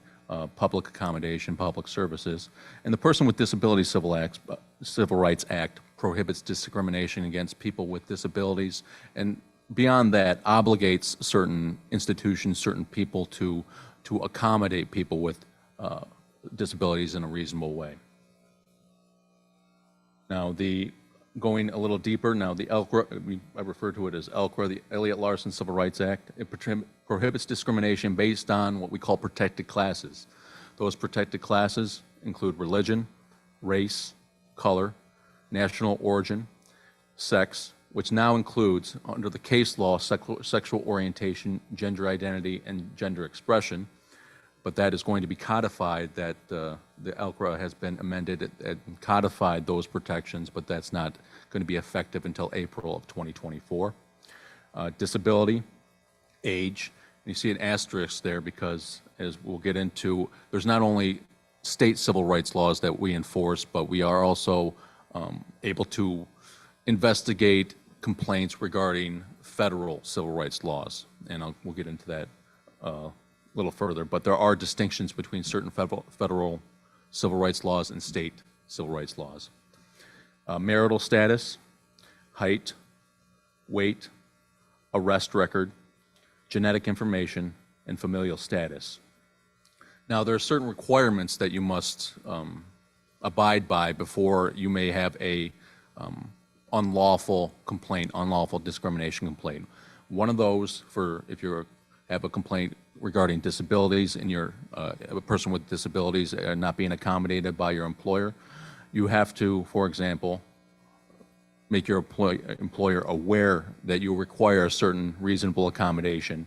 public accommodation, public services. And the Person with Disabilities Civil Rights Act prohibits discrimination against people with disabilities, and beyond that, obligates certain institutions, certain people to accommodate people with disabilities in a reasonable way. Now, going a little deeper, now the ELCRA, I refer to it as ELCRA, the Elliott-Larsen Civil Rights Act, it prohibits discrimination based on what we call protected classes. Those protected classes include religion, race, color, national origin, sex, which now includes, under the case law, sexual orientation, gender identity, and gender expression. But that is going to be codified, that the ELCRA has been amended and codified those protections, but that's not going to be effective until April of 2024. Disability, age, you see an asterisk there because, as we'll get into, there's not only state civil rights laws that we enforce, but we are also able to investigate complaints regarding federal civil rights laws, and we'll get into that a little further. But there are distinctions between certain federal civil rights laws and state civil rights laws. Marital status, height, weight, arrest record, genetic information, and familial status. Now, there are certain requirements that you must abide by before you may have a unlawful complaint, unlawful discrimination complaint. One of those, for if you have a complaint regarding disabilities and you're a person with disabilities not being accommodated by your employer, you have to, for example, make your employer aware that you require a certain reasonable accommodation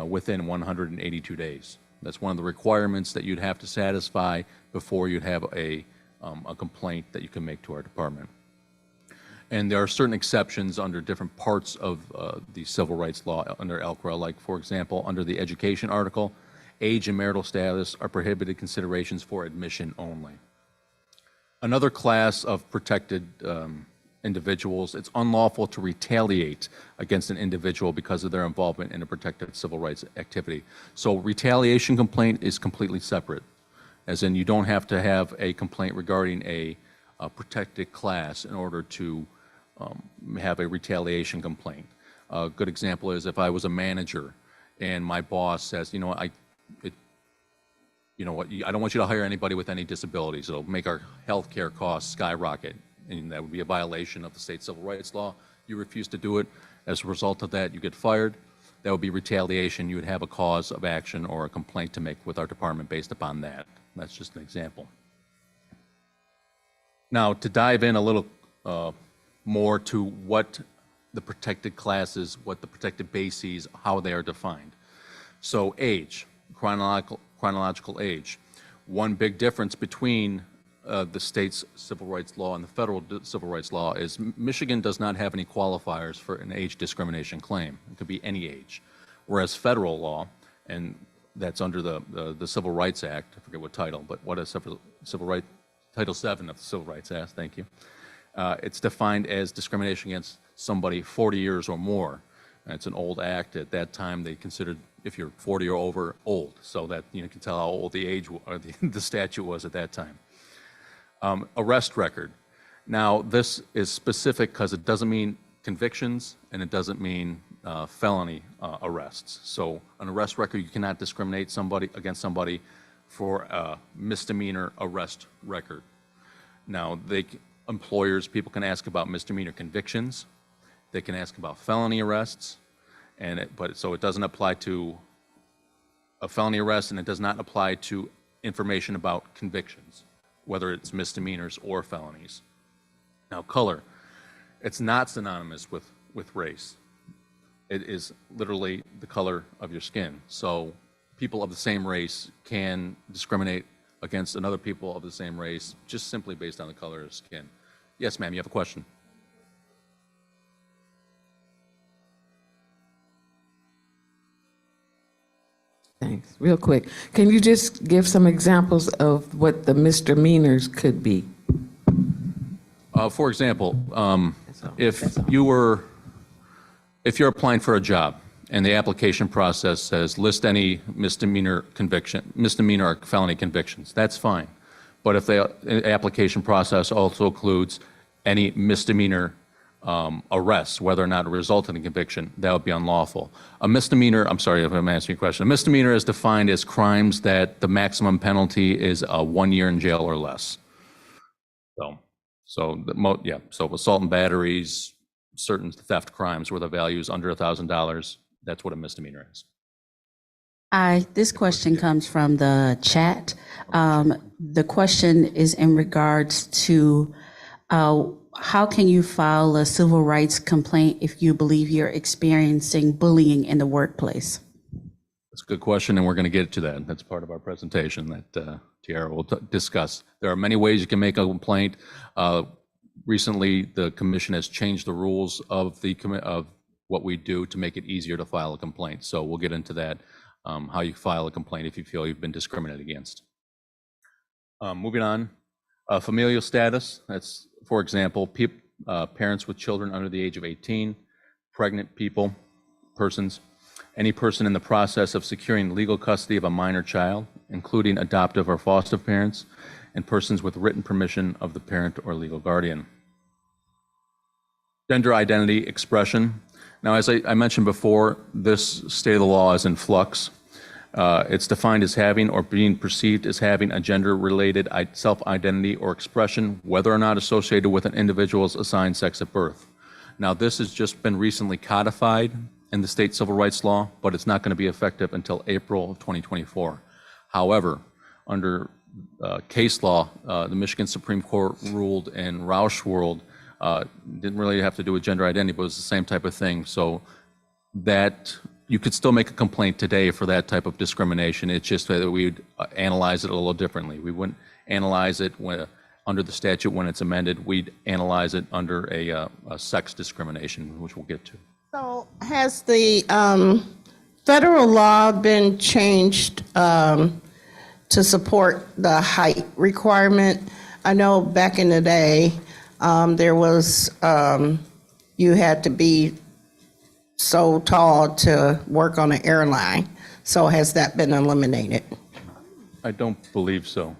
within 182 days. That's one of the requirements that you'd have to satisfy before you'd have a complaint that you can make to our department. And there are certain exceptions under different parts of the civil rights law under ELCRA, like, for example, under the education article, age and marital status are prohibited considerations for admission only. Another class of protected individuals. It's unlawful to retaliate against an individual because of their involvement in a protected civil rights activity. So retaliation complaint is completely separate, as in you don't have to have a complaint regarding a protected class in order to have a retaliation complaint. A good example is if I was a manager and my boss says, you know what, I don't want you to hire anybody with any disabilities. It'll make our healthcare costs skyrocket, and that would be a violation of the state civil rights law. You refuse to do it. As a result of that, you get fired. That would be retaliation. You would have a cause of action or a complaint to make with our department based upon that. That's just an example. Now, to dive in a little more to what the protected classes, what the protected bases, how they are defined. So age, chronological age. One big difference between the state's civil rights law and the federal civil rights law is Michigan does not have any qualifiers for an age discrimination claim. It could be any age. Whereas federal law, and that's under the Civil Rights Act, I forget what title, but what is Civil Rights, Title VII of the Civil Rights Act, thank you. It's defined as discrimination against somebody 40 years or more. It's an old act. At that time, they considered if you're 40 or over, old. So that you can tell how old the age or the statute was at that time. Arrest record. Now, this is specific because it doesn't mean convictions and it doesn't mean felony arrests. So an arrest record, you cannot discriminate against somebody for a misdemeanor arrest record. Now, employers, people can ask about misdemeanor convictions. They can ask about felony arrests, so it doesn't apply to a felony arrest, and it does not apply to information about convictions, whether it's misdemeanors or felonies. Now, color, it's not synonymous with race. It is literally the color of your skin. So people of the same race can discriminate against another people of the same race just simply based on the color of skin. Yes, ma'am, you have a question? Thanks. Real quick, can you just give some examples of what the misdemeanors could be? For example, if you're applying for a job and the application process says list any misdemeanor or felony convictions, that's fine. But if the application process also includes any misdemeanor arrests, whether or not it resulted in conviction, that would be unlawful. A misdemeanor, I'm sorry if I'm answering your question, a misdemeanor is defined as crimes that the maximum penalty is 1 year in jail or less. So assault and batteries, certain theft crimes where the value is under $1,000, that's what a misdemeanor is. Hi, this question comes from the chat. The question is in regards to how can you file a civil rights complaint if you believe you're experiencing bullying in the workplace? That's a good question, and we're going to get to that. That's part of our presentation that Tiara will discuss. There are many ways you can make a complaint. Recently, the commission has changed the rules of what we do to make it easier to file a complaint. So we'll get into that, how you file a complaint if you feel you've been discriminated against. Moving on, familial status. That's, for example, parents with children under the age of 18, pregnant persons, any person in the process of securing legal custody of a minor child, including adoptive or foster parents, and persons with written permission of the parent or legal guardian. Gender identity expression. Now, as I mentioned before, this state of the law is in flux. It's defined as having or being perceived as having a gender-related self-identity or expression, whether or not associated with an individual's assigned sex at birth. Now, this has just been recently codified in the state civil rights law, but it's not going to be effective until April of 2024. However, under case law, the Michigan Supreme Court ruled in Roush World, didn't really have to do with gender identity, but it was the same type of thing. So that you could still make a complaint today for that type of discrimination. It's just that we would analyze it a little differently. We wouldn't analyze it under the statute when it's amended. We'd analyze it under a sex discrimination, which we'll get to. So has the federal law been changed to support the height requirement? I know back in the day, There was, you had to be so tall to work on an airline. So has that been eliminated? I don't believe so.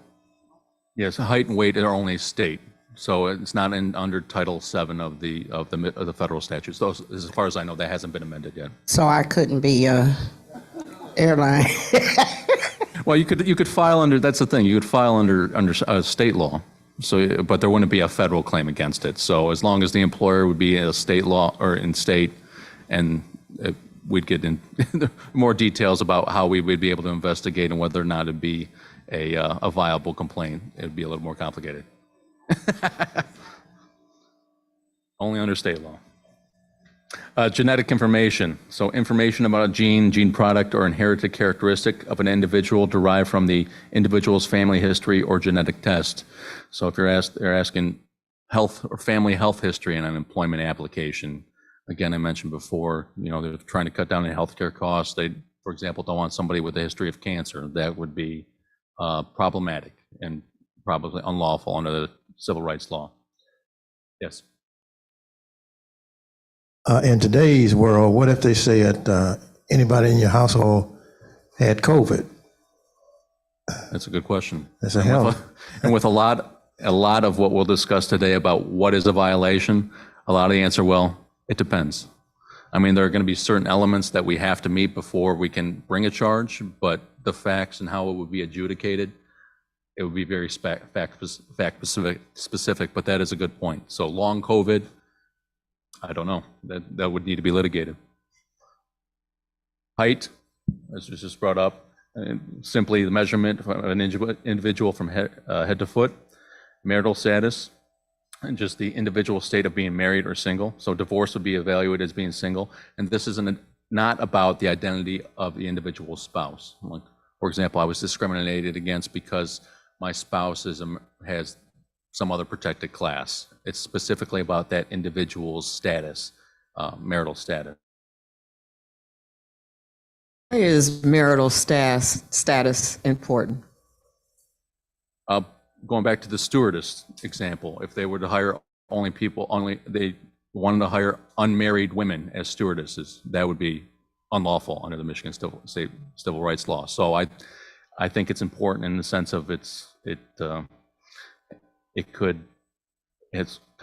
Yes, height and weight are only state, so it's not under Title VII of the federal statutes. Those, as far as I know, that hasn't been amended yet. So I couldn't be a airline. Well, you could file under. That's the thing. You could file under state law. So, but there wouldn't be a federal claim against it. So, as long as the employer would be in a state law or in state, and we'd get in more details about how we would be able to investigate and whether or not it'd be a viable complaint. It'd be a little more complicated. Only under state law. Genetic information. So information about a gene product, or inherited characteristic of an individual derived from the individual's family history or genetic test. So if they're asking health or family health history in an employment application, again, I mentioned before, they're trying to cut down on healthcare costs. They, for example, don't want somebody with a history of cancer. That would be problematic and probably unlawful under the civil rights law. Yes. In today's world, what if they said anybody in your household had COVID? That's a good question. That's a hell. And with a lot of what we'll discuss today about what is a violation, a lot of the answer, well, it depends. I mean, there are going to be certain elements that we have to meet before we can bring a charge, but the facts and how it would be adjudicated, it would be very fact specific, but that is a good point. So long COVID, I don't know. That would need to be litigated. Height, as was just brought up, simply the measurement of an individual from head to foot. Marital status, and just the individual state of being married or single. So divorce would be evaluated as being single. And this is not about the identity of the individual spouse. Like, for example, I was discriminated against because my spouse has some other protected class. It's specifically about that individual's status, marital status. Why is marital status important? Going back to the stewardess example, if they were to hire they wanted to hire unmarried women as stewardesses, that would be unlawful under the Michigan civil rights law. So I think it's important in the sense of it's kind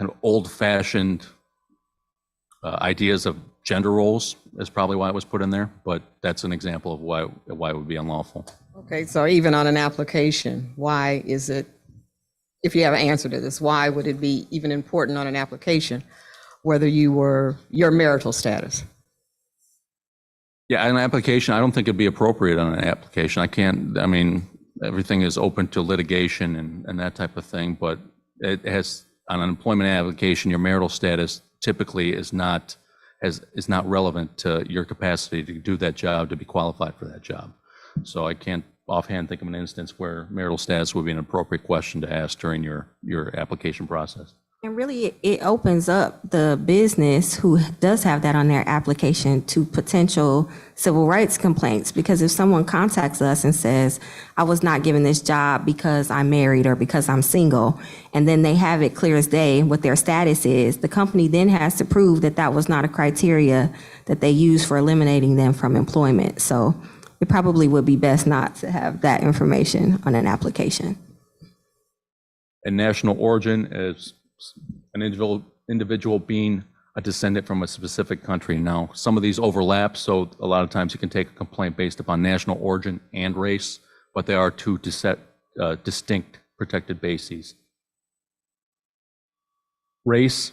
of old-fashioned ideas of gender roles is probably why it was put in there, but that's an example of why it would be unlawful. Okay, so even on an application, why is it, if you have an answer to this, why would it be even important on an application, whether your marital status? Yeah, an application, I don't think it'd be appropriate on an application. Everything is open to litigation and that type of thing, but it has, on an employment application, your marital status typically is not relevant to your capacity to do that job, to be qualified for that job. So I can't offhand think of an instance where marital status would be an appropriate question to ask during your application process. And really, it opens up the business who does have that on their application to potential civil rights complaints. Because if someone contacts us and says, I was not given this job because I'm married or because I'm single, and then they have it clear as day what their status is, the company then has to prove that that was not a criteria that they used for eliminating them from employment. So it probably would be best not to have that information on an application. And national origin is an individual being a descendant from a specific country. Now, some of these overlap, so a lot of times you can take a complaint based upon national origin and race, but they are two distinct protected bases. Race,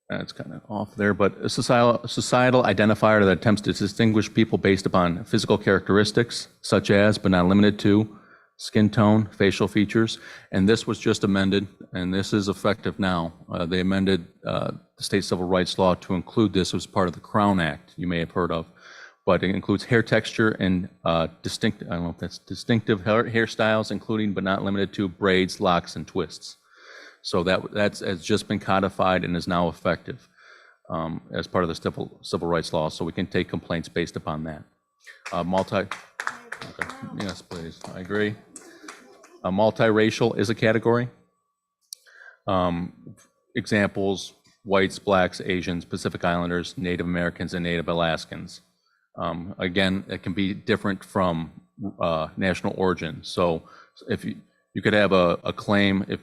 it's kind of off there, but a societal identifier that attempts to distinguish people based upon physical characteristics, such as, but not limited to, skin tone, facial features, and this was just amended, and this is effective now. They amended the state civil rights law to include this as part of the Crown Act, you may have heard of, but it includes hair texture and distinctive hairstyles, including but not limited to braids, locks, and twists. So that's has just been codified and is now effective as part of the civil rights law. So we can take complaints based upon that. Okay. Yes, please. I agree. Multiracial is a category. examples, whites, blacks, Asians, Pacific Islanders, Native Americans, and Native Alaskans. Again, it can be different from national origin. So if you could have a claim, if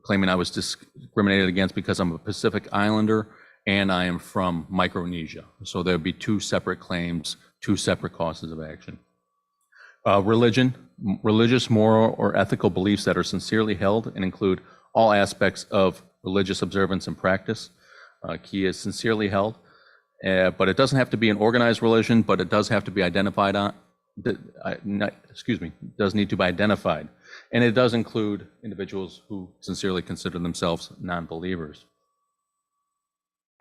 claiming I was discriminated against because I'm a Pacific Islander and I am from Micronesia. So there would be two separate claims, two separate causes of action. Religion, religious, moral, or ethical beliefs that are sincerely held and include all aspects of religious observance and practice. Key is sincerely held, but it doesn't have to be an organized religion, but it does have to be identified on, does need to be identified. And it does include individuals who sincerely consider themselves non-believers.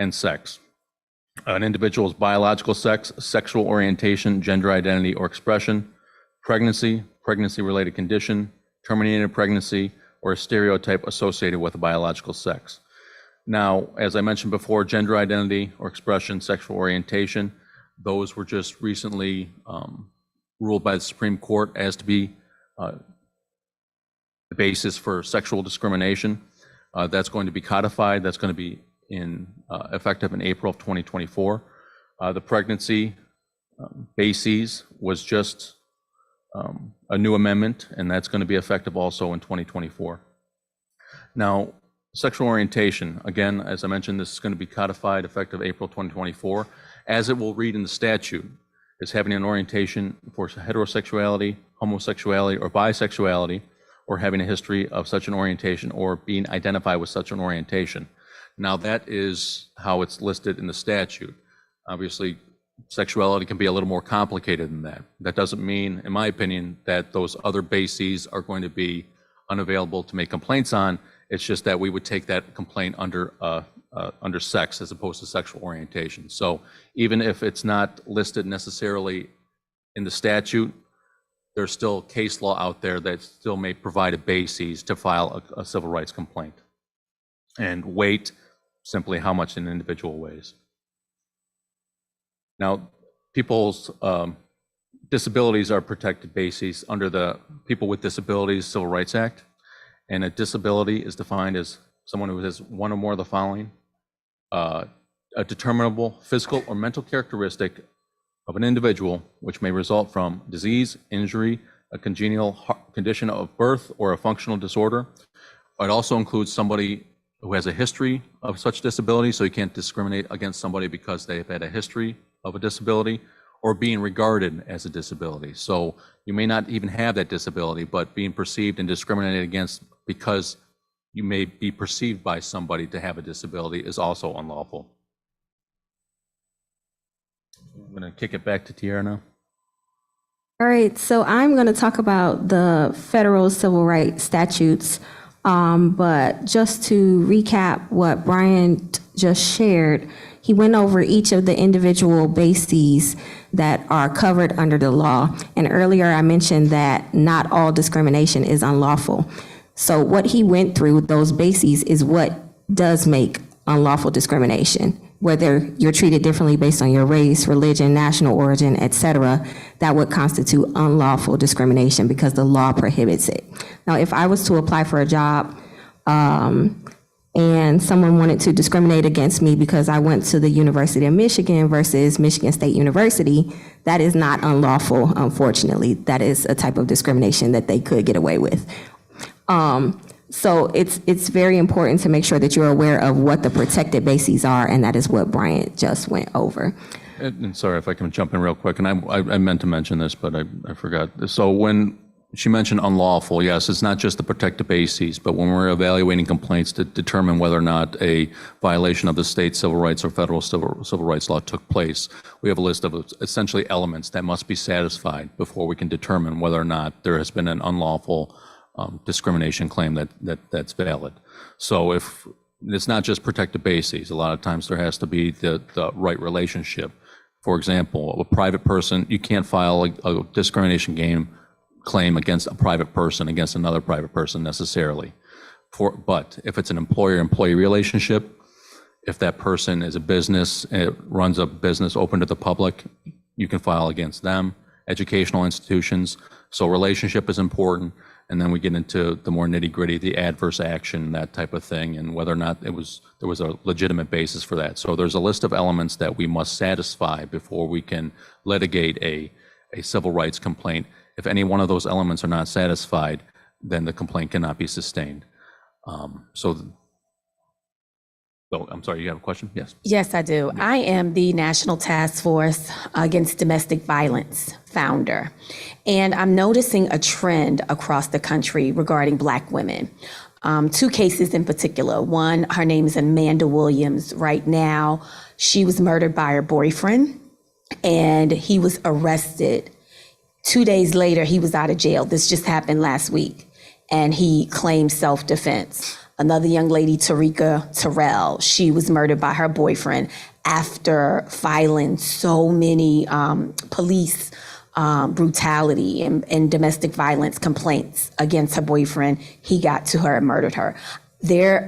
And sex. An individual's biological sex, sexual orientation, gender identity or expression, pregnancy, pregnancy-related condition, terminated pregnancy, or a stereotype associated with a biological sex. Now, as I mentioned before, gender identity or expression, sexual orientation, those were just recently ruled by the Supreme Court as to be the basis for sexual discrimination. That's going to be codified. That's going to be effective in April of 2024. The pregnancy bases was just a new amendment, and that's going to be effective also in 2024. Now, sexual orientation, again, as I mentioned, this is going to be codified effective April 2024. As it will read in the statute, is having an orientation for heterosexuality, homosexuality, or bisexuality, or having a history of such an orientation or being identified with such an orientation. Now, that is how it's listed in the statute. Obviously, sexuality can be a little more complicated than that. That doesn't mean, in my opinion, that those other bases are going to be unavailable to make complaints on. It's just that we would take that complaint under sex as opposed to sexual orientation. So even if it's not listed necessarily in the statute, there's still case law out there that still may provide a basis to file a civil rights complaint. And weight, simply how much an individual weighs. Now, people's disabilities are protected bases under the People with Disabilities Civil Rights Act. And a disability is defined as someone who has one or more of the following: a determinable physical or mental characteristic of an individual which may result from disease, injury, a congenital condition of birth, or a functional disorder. It also includes somebody who has a history of such disability, so you can't discriminate against somebody because they've had a history of a disability or being regarded as a disability. So you may not even have that disability, but being perceived and discriminated against because you may be perceived by somebody to have a disability is also unlawful. I'm going to kick it back to Tiara now. All right, so I'm going to talk about the federal civil rights statutes, but just to recap what Brian just shared, he went over each of the individual bases that are covered under the law. And earlier I mentioned that not all discrimination is unlawful. So what he went through, those bases, is what does make unlawful discrimination. Whether you're treated differently based on your race, religion, national origin, etc., that would constitute unlawful discrimination because the law prohibits it. Now, if I was to apply for a job and someone wanted to discriminate against me because I went to the University of Michigan versus Michigan State University, that is not unlawful, unfortunately. That is a type of discrimination that they could get away with. So it's very important to make sure that you're aware of what the protected bases are, and that is what Bryant just went over. And sorry if I can jump in real quick, and I meant to mention this, but I forgot. So when she mentioned unlawful, yes, it's not just the protected bases, but when we're evaluating complaints to determine whether or not a violation of the state civil rights or federal civil rights law took place, we have a list of essentially elements that must be satisfied before we can determine whether or not there has been an unlawful discrimination claim that's valid. So if it's not just protected bases, a lot of times there has to be the right relationship. For example, a private person, you can't file a discrimination claim against a private person against another private person necessarily. But if it's an employer-employee relationship, if that person is a business, it runs a business open to the public, you can file against them. Educational institutions, so relationship is important. And then we get into the more nitty gritty, the adverse action, that type of thing, and whether or not there was a legitimate basis for that. So there's a list of elements that we must satisfy before we can litigate a civil rights complaint. If any one of those elements are not satisfied, then the complaint cannot be sustained. So I'm sorry, you have a question? Yes. Yes, I do. I am the National Task Force Against Domestic Violence founder, and I'm noticing a trend across the country regarding Black women. Two cases in particular. One, her name is Amanda Williams. Right now, she was murdered by her boyfriend, and he was arrested. 2 days later, he was out of jail. This just happened last week, and he claimed self-defense. Another young lady, Tarika Terrell, she was murdered by her boyfriend after filing so many police brutality and domestic violence complaints against her boyfriend. He got to her and murdered her.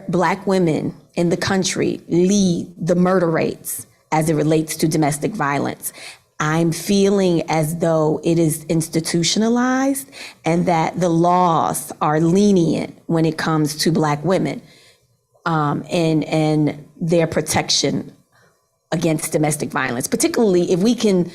Black women in the country lead the murder rates as it relates to domestic violence. I'm feeling as though it is institutionalized and that the laws are lenient when it comes to Black women and their protection against domestic violence, particularly if we can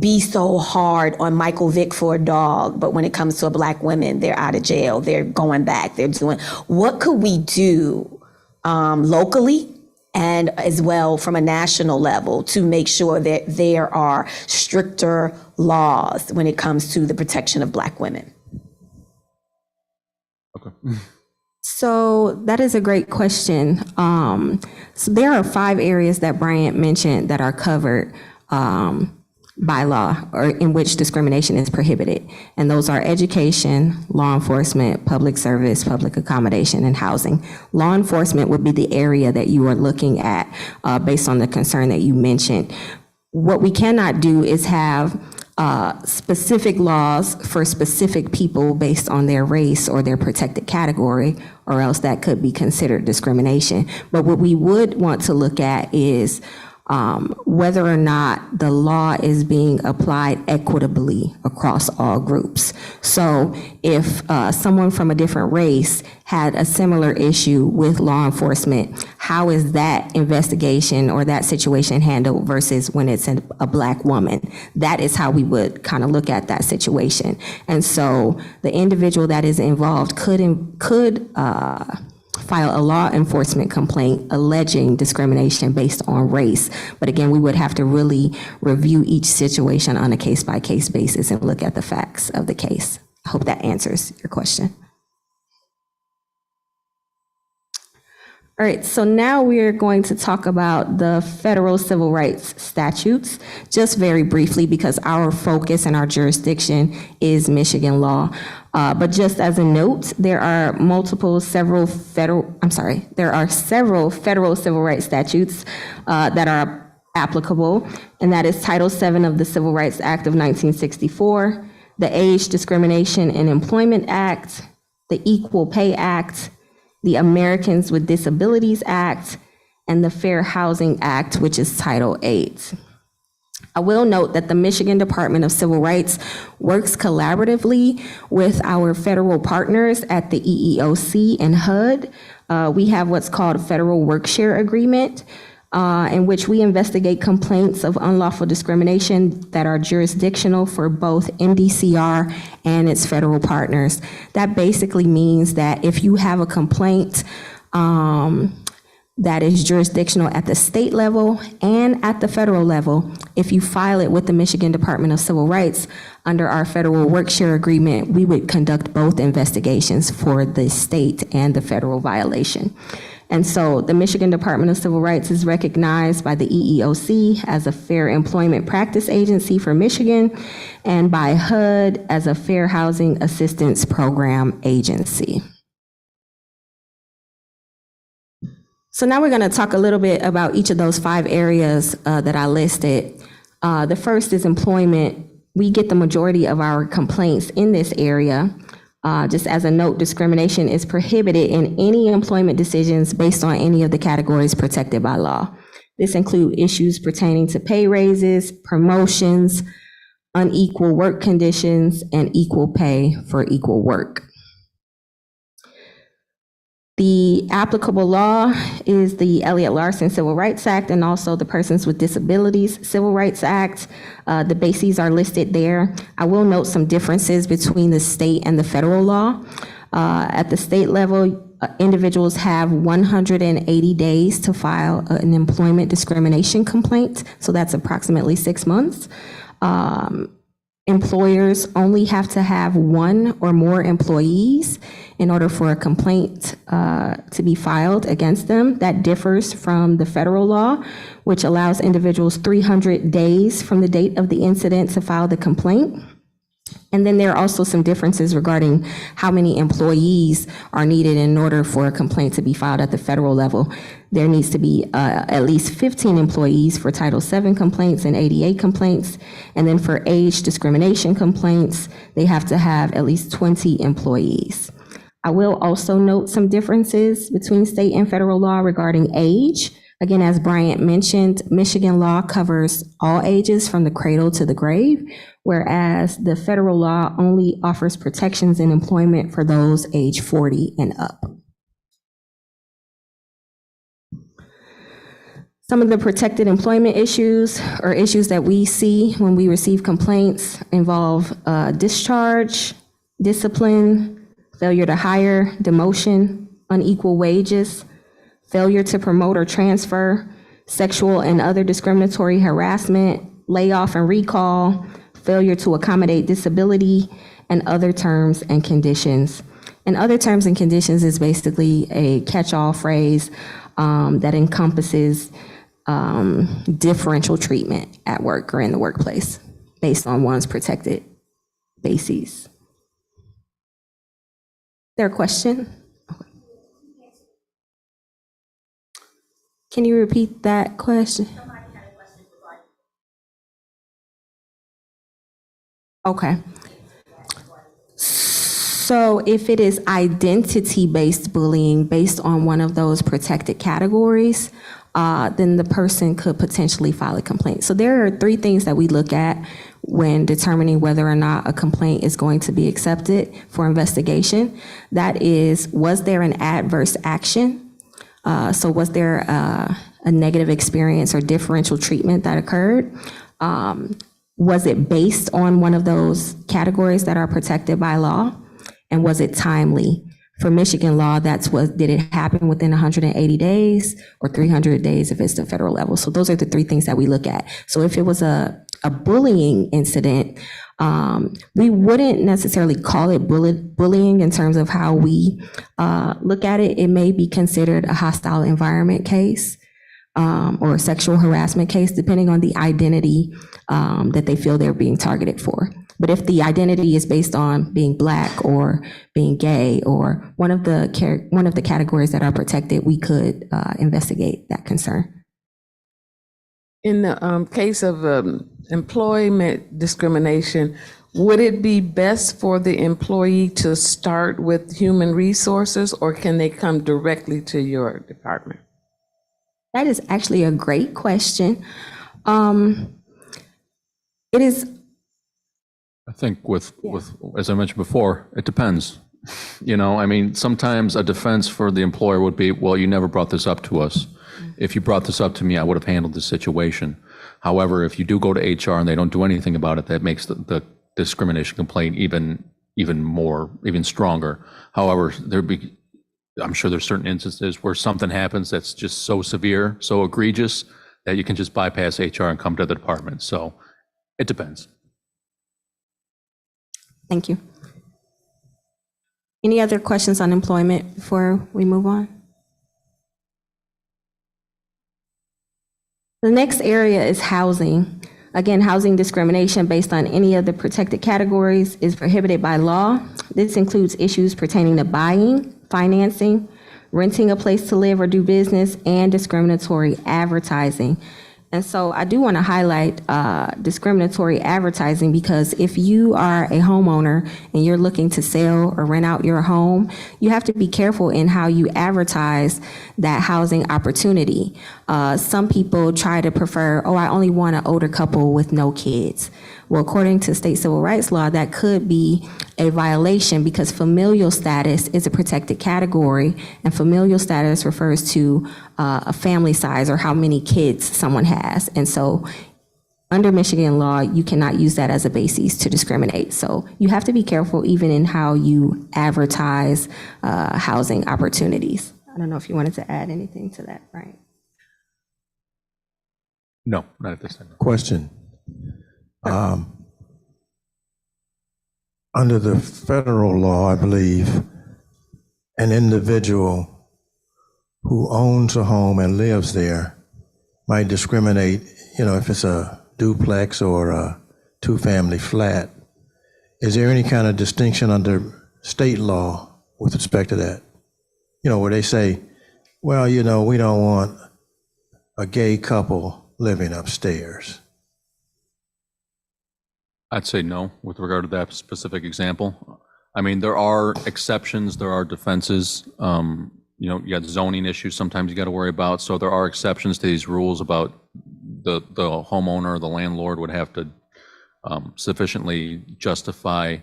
be so hard on Michael Vick for a dog, but when it comes to a Black woman, they're out of jail, they're going back, they're doing, what could we do locally and as well from a national level to make sure that there are stricter laws when it comes to the protection of Black women? Okay. So that is a great question. So there are 5 areas that Bryant mentioned that are covered by law or in which discrimination is prohibited. And those are education, law enforcement, public service, public accommodation, and housing. Law enforcement would be the area that you are looking at based on the concern that you mentioned. What we cannot do is have specific laws for specific people based on their race or their protected category, or else that could be considered discrimination. But what we would want to look at is whether or not the law is being applied equitably across all groups. So if someone from a different race had a similar issue with law enforcement, how is that investigation or that situation handled versus when it's a Black woman? That is how we would kind of look at that situation. And so the individual that is involved could file a law enforcement complaint alleging discrimination based on race. But again, we would have to really review each situation on a case-by-case basis and look at the facts of the case. I hope that answers your question. All right, so now we're going to talk about the federal civil rights statutes, just very briefly because our focus and our jurisdiction is Michigan law. But just as a note, there are several federal civil rights statutes that are applicable, and that is Title VII of the Civil Rights Act of 1964, the Age Discrimination in Employment Act, the Equal Pay Act, the Americans with Disabilities Act, and the Fair Housing Act, which is Title VIII. I will note that the Michigan Department of Civil Rights works collaboratively with our federal partners at the EEOC and HUD. We have what's called a Federal Work-Share Agreement, in which we investigate complaints of unlawful discrimination that are jurisdictional for both MDCR and its federal partners. That basically means that if you have a complaint that is jurisdictional at the state level and at the federal level, if you file it with the Michigan Department of Civil Rights under our Federal Work-Share Agreement, we would conduct both investigations for the state and the federal violation. And so the Michigan Department of Civil Rights is recognized by the EEOC as a Fair Employment Practice Agency for Michigan and by HUD as a Fair Housing Assistance Program Agency. So now we're going to talk a little bit about each of those 5 areas that I listed. The first is employment. We get the majority of our complaints in this area. Just as a note, discrimination is prohibited in any employment decisions based on any of the categories protected by law. This includes issues pertaining to pay raises, promotions, unequal work conditions, and equal pay for equal work. The applicable law is the Elliott Larson Civil Rights Act and also the Persons with Disabilities Civil Rights Act. The bases are listed there. I will note some differences between the state and the federal law. At the state level, individuals have 180 days to file an employment discrimination complaint, so that's approximately 6 months. Employers only have to have one or more employees in order for a complaint to be filed against them. That differs from the federal law, which allows individuals 300 days from the date of the incident to file the complaint. And then there are also some differences regarding how many employees are needed in order for a complaint to be filed at the federal level. There needs to be at least 15 employees for Title VII complaints and ADA complaints. And then for age discrimination complaints, they have to have at least 20 employees. I will also note some differences between state and federal law regarding age. Again, as Bryant mentioned, Michigan law covers all ages from the cradle to the grave, whereas the federal law only offers protections in employment for those age 40 and up. Some of the protected employment issues or issues that we see when we receive complaints involve discharge, discipline, failure to hire, demotion, unequal wages, failure to promote or transfer, sexual and other discriminatory harassment, layoff and recall, failure to accommodate disability, and other terms and conditions. And other terms and conditions is basically a catch-all phrase that encompasses differential treatment at work or in the workplace based on one's protected bases. There a question? Can you repeat that question? Okay. So if it is identity-based bullying based on one of those protected categories, then the person could potentially file a complaint. So there are 3 things that we look at when determining whether or not a complaint is going to be accepted for investigation. That is, was there an adverse action? So was there a negative experience or differential treatment that occurred? Was it based on one of those categories that are protected by law? And was it timely? For Michigan law, that's what, did it happen within 180 days or 300 days if it's the federal level? So those are the 3 things that we look at. So if it was a bullying incident, we wouldn't necessarily call it bullying in terms of how we look at it. It may be considered a hostile environment case or a sexual harassment case, depending on the identity that they feel they're being targeted for. But if the identity is based on being Black or being gay or one of the categories that are protected, we could investigate that concern. In the case of employment discrimination, would it be best for the employee to start with human resources, or can they come directly to your department? That is actually a great question. It is. I think with, as I mentioned before, it depends. You know, I mean, sometimes a defense for the employer would be, well, you never brought this up to us. If you brought this up to me, I would have handled the situation. However, if you do go to HR and they don't do anything about it, that makes the discrimination complaint even stronger. However, I'm sure there's certain instances where something happens that's just so severe, so egregious, that you can just bypass HR and come to the department. So it depends. Thank you. Any other questions on employment before we move on? The next area is housing. Again, housing discrimination based on any of the protected categories is prohibited by law. This includes issues pertaining to buying, financing, renting a place to live or do business, and discriminatory advertising. And so I do want to highlight discriminatory advertising, because if you are a homeowner and you're looking to sell or rent out your home, you have to be careful in how you advertise that housing opportunity. Some people try to prefer, oh, I only want an older couple with no kids. Well, according to state civil rights law, that could be a violation because familial status is a protected category, and familial status refers to a family size or how many kids someone has. And so under Michigan law, you cannot use that as a basis to discriminate. So you have to be careful even in how you advertise housing opportunities. I don't know if you wanted to add anything to that, Brian. No, not at this time. Question. Under the federal law, I believe, an individual who owns a home and lives there might discriminate, if it's a duplex or a two-family flat. Is there any kind of distinction under state law with respect to that? Where they say, well, we don't want a gay couple living upstairs. I'd say no with regard to that specific example. I mean, there are exceptions, there are defenses. You got zoning issues sometimes you got to worry about. So there are exceptions to these rules about the homeowner or the landlord would have to sufficiently justify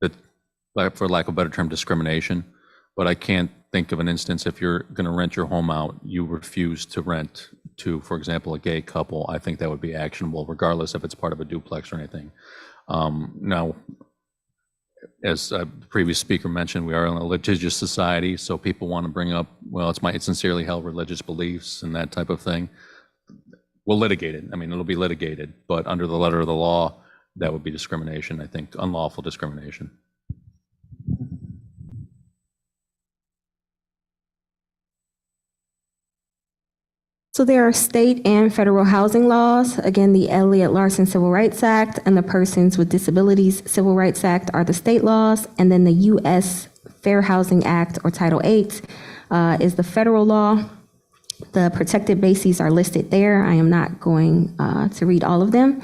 that, for lack of a better term, discrimination. But I can't think of an instance if you're going to rent your home out, you refuse to rent to, for example, a gay couple. I think that would be actionable, regardless if it's part of a duplex or anything. Now, as the previous speaker mentioned, we are in a litigious society, so people want to bring up, well, it's my sincerely held religious beliefs and that type of thing. We'll litigate it. I mean, it'll be litigated, but under the letter of the law, that would be discrimination, I think, unlawful discrimination. So there are state and federal housing laws. Again, the Elliott Larson Civil Rights Act and the Persons with Disabilities Civil Rights Act are the state laws, and then the U.S. Fair Housing Act, or Title VIII, is the federal law. The protected bases are listed there. I am not going to read all of them.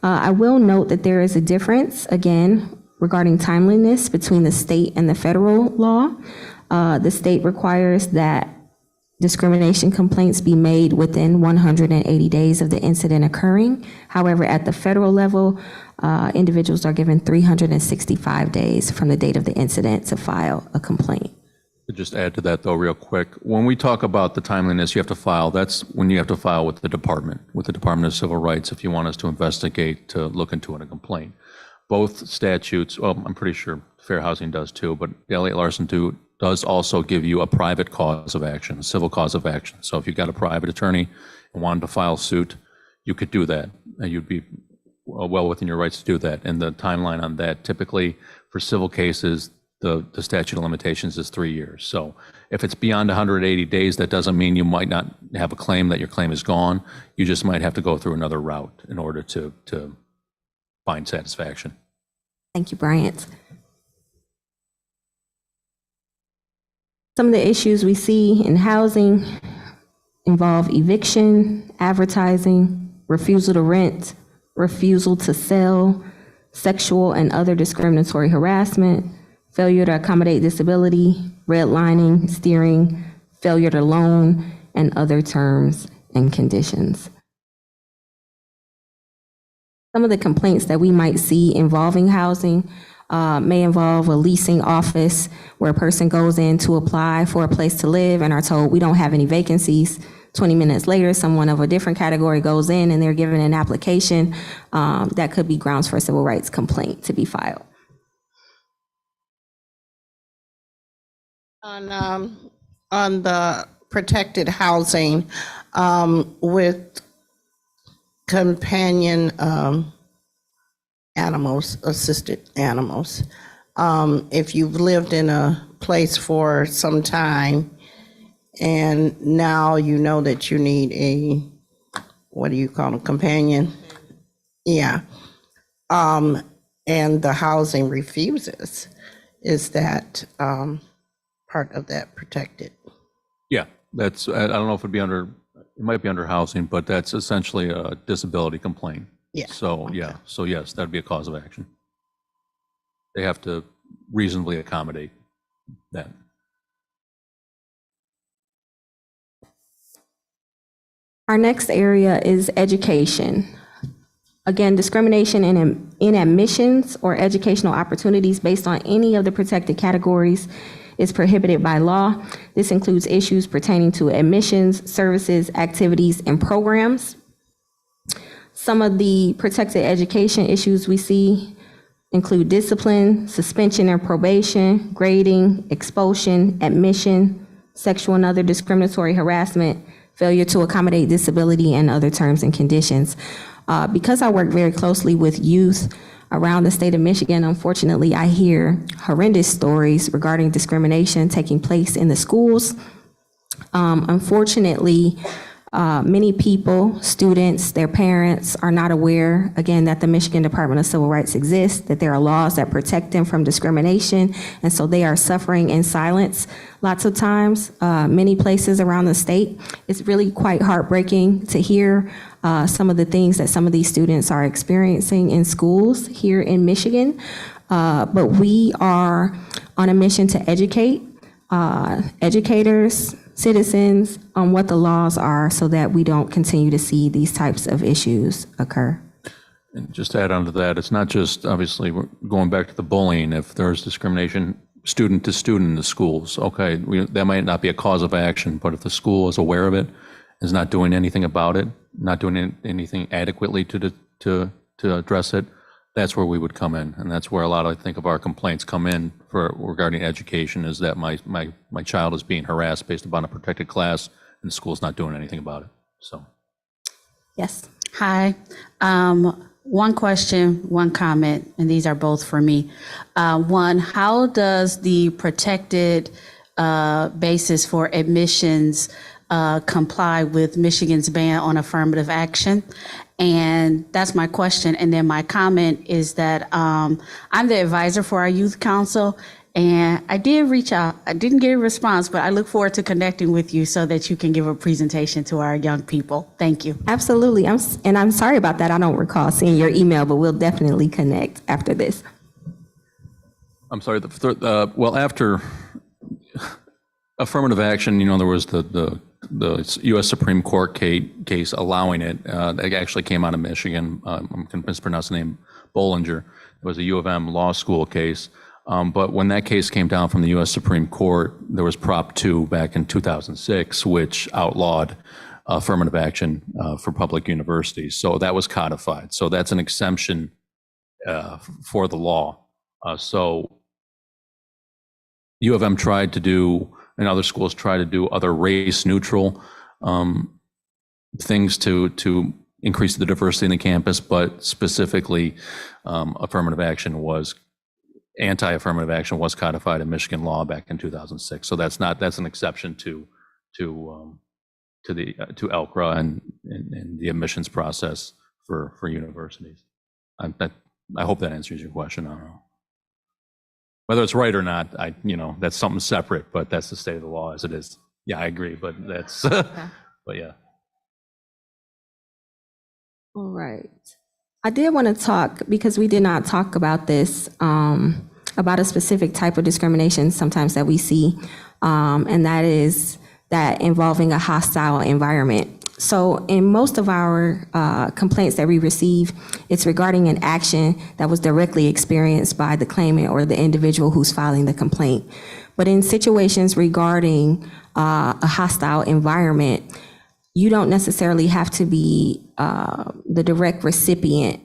I will note that there is a difference, again, regarding timeliness between the state and the federal law. The state requires that discrimination complaints be made within 180 days of the incident occurring. However, at the federal level, individuals are given 365 days from the date of the incident to file a complaint. To just add to that, though, real quick, when we talk about the timeliness you have to file, that's when you have to file with the Department of Civil Rights, if you want us to investigate, to look into a complaint. Both statutes, well, I'm pretty sure Fair Housing does too, but Elliott Larson does also give you a private cause of action, a civil cause of action. So if you got a private attorney and wanted to file suit, you could do that, and you'd be well within your rights to do that. And the timeline on that, typically for civil cases, the statute of limitations is 3 years. So if it's beyond 180 days, that doesn't mean you might not have a claim, that your claim is gone. You just might have to go through another route in order to find satisfaction. Thank you, Bryant. Some of the issues we see in housing involve eviction, advertising, refusal to rent, refusal to sell, sexual and other discriminatory harassment, failure to accommodate disability, redlining, steering, failure to loan, and other terms and conditions. Some of the complaints that we might see involving housing may involve a leasing office where a person goes in to apply for a place to live and are told we don't have any vacancies. 20 minutes later, someone of a different category goes in and they're given an application. That could be grounds for a civil rights complaint to be filed. On the protected housing with companion animals, assisted animals. If you've lived in a place for some time and now you know that you need a, what do you call them, companion? Yeah. And the housing refuses, is that part of that protected? Yeah, that's, I don't know if it'd be under, it might be under housing, but that's essentially a disability complaint. Yeah. So, okay. yeah, so yes, that'd be a cause of action. They have to reasonably accommodate that. Our next area is education. Again, discrimination in admissions or educational opportunities based on any of the protected categories is prohibited by law. This includes issues pertaining to admissions, services, activities, and programs. Some of the protected education issues we see include discipline, suspension or probation, grading, expulsion, admission, sexual and other discriminatory harassment, failure to accommodate disability, and other terms and conditions. Because I work very closely with youth around the state of Michigan, unfortunately, I hear horrendous stories regarding discrimination taking place in the schools. Unfortunately, many people, students, their parents are not aware, again, that the Michigan Department of Civil Rights exists, that there are laws that protect them from discrimination, and so they are suffering in silence lots of times, many places around the state. It's really quite heartbreaking to hear some of the things that some of these students are experiencing in schools here in Michigan. But we are on a mission to educate educators, citizens on what the laws are so that we don't continue to see these types of issues occur. And just to add on to that, it's not just, obviously, we're going back to the bullying. If there's discrimination student to student in the schools, okay, that might not be a cause of action, but if the school is aware of it, is not doing anything about it, not doing anything adequately to address it, that's where we would come in. And that's where a lot, I think, of our complaints come in for regarding education, is that my child is being harassed based upon a protected class and the school's not doing anything about it. So. Yes. Hi. One question, one comment, and these are both for me. One, how does the protected basis for admissions comply with Michigan's ban on affirmative action? And that's my question. And then my comment is that I'm the advisor for our youth council, and I did reach out. I didn't get a response, but I look forward to connecting with you so that you can give a presentation to our young people. Thank you. Absolutely. I'm sorry about that. I don't recall seeing your email, but we'll definitely connect after this. I'm sorry, well, after affirmative action, there was the U.S. Supreme Court case allowing it. It actually came out of Michigan. I'm going to mispronounce the name, Bollinger. It was a U of M law school case. But when that case came down from the U.S. Supreme Court, there was Prop 2 back in 2006, which outlawed affirmative action for public universities. So that was codified. So that's an exemption for the law. So U of M tried to do, and other schools try to do, other race-neutral things to increase the diversity in the campus, but specifically anti-affirmative action was codified in Michigan law back in 2006. So that's an exception to ELCRA and the admissions process for universities. I hope that answers your question. I don't know whether it's right or not. That's something separate, but that's the state of the law as it is. Yeah, I agree, but that's, but yeah. All right. I did want to talk, because we did not talk about this, about a specific type of discrimination sometimes that we see, and that is that involving a hostile environment. So in most of our complaints that we receive, it's regarding an action that was directly experienced by the claimant or the individual who's filing the complaint. But in situations regarding a hostile environment, you don't necessarily have to be the direct recipient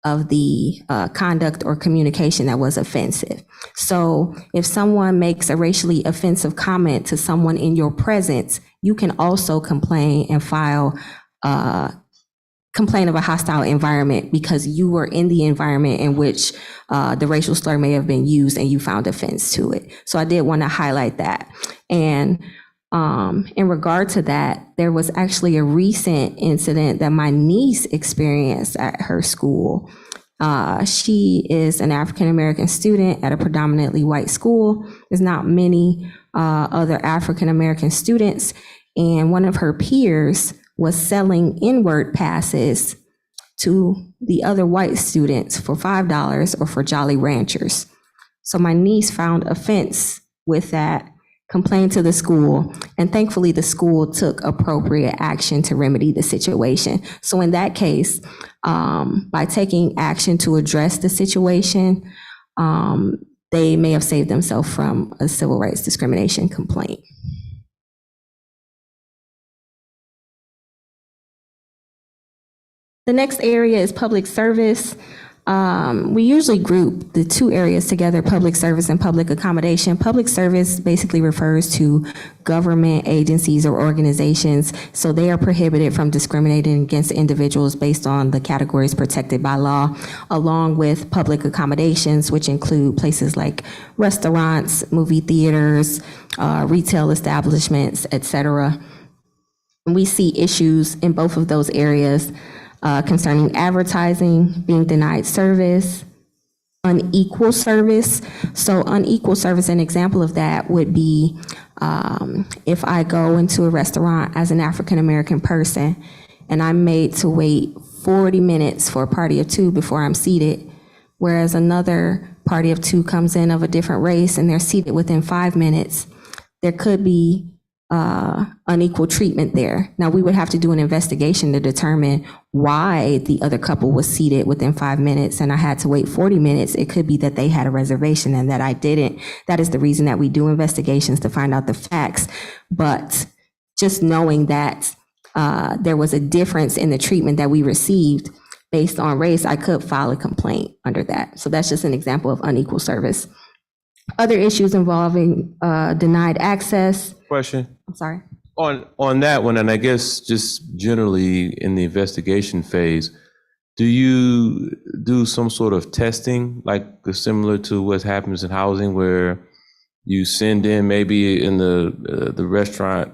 of the conduct or communication that was offensive. So if someone makes a racially offensive comment to someone in your presence, you can also complain and file complaint of a hostile environment because you were in the environment in which the racial slur may have been used and you found offense to it. So I did want to highlight that. And in regard to that, there was actually a recent incident that my niece experienced at her school. She is an African-American student at a predominantly white school. There's not many other African-American students, and one of her peers was selling N-word passes to the other white students for $5 or for Jolly Ranchers. So my niece found offense with that complained to the school, and thankfully the school took appropriate action to remedy the situation. So in that case, by taking action to address the situation, they may have saved themselves from a civil rights discrimination complaint. The next area is public service. We usually group the two areas together, public service and public accommodation. Public service basically refers to government agencies or organizations, so they are prohibited from discriminating against individuals based on the categories protected by law, along with public accommodations, which include places like restaurants, movie theaters, retail establishments, etc. We see issues in both of those areas concerning advertising, being denied service, unequal service. So unequal service, an example of that would be if I go into a restaurant as an African-American person and I'm made to wait 40 minutes for a party of two before I'm seated, whereas another party of two comes in of a different race and they're seated within 5 minutes, there could be unequal treatment there. Now, we would have to do an investigation to determine why the other couple was seated within 5 minutes and I had to wait 40 minutes. It could be that they had a reservation and that I didn't. That is the reason that we do investigations, to find out the facts. But just knowing that there was a difference in the treatment that we received based on race, I could file a complaint under that. So that's just an example of unequal service. Other issues involving denied access. Question. I'm sorry. On that one, and I guess just generally in the investigation phase, do you do some sort of testing, like similar to what happens in housing, where you send in maybe in the restaurant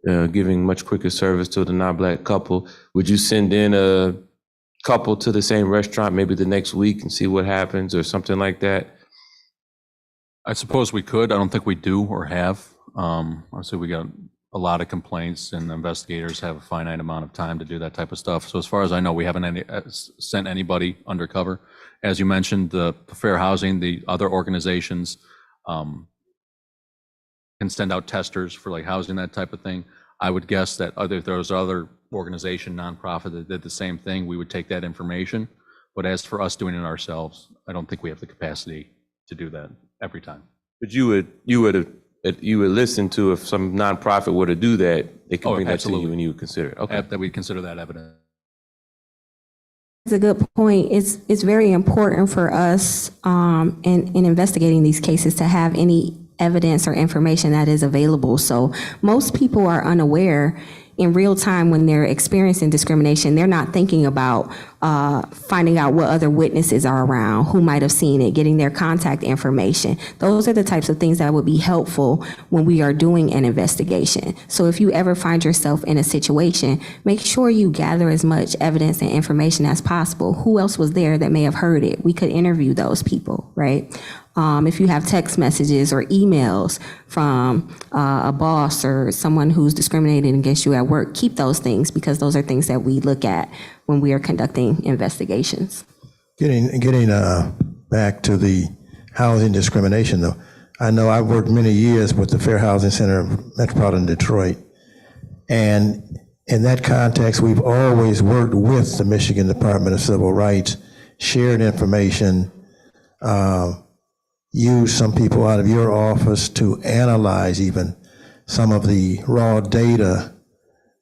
giving much quicker service to the non-Black couple? Would you send in a couple to the same restaurant maybe the next week and see what happens or something like that? I suppose we could. I don't think we do or have. Obviously, we got a lot of complaints, and investigators have a finite amount of time to do that type of stuff. So as far as I know, we haven't sent anybody undercover. As you mentioned, the Fair Housing, the other organizations can send out testers for like housing, that type of thing. I would guess that if there was other organization, nonprofit, that did the same thing, we would take that information. But as for us doing it ourselves, I don't think we have the capacity to do that every time. But you would listen to, if some nonprofit were to do that, they could bring that to you and you would consider it. Okay. That we'd consider that evidence. It's a good point. It's very important for us in investigating these cases to have any evidence or information that is available. So most people are unaware in real time when they're experiencing discrimination. They're not thinking about finding out what other witnesses are around, who might have seen it, getting their contact information. Those are the types of things that would be helpful when we are doing an investigation. So if you ever find yourself in a situation, make sure you gather as much evidence and information as possible. Who else was there that may have heard it? We could interview those people, right? If you have text messages or emails from a boss or someone who's discriminating against you at work, keep those things, because those are things that we look at when we are conducting investigations. Getting back to the housing discrimination, though, I know I've worked many years with the Fair Housing Center of Metropolitan Detroit, and in that context, we've always worked with the Michigan Department of Civil Rights, shared information, use some people out of your office to analyze even some of the raw data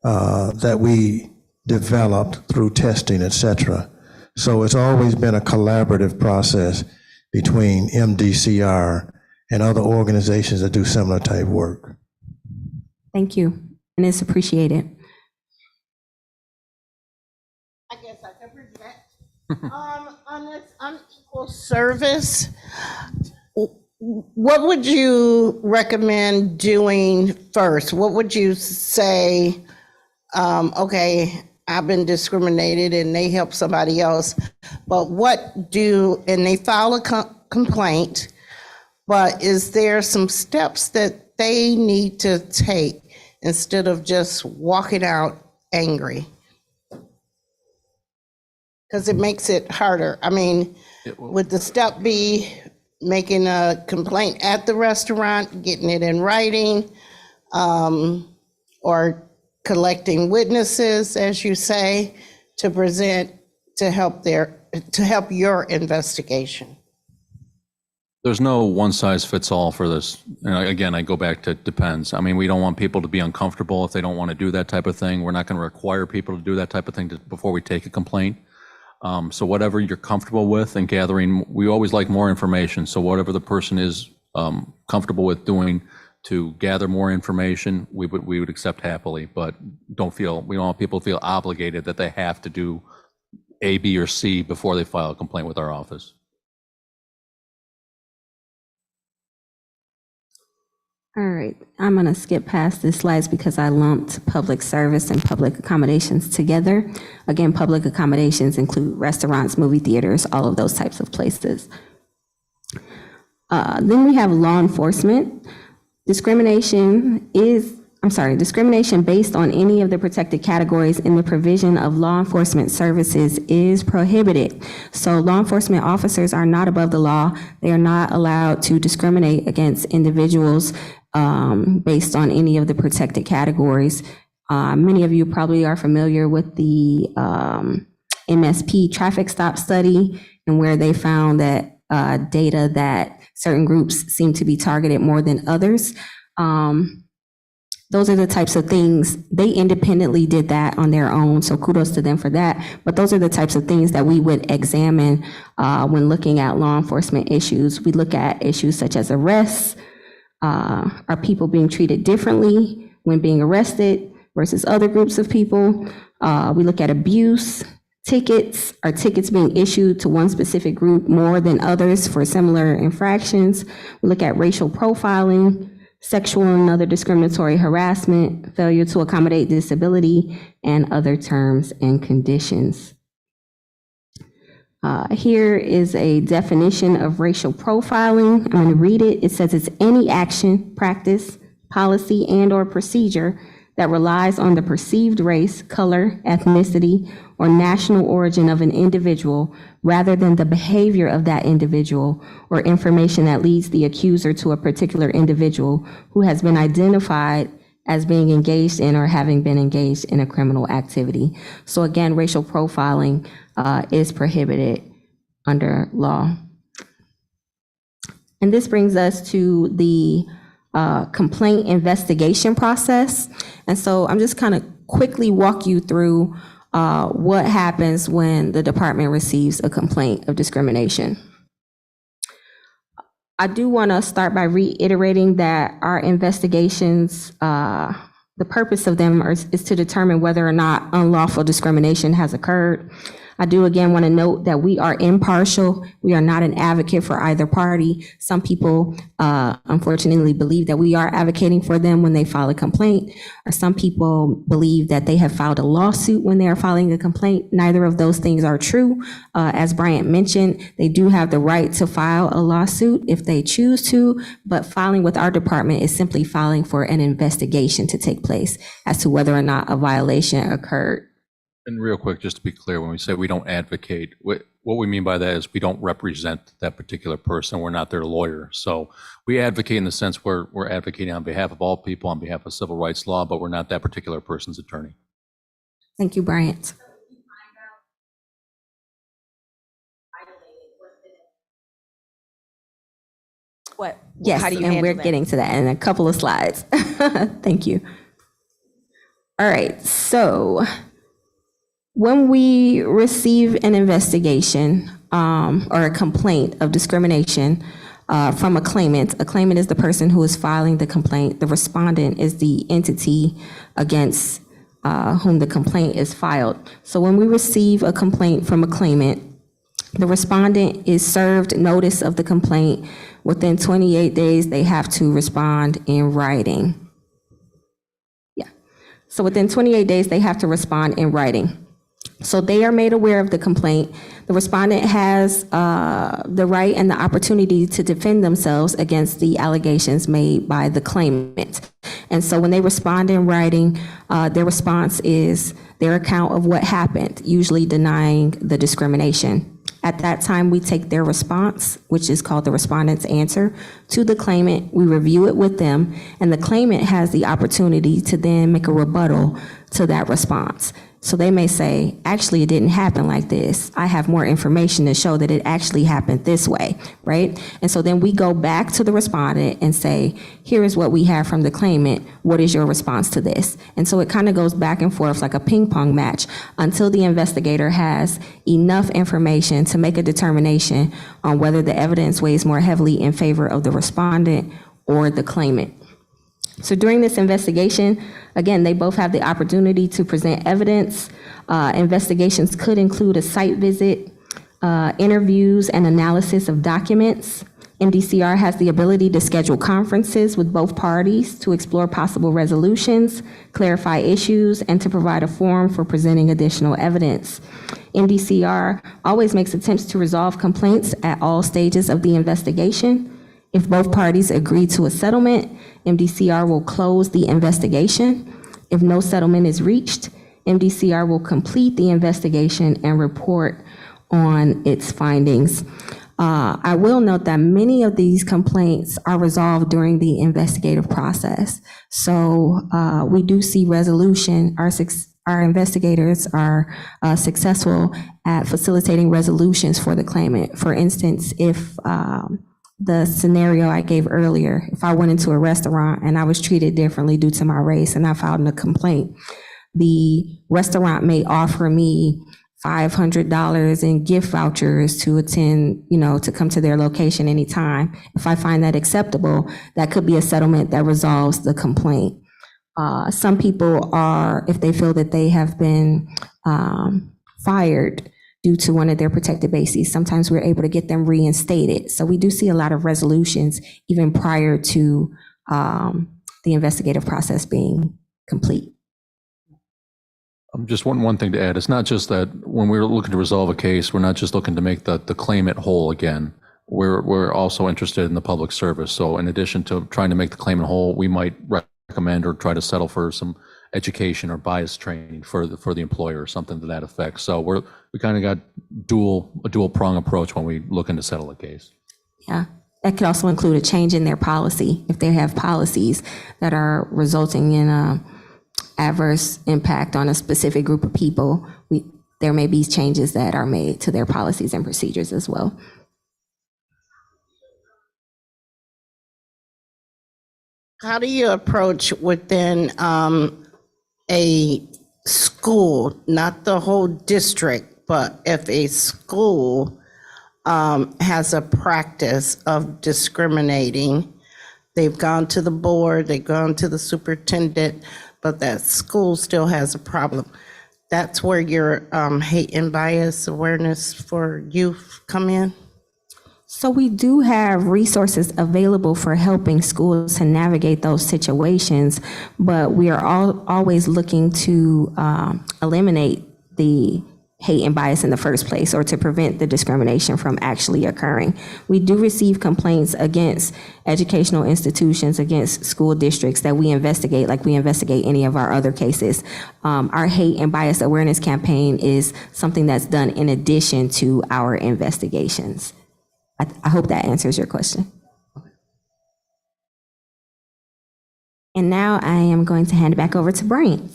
that we developed through testing, et cetera. So it's always been a collaborative process between MDCR and other organizations that do similar type work. Thank you, and it's appreciated. I guess I can project. On this unequal service, what would you recommend doing first? What would you say, okay, I've been discriminated and they help somebody else, but and they file a complaint, but is there some steps that they need to take instead of just walking out angry? Because it makes it harder. I mean, would the step be making a complaint at the restaurant, getting it in writing, or collecting witnesses, as you say, to present to help your investigation? There's no one size fits all for this. And again, I go back to depends. I mean, we don't want people to be uncomfortable if they don't want to do that type of thing. We're not going to require people to do that type of thing before we take a complaint. So whatever you're comfortable with and gathering, we always like more information. So whatever the person is comfortable with doing to gather more information, we would accept happily. But we don't want people to feel obligated that they have to do A, B, or C before they file a complaint with our office. All right, I'm going to skip past this slides because I lumped public service and public accommodations together. Again, public accommodations include restaurants, movie theaters, all of those types of places. Then we have law enforcement. Discrimination based on any of the protected categories in the provision of law enforcement services is prohibited. So law enforcement officers are not above the law. They are not allowed to discriminate against individuals based on any of the protected categories. Many of you probably are familiar with the MSP traffic stop study, and where they found that data that certain groups seem to be targeted more than others. Those are the types of things, they independently did that on their own, so kudos to them for that. But those are the types of things that we would examine when looking at law enforcement issues. We look at issues such as arrests. Are people being treated differently when being arrested versus other groups of people? We look at abuse, tickets. Are tickets being issued to one specific group more than others for similar infractions? We look at racial profiling, sexual and other discriminatory harassment, failure to accommodate disability, and other terms and conditions. Here is a definition of racial profiling. I'm going to read it. It says it's any action, practice, policy, and/or procedure that relies on the perceived race, color, ethnicity, or national origin of an individual rather than the behavior of that individual, or information that leads the accuser to a particular individual who has been identified as being engaged in or having been engaged in a criminal activity. So again, racial profiling is prohibited under law. And this brings us to the complaint investigation process. And so I'm just kind of quickly walk you through what happens when the department receives a complaint of discrimination. I do want to start by reiterating that our investigations, the purpose of them is to determine whether or not unlawful discrimination has occurred. I do again want to note that we are impartial. We are not an advocate for either party. Some people unfortunately believe that we are advocating for them when they file a complaint, or some people believe that they have filed a lawsuit when they are filing a complaint. Neither of those things are true. As Bryant mentioned, they do have the right to file a lawsuit if they choose to, but filing with our department is simply filing for an investigation to take place as to whether or not a violation occurred. And real quick, just to be clear, when we say we don't advocate, what we mean by that is we don't represent that particular person. We're not their lawyer. So we advocate in the sense we're advocating on behalf of all people, on behalf of civil rights law, but we're not that particular person's attorney. Thank you, Bryant. What? Yes, How do you and we're handle that? getting to that in a couple of slides. Thank you. All right, so when we receive an investigation or a complaint of discrimination from a claimant is the person who is filing the complaint. The respondent is the entity against whom the complaint is filed. So when we receive a complaint from a claimant, the respondent is served notice of the complaint. Within 28 days, they have to respond in writing. Yeah. So within 28 days, they have to respond in writing. So they are made aware of the complaint. The respondent has the right and the opportunity to defend themselves against the allegations made by the claimant. And so when they respond in writing, their response is their account of what happened, usually denying the discrimination. At that time, we take their response, which is called the respondent's answer, to the claimant. We review it with them, and the claimant has the opportunity to then make a rebuttal to that response. So they may say, actually, it didn't happen like this. I have more information to show that it actually happened this way, right? And so then we go back to the respondent and say, here is what we have from the claimant. What is your response to this? And so it kind of goes back and forth like a ping pong match until the investigator has enough information to make a determination on whether the evidence weighs more heavily in favor of the respondent or the claimant. So during this investigation, again, they both have the opportunity to present evidence. Investigations could include a site visit, interviews, and analysis of documents. MDCR has the ability to schedule conferences with both parties to explore possible resolutions, clarify issues, and to provide a forum for presenting additional evidence. MDCR always makes attempts to resolve complaints at all stages of the investigation. If both parties agree to a settlement, MDCR will close the investigation. If no settlement is reached, MDCR will complete the investigation and report on its findings. I will note that many of these complaints are resolved during the investigative process. So we do see resolution. Our investigators are successful at facilitating resolutions for the claimant. For instance, if the scenario I gave earlier, if I went into a restaurant and I was treated differently due to my race and I filed a complaint, the restaurant may offer me $500 in gift vouchers to attend, to come to their location anytime. If I find that acceptable, that could be a settlement that resolves the complaint. Some people are, if they feel that they have been fired due to one of their protected bases, sometimes we're able to get them reinstated. So we do see a lot of resolutions even prior to the investigative process being complete. Just one thing to add. It's not just that when we're looking to resolve a case, we're not just looking to make the claimant whole again. We're also interested in the public service. So in addition to trying to make the claimant whole, we might recommend or try to settle for some education or bias training for the employer or something to that effect. So we kind of got a dual prong approach when we looking to settle a case. Yeah, that could also include a change in their policy. If they have policies that are resulting in a adverse impact on a specific group of people, there may be changes that are made to their policies and procedures as well. How do you approach within a school, not the whole district, but if a school has a practice of discriminating, they've gone to the board, they've gone to the superintendent, but that school still has a problem? That's where your hate and bias awareness for youth come in? So we do have resources available for helping schools to navigate those situations, but we are always looking to eliminate the hate and bias in the first place, or to prevent the discrimination from actually occurring. We do receive complaints against educational institutions, against school districts that we investigate like we investigate any of our other cases. Our hate and bias awareness campaign is something that's done in addition to our investigations. I hope that answers your question. And now I am going to hand it back over to Brian.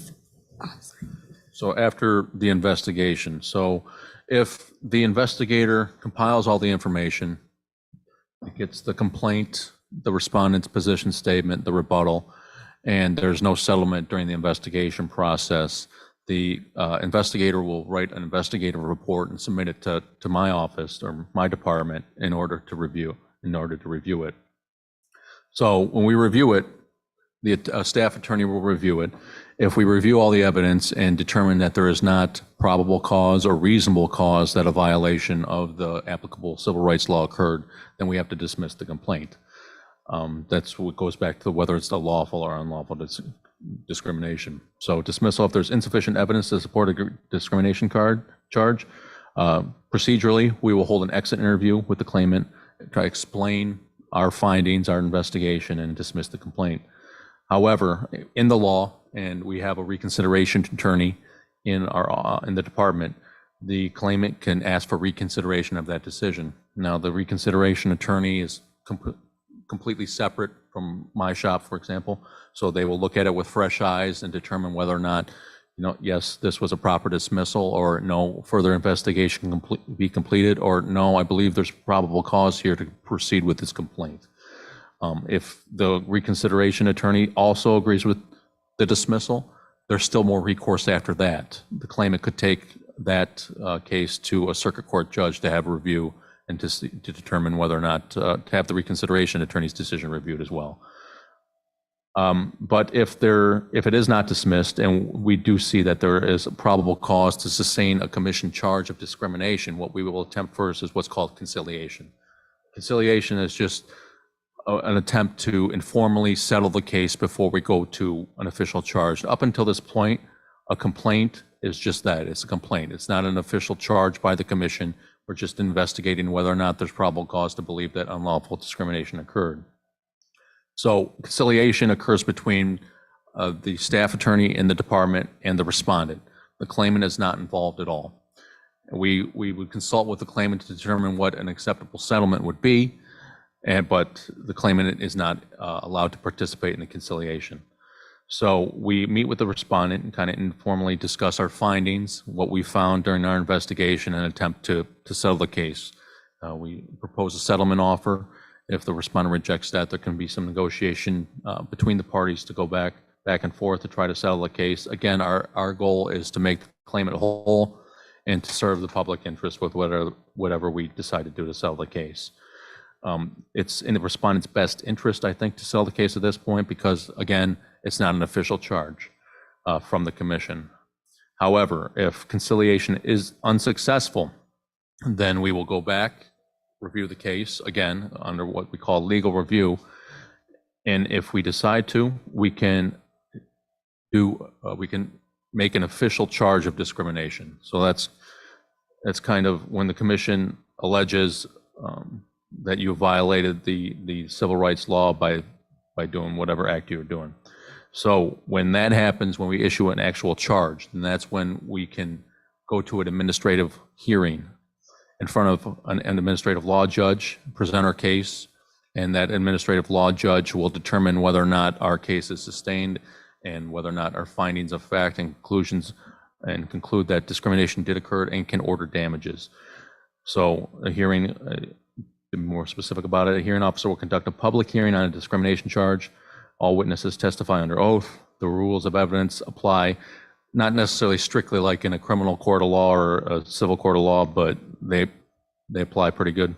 So after the investigation, so if the investigator compiles all the information, it gets the complaint, the respondent's position statement, the rebuttal, and there's no settlement during the investigation process, the investigator will write an investigative report and submit it to my office or my department in order to review it. So when we review it, the staff attorney will review it. If we review all the evidence and determine that there is not probable cause or reasonable cause that a violation of the applicable civil rights law occurred, then we have to dismiss the complaint. That's what goes back to whether it's a lawful or unlawful discrimination. So dismissal if there's insufficient evidence to support a discrimination charge. Procedurally, we will hold an exit interview with the claimant, try to explain our findings, our investigation, and dismiss the complaint. However, in the law, and we have a reconsideration attorney in the department, the claimant can ask for reconsideration of that decision. Now, the reconsideration attorney is completely separate from my shop, for example. So they will look at it with fresh eyes and determine whether or not, yes, this was a proper dismissal, or no, further investigation can be completed, or no, I believe there's probable cause here to proceed with this complaint. If the reconsideration attorney also agrees with the dismissal, there's still more recourse after that. The claimant could take that case to a circuit court judge to have a review and to determine whether or not to have the reconsideration attorney's decision reviewed as well. But if it is not dismissed, and we do see that there is a probable cause to sustain a commission charge of discrimination, what we will attempt first is what's called conciliation. Conciliation is just an attempt to informally settle the case before we go to an official charge. Up until this point, a complaint is just that. It's a complaint. It's not an official charge by the commission. We're just investigating whether or not there's probable cause to believe that unlawful discrimination occurred. So conciliation occurs between the staff attorney in the department and the respondent. The claimant is not involved at all. We would consult with the claimant to determine what an acceptable settlement would be, but the claimant is not allowed to participate in the conciliation. So we meet with the respondent and kind of informally discuss our findings, what we found during our investigation, and attempt to settle the case. We propose a settlement offer. If the respondent rejects that, there can be some negotiation between the parties to go back and forth to try to settle the case. Again, our goal is to make the claimant whole and to serve the public interest with whatever we decide to do to settle the case. It's in the respondent's best interest, I think, to settle the case at this point because, again, it's not an official charge from the commission. However, if conciliation is unsuccessful, then we will go back, review the case, again, under what we call legal review. And if we decide to, we can make an official charge of discrimination. So that's kind of when the commission alleges that you violated the civil rights law by doing whatever act you're doing. So when that happens, when we issue an actual charge, then that's when we can go to an administrative hearing in front of an administrative law judge, present our case, and that administrative law judge will determine whether or not our case is sustained and whether or not our findings of fact and conclusions and conclude that discrimination did occur and can order damages. So a hearing, to be more specific about it, a hearing officer will conduct a public hearing on a discrimination charge. All witnesses testify under oath. The rules of evidence apply, not necessarily strictly like in a criminal court of law or a civil court of law, but they apply pretty good.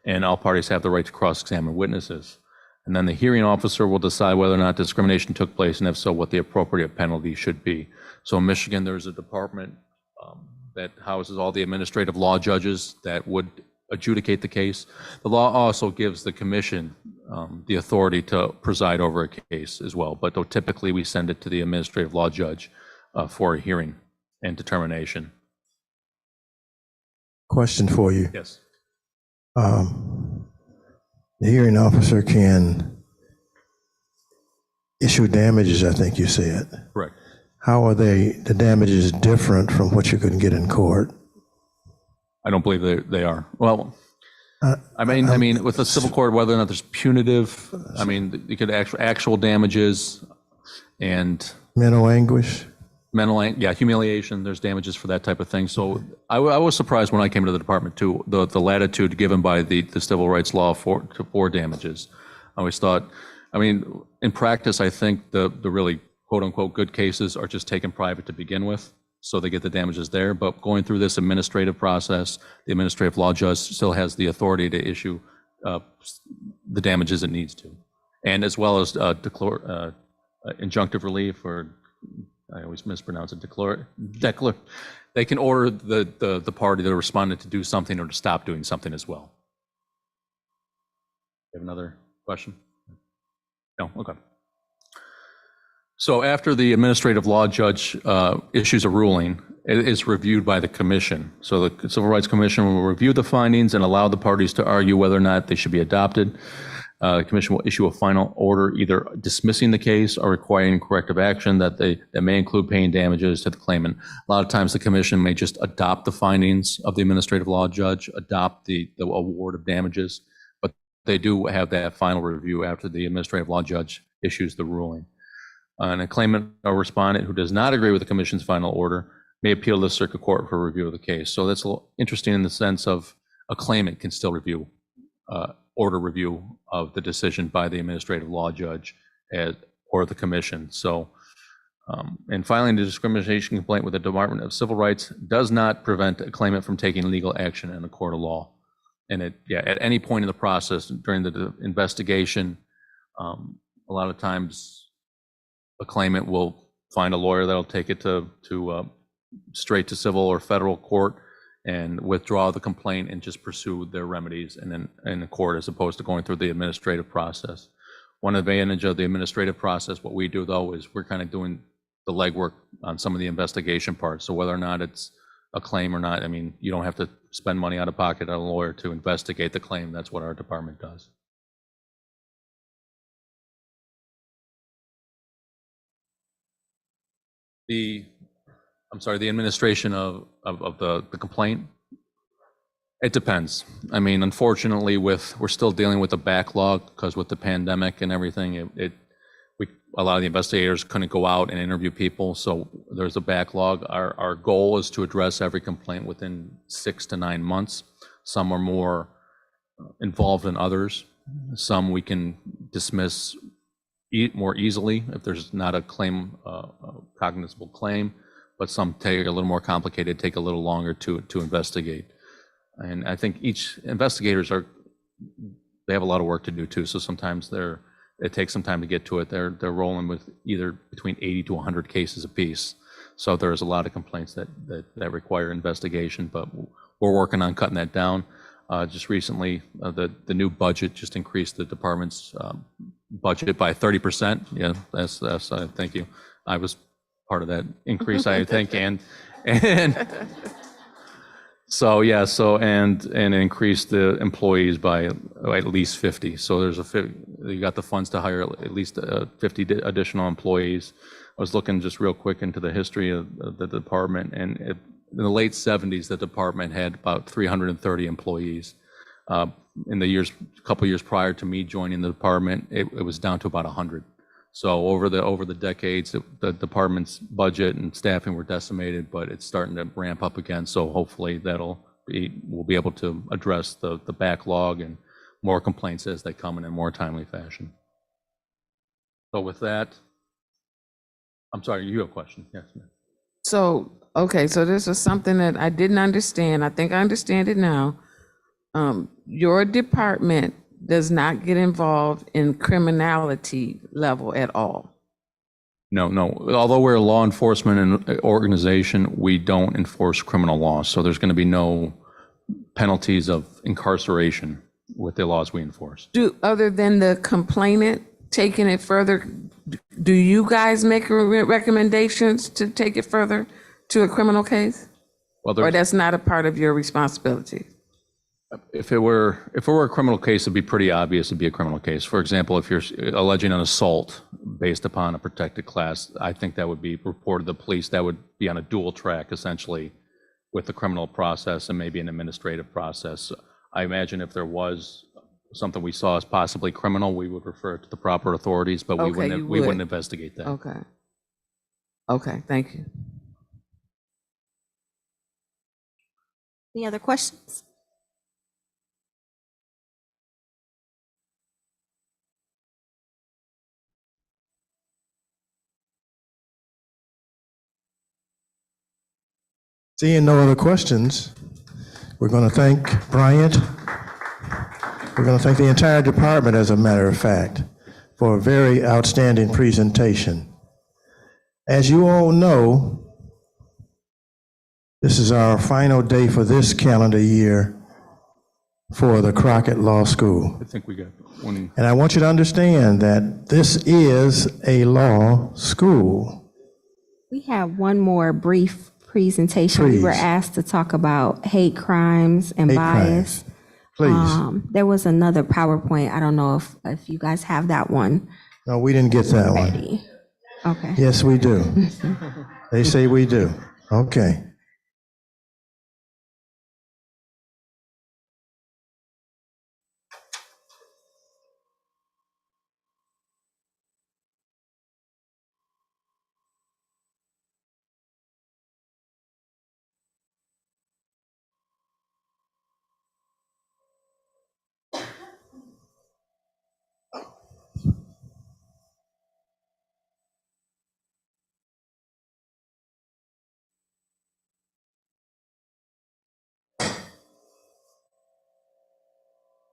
And all parties have the right to cross-examine witnesses. And then the hearing officer will decide whether or not discrimination took place, and if so, what the appropriate penalty should be. So in Michigan, there's a department that houses all the administrative law judges that would adjudicate the case. The law also gives the commission the authority to preside over a case as well, but typically we send it to the administrative law judge for a hearing and determination. Question for you. Yes. The hearing officer can issue damages, I think you said. Correct. How are the damages different from what you could get in court? I don't believe they are. Well, I mean, with a civil court, whether or not there's punitive, I mean, you could actual damages and Mental anguish? humiliation. There's damages for that type of thing. So I was surprised when I came to the department too, the latitude given by the civil rights law for damages. I always thought, I mean, in practice, I think the really quote unquote good cases are just taken private to begin with. So they get the damages there, but going through this administrative process, the administrative law judge still has the authority to issue the damages it needs to. And as well as injunctive relief, or I always mispronounce it, they can order the party, the respondent, to do something or to stop doing something as well. You have another question? No, okay. So after the administrative law judge issues a ruling, it is reviewed by the commission. So the Civil Rights Commission will review the findings and allow the parties to argue whether or not they should be adopted. The commission will issue a final order either dismissing the case or requiring corrective action that may include paying damages to the claimant. A lot of times the commission may just adopt the findings of the administrative law judge, adopt the award of damages, but they do have that final review after the administrative law judge issues the ruling. And a claimant or respondent who does not agree with the commission's final order may appeal to the circuit court for review of the case. So that's a little interesting in the sense of a claimant can still review, order review of the decision by the administrative law judge or the commission. So, and filing the discrimination complaint with the Department of Civil Rights does not prevent a claimant from taking legal action in a court of law. And at any point in the process during the investigation, a lot of times a claimant will find a lawyer that'll take it to straight to civil or federal court and withdraw the complaint and just pursue their remedies in the court as opposed to going through the administrative process. One advantage of the administrative process, what we do though, is we're kind of doing the legwork on some of the investigation parts. So whether or not it's a claim or not, I mean, you don't have to spend money out of pocket on a lawyer to investigate the claim. That's what our department does. The administration of the complaint, it depends. I mean, unfortunately, we're still dealing with the backlog because with the pandemic and everything, a lot of the investigators couldn't go out and interview people, so there's a backlog. Our goal is to address every complaint within 6 to 9 months. Some are more involved than others. Some we can dismiss more easily if there's not a claim, cognizable claim, but some take a little more complicated, take a little longer to investigate. And I think each investigators they have a lot of work to do too. So sometimes it takes some time to get to it. They're rolling with either between 80 to 100 cases apiece. So there's a lot of complaints that require investigation, but we're working on cutting that down. Just recently, the new budget just increased the department's budget by 30%. Yeah, that's thank you. I was part of that increase, I think, and so yeah, and increased the employees by at least 50. So you got the funds to hire at least 50 additional employees. I was looking just real quick into the history of the department, and in the late 70s, the department had about 330 employees. In the couple years prior to me joining the department, it was down to about 100. So over the decades, the department's budget and staffing were decimated, but it's starting to ramp up again. So hopefully we'll be able to address the backlog and more complaints as they come in a more timely fashion. So with that, I'm sorry, you have a question? Yes, ma'am. So, okay, so this is something that I didn't understand. I think I understand it now. Your department does not get involved in criminality level at all. No. Although we're a law enforcement organization, we don't enforce criminal law. So there's going to be no penalties of incarceration with the laws we enforce. Other than the complainant taking it further, do you guys make recommendations to take it further to a criminal case? Or that's not a part of your responsibility? If it were a criminal case, it'd be pretty obvious it'd be a criminal case. For example, if you're alleging an assault based upon a protected class, I think that would be reported to the police. That would be on a dual track, essentially, with the criminal process and maybe an administrative process. I imagine if there was something we saw as possibly criminal, we would refer it to the proper authorities, but we wouldn't investigate that. Okay, thank you. Any other questions? Seeing no other questions, we're going to thank Bryant. We're going to thank the entire department, as a matter of fact, for a very outstanding presentation. As you all know, this is our final day for this calendar year for the Crocket Law School. I think we got one. And I want you to understand that this is a law school. We have one more brief presentation. We were Please. asked to talk about hate crimes and Hate bias. Please. There was another PowerPoint. I don't know if you guys have that one No, we didn't get that one. ready. Okay. Yes, we do. They say we do. Okay.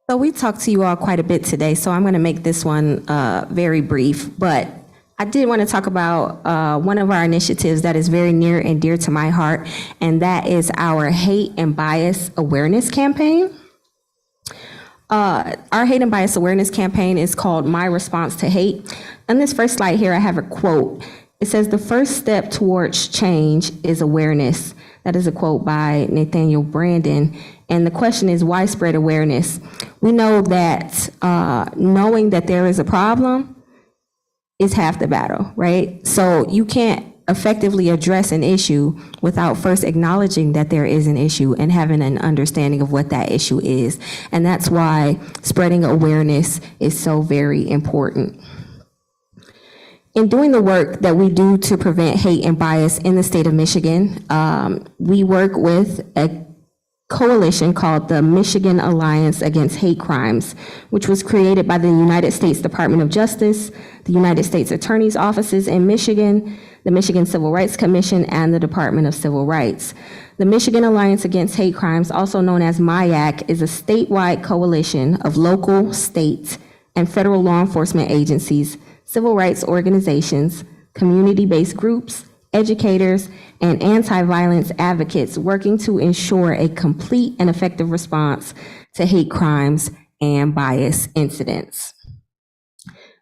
So we talked to you all quite a bit today, so I'm going to make this one very brief, but I did want to talk about one of our initiatives that is very near and dear to my heart, and that is our hate and bias awareness campaign. Our hate and bias awareness campaign is called My Response to Hate. On this first slide here, I have a quote. It says, "The first step towards change is awareness." That is a quote by Nathaniel Brandon. And the question is, why spread awareness? We know that knowing that there is a problem is half the battle, right? So you can't effectively address an issue without first acknowledging that there is an issue and having an understanding of what that issue is. And that's why spreading awareness is so very important. In doing the work that we do to prevent hate and bias in the state of Michigan, we work with a coalition called the Michigan Alliance Against Hate Crimes, which was created by the United States Department of Justice, the United States Attorney's Offices in Michigan, the Michigan Civil Rights Commission, and the Department of Civil Rights. The Michigan Alliance Against Hate Crimes, also known as MIAC, is a statewide coalition of local, state, and federal law enforcement agencies, civil rights organizations, community-based groups, educators, and anti-violence advocates working to ensure a complete and effective response to hate crimes and bias incidents.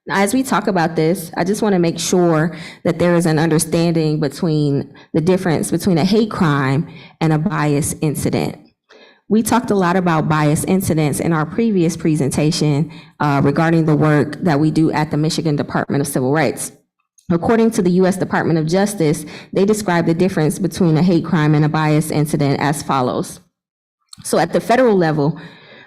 Now, as we talk about this, I just want to make sure that there is an understanding between the difference between a hate crime and a bias incident. We talked a lot about bias incidents in our previous presentation regarding the work that we do at the Michigan Department of Civil Rights. According to the U.S. Department of Justice, they describe the difference between a hate crime and a bias incident as follows. So at the federal level,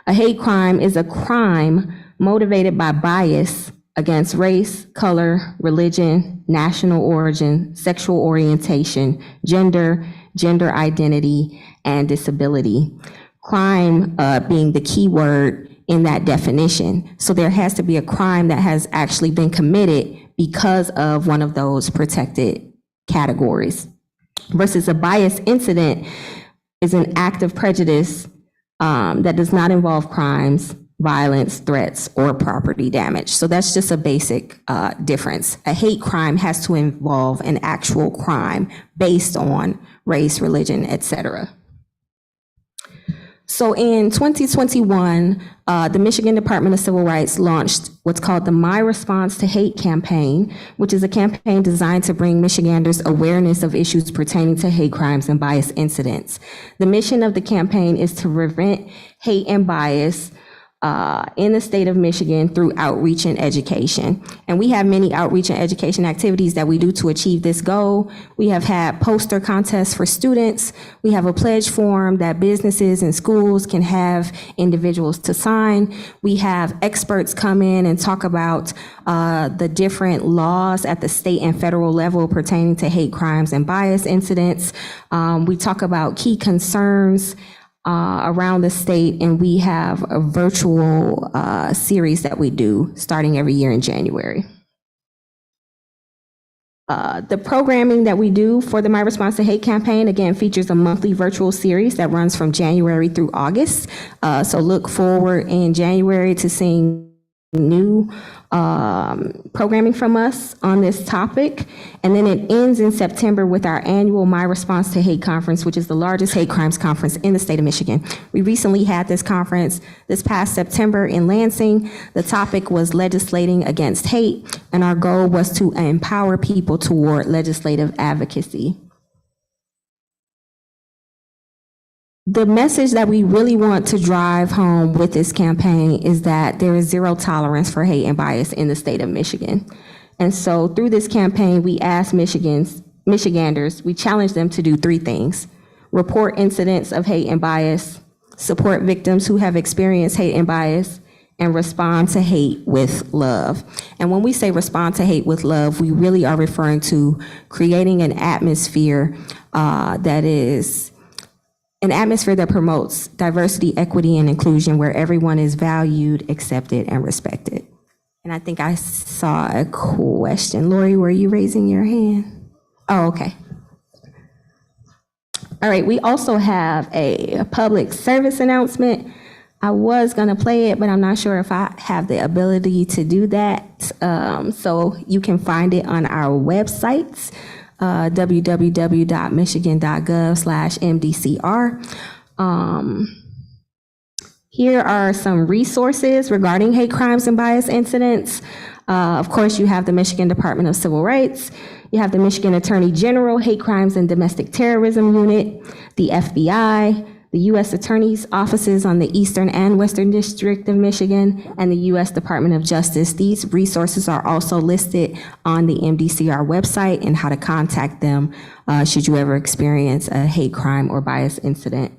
a hate crime is a crime motivated by bias against race, color, religion, national origin, sexual orientation, gender identity, and disability. Crime being the key word in that definition. So there has to be a crime that has actually been committed because of one of those protected categories. Versus a bias incident is an act of prejudice that does not involve crimes, violence, threats, or property damage. So that's just a basic difference. A hate crime has to involve an actual crime based on race, religion, etc. So in 2021, the Michigan Department of Civil Rights launched what's called the My Response to Hate campaign, which is a campaign designed to bring Michiganders awareness of issues pertaining to hate crimes and bias incidents. The mission of the campaign is to prevent hate and bias in the state of Michigan through outreach and education. And we have many outreach and education activities that we do to achieve this goal. We have had poster contests for students. We have a pledge form that businesses and schools can have individuals to sign. We have experts come in and talk about the different laws at the state and federal level pertaining to hate crimes and bias incidents. We talk about key concerns around the state, and we have a virtual series that we do starting every year in January. The programming that we do for the My Response to Hate campaign, again, features a monthly virtual series that runs from January through August. So look forward in January to seeing new programming from us on this topic. And then it ends in September with our annual My Response to Hate conference, which is the largest hate crimes conference in the state of Michigan. We recently had this conference this past September in Lansing. The topic was legislating against hate, and our goal was to empower people toward legislative advocacy. The message that we really want to drive home with this campaign is that there is zero tolerance for hate and bias in the state of Michigan. And so through this campaign, we ask Michiganders, we challenge them to do three things: report incidents of hate and bias, support victims who have experienced hate and bias, and respond to hate with love. And when we say respond to hate with love, we really are referring to creating an atmosphere that promotes diversity, equity, and inclusion, where everyone is valued, accepted, and respected. And I think I saw a question. Lori, were you raising your hand? Oh, okay. All right, we also have a public service announcement. I was gonna play it, but I'm not sure if I have the ability to do that. So you can find it on our websites, www.michigan.gov/MDCR. Here are some resources regarding hate crimes and bias incidents. Of course, you have the Michigan Department of Civil Rights. You have the Michigan Attorney General Hate Crimes and Domestic Terrorism Unit, the FBI, the U.S. Attorney's offices on the Eastern and Western District of Michigan, and the U.S. Department of Justice. These resources are also listed on the MDCR website and how to contact them should you ever experience a hate crime or bias incident.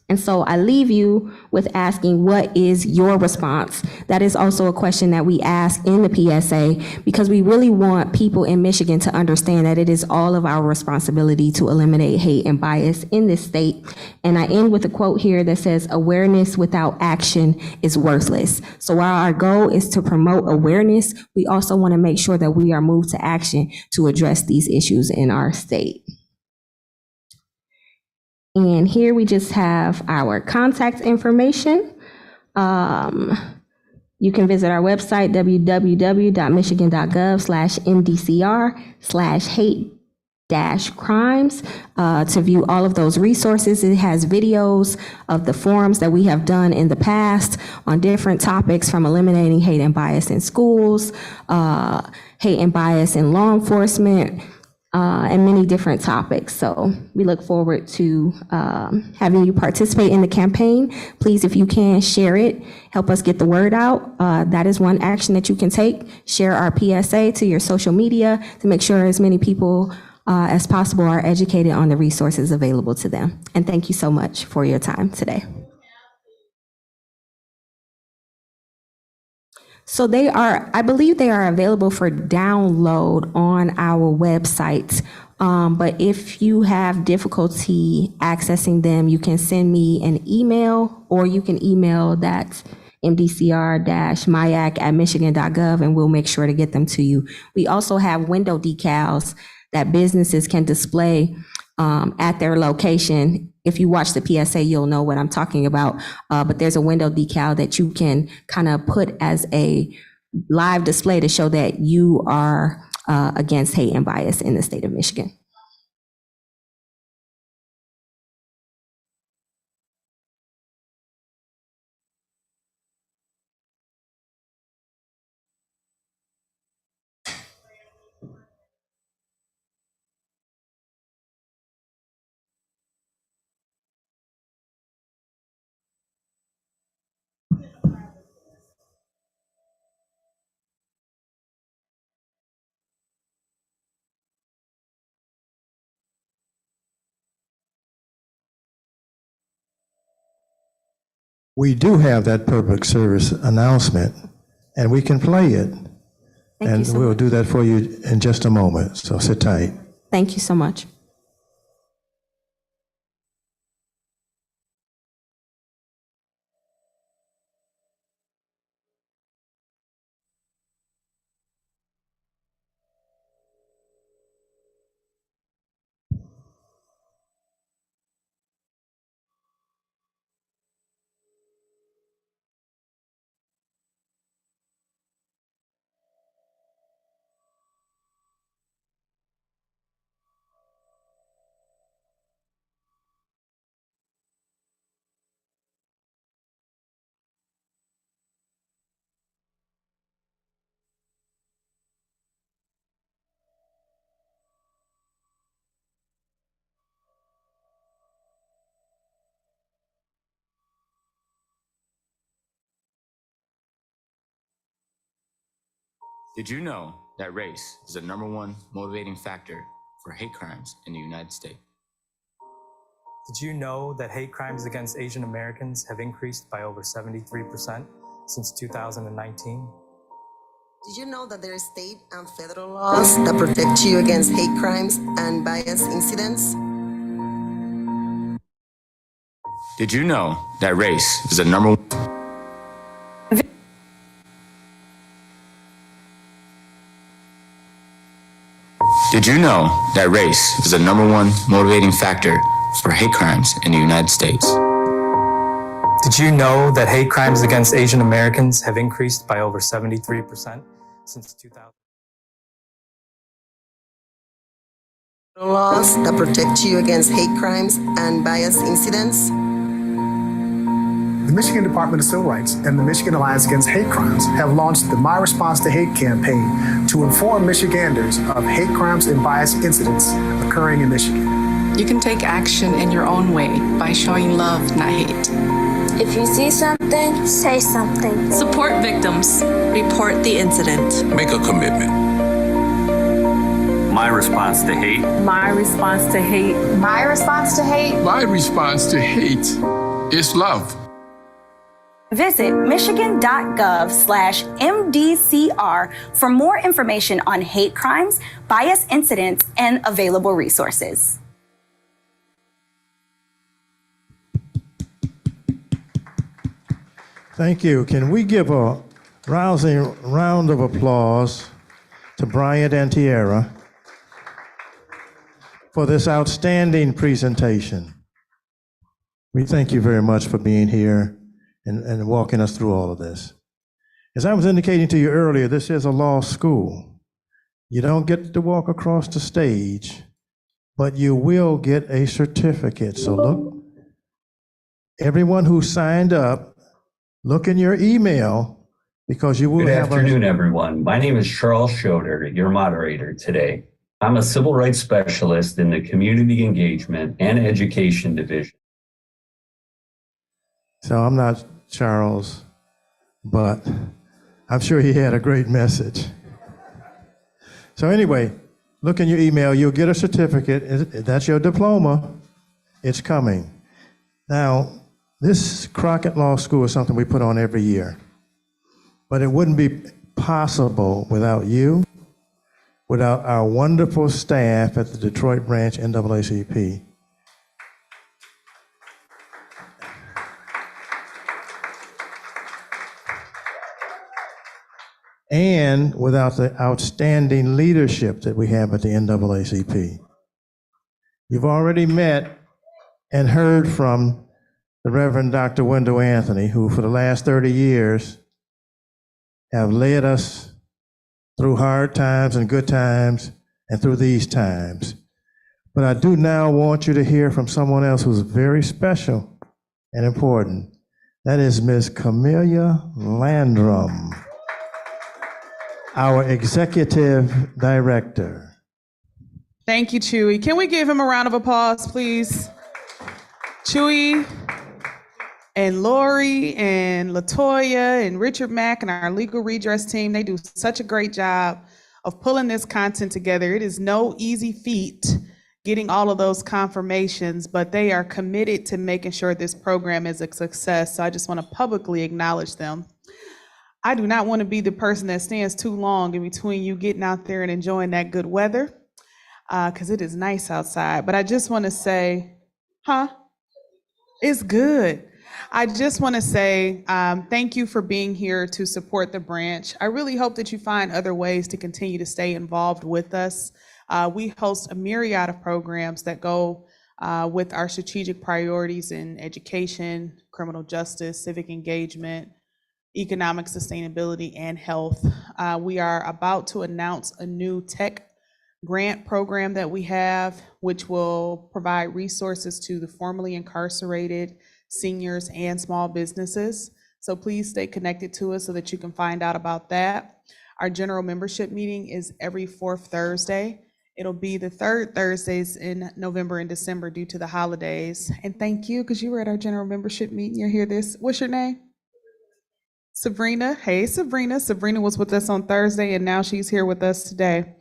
And so I leave you with asking, what is your response? That is also a question that we ask in the PSA, because we really want people in Michigan to understand that it is all of our responsibility to eliminate hate and bias in this state. And I end with a quote here that says, "Awareness without action is worthless." So while our goal is to promote awareness, we also want to make sure that we are moved to action to address these issues in our state. And here we just have our contact information. You can visit our website, www.michigan.gov/MDCR/hate-crimes to view all of those resources. It has videos of the forums that we have done in the past on different topics, from eliminating hate and bias in schools, hate and bias in law enforcement, and many different topics. So we look forward to having you participate in the campaign. Please, if you can, share it. Help us get the word out. That is one action that you can take. Share our PSA to your social media to make sure as many people as possible are educated on the resources available to them. And thank you so much for your time today. So they are, I believe they are available for download on our website. But if you have difficulty accessing them, you can send me an email, or you can email that mdcr-mayac@michigan.gov, and we'll make sure to get them to you. We also have window decals that businesses can display at their location. If you watch the PSA, you'll know what I'm talking about. But there's a window decal that you can kind of put as a live display to show that you are against hate and bias in the state of Michigan. We do have that public service announcement, and we can play it. And we'll do that for you in just a moment, so sit tight. Thank you so much. Did you know that race is the #1 motivating factor for hate crimes in the United States? Did you know that hate crimes against Asian Americans have increased by over 73% since 2019? Did you know that there are state and federal laws that protect you against hate crimes and bias incidents? Did you know that race is the #1? Did you know that race is the #1 motivating factor for hate crimes in the United States? Did you know that hate crimes against Asian Americans have increased by over 73% since 2000? Laws that protect you against hate crimes and bias incidents? The Michigan Department of Civil Rights and the Michigan Alliance Against Hate Crimes have launched the My Response to Hate campaign to inform Michiganders of hate crimes and bias incidents occurring in Michigan. You can take action in your own way by showing love, not hate. If you see something, say something. Support victims. Report the incident. Make a commitment. My response to hate. My response to hate. My response to hate. My response to hate is love. Visit michigan.gov/MDCR for more information on hate crimes, bias incidents, and available resources. Thank you. Can we give a rousing round of applause to Bryant and Tierra for this outstanding presentation? We thank you very much for being here and walking us through all of this. As I was indicating to you earlier, this is a law school. You don't get to walk across the stage, but you will get a certificate. So look, everyone who signed up, look in your email because you will have Good afternoon, everyone. My name is Charles Schroeder, your moderator today. I'm a civil rights specialist in the Community Engagement and Education Division. So I'm not Charles, but I'm sure he had a great message. So anyway, look in your email, you'll get a certificate. That's your diploma. It's coming. Now, this Crocket Law School is something we put on every year, but it wouldn't be possible without you, without our wonderful staff at the Detroit branch NAACP. And without the outstanding leadership that we have at the NAACP. You've already met and heard from the Reverend Dr. Wendell Anthony, who for the last 30 years have led us through hard times and good times and through these times. But I do now want you to hear from someone else who's very special and important. That is Ms. Camelia Landrum, our Executive Director. Thank you, Chewy. Can we give him a round of applause, please? Chewy and Lori and Latoya and Richard Mack and our legal redress team, they do such a great job of pulling this content together. It is no easy feat getting all of those confirmations, but they are committed to making sure this program is a success. So I just want to publicly acknowledge them. I do not want to be the person that stands too long in between you getting out there and enjoying that good weather, because it is nice outside. But I just want to say, it's good. I just want to say thank you for being here to support the branch. I really hope that you find other ways to continue to stay involved with us. We host a myriad of programs that go with our strategic priorities in education, criminal justice, civic engagement, economic sustainability, and health. We are about to announce a new tech grant program that we have, which will provide resources to the formerly incarcerated, seniors, and small businesses. So please stay connected to us so that you can find out about that. Our general membership meeting is every fourth Thursday. It'll be the third Thursdays in November and December due to the holidays. And thank you, because you were at our general membership meeting. You'll hear this. What's your name? Sabrina. Hey, Sabrina. Sabrina was with us on Thursday, and now she's here with us today.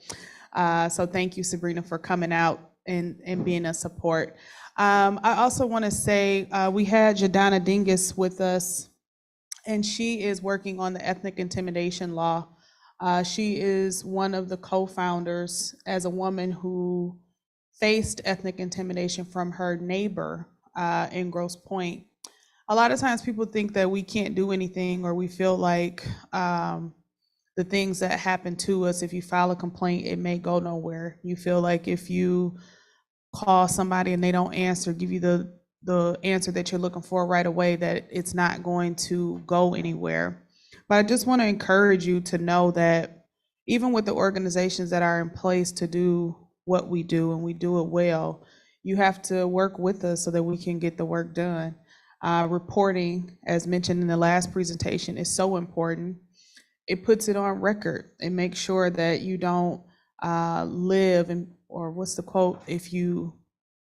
So thank you, Sabrina, for coming out and being a support. I also want to say we had Jadana Dingus with us, and she is working on the ethnic intimidation law. She is one of the co-founders as a woman who faced ethnic intimidation from her neighbor in Grosse Pointe. A lot of times people think that we can't do anything, or we feel like the things that happen to us, if you file a complaint, it may go nowhere. You feel like if you call somebody and they don't answer, give you the answer that you're looking for right away, that it's not going to go anywhere. But I just want to encourage you to know that even with the organizations that are in place to do what we do, and we do it well, you have to work with us so that we can get the work done. Reporting, as mentioned in the last presentation, is so important. It puts it on record. It makes sure that you don't live in, or what's the quote? If you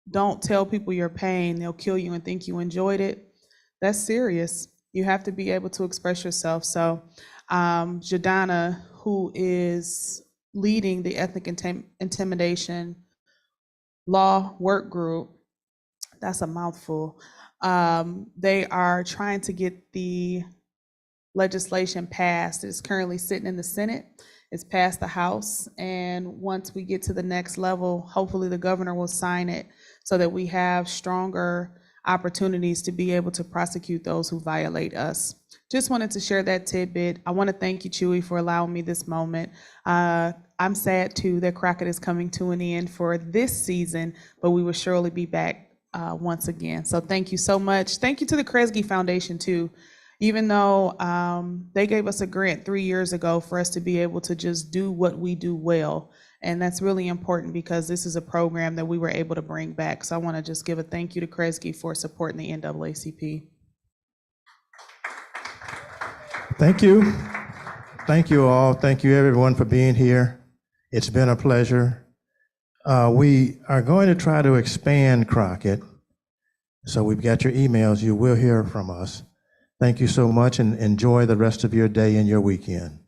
don't tell people your pain, they'll kill you and think you enjoyed it. That's serious. You have to be able to express yourself. So Jadana, who is leading the ethnic intimidation law work group, that's a mouthful. They are trying to get the legislation passed. It's currently sitting in the Senate. It's passed the House. And once we get to the next level, hopefully the governor will sign it so that we have stronger opportunities to be able to prosecute those who violate us. Just wanted to share that tidbit. I want to thank you, Chewy, for allowing me this moment. I'm sad too that Crocket is coming to an end for this season, but we will surely be back once again. So thank you so much. Thank you to the Kresge Foundation too. Even though they gave us a grant 3 years ago for us to be able to just do what we do well. And that's really important because this is a program that we were able to bring back. So I want to just give a thank you to Kresge for supporting the NAACP. Thank you. Thank you all. Thank you everyone for being here. It's been a pleasure. We are going to try to expand Crocket. So we've got your emails. You will hear from us. Thank you so much, and enjoy the rest of your day and your weekend.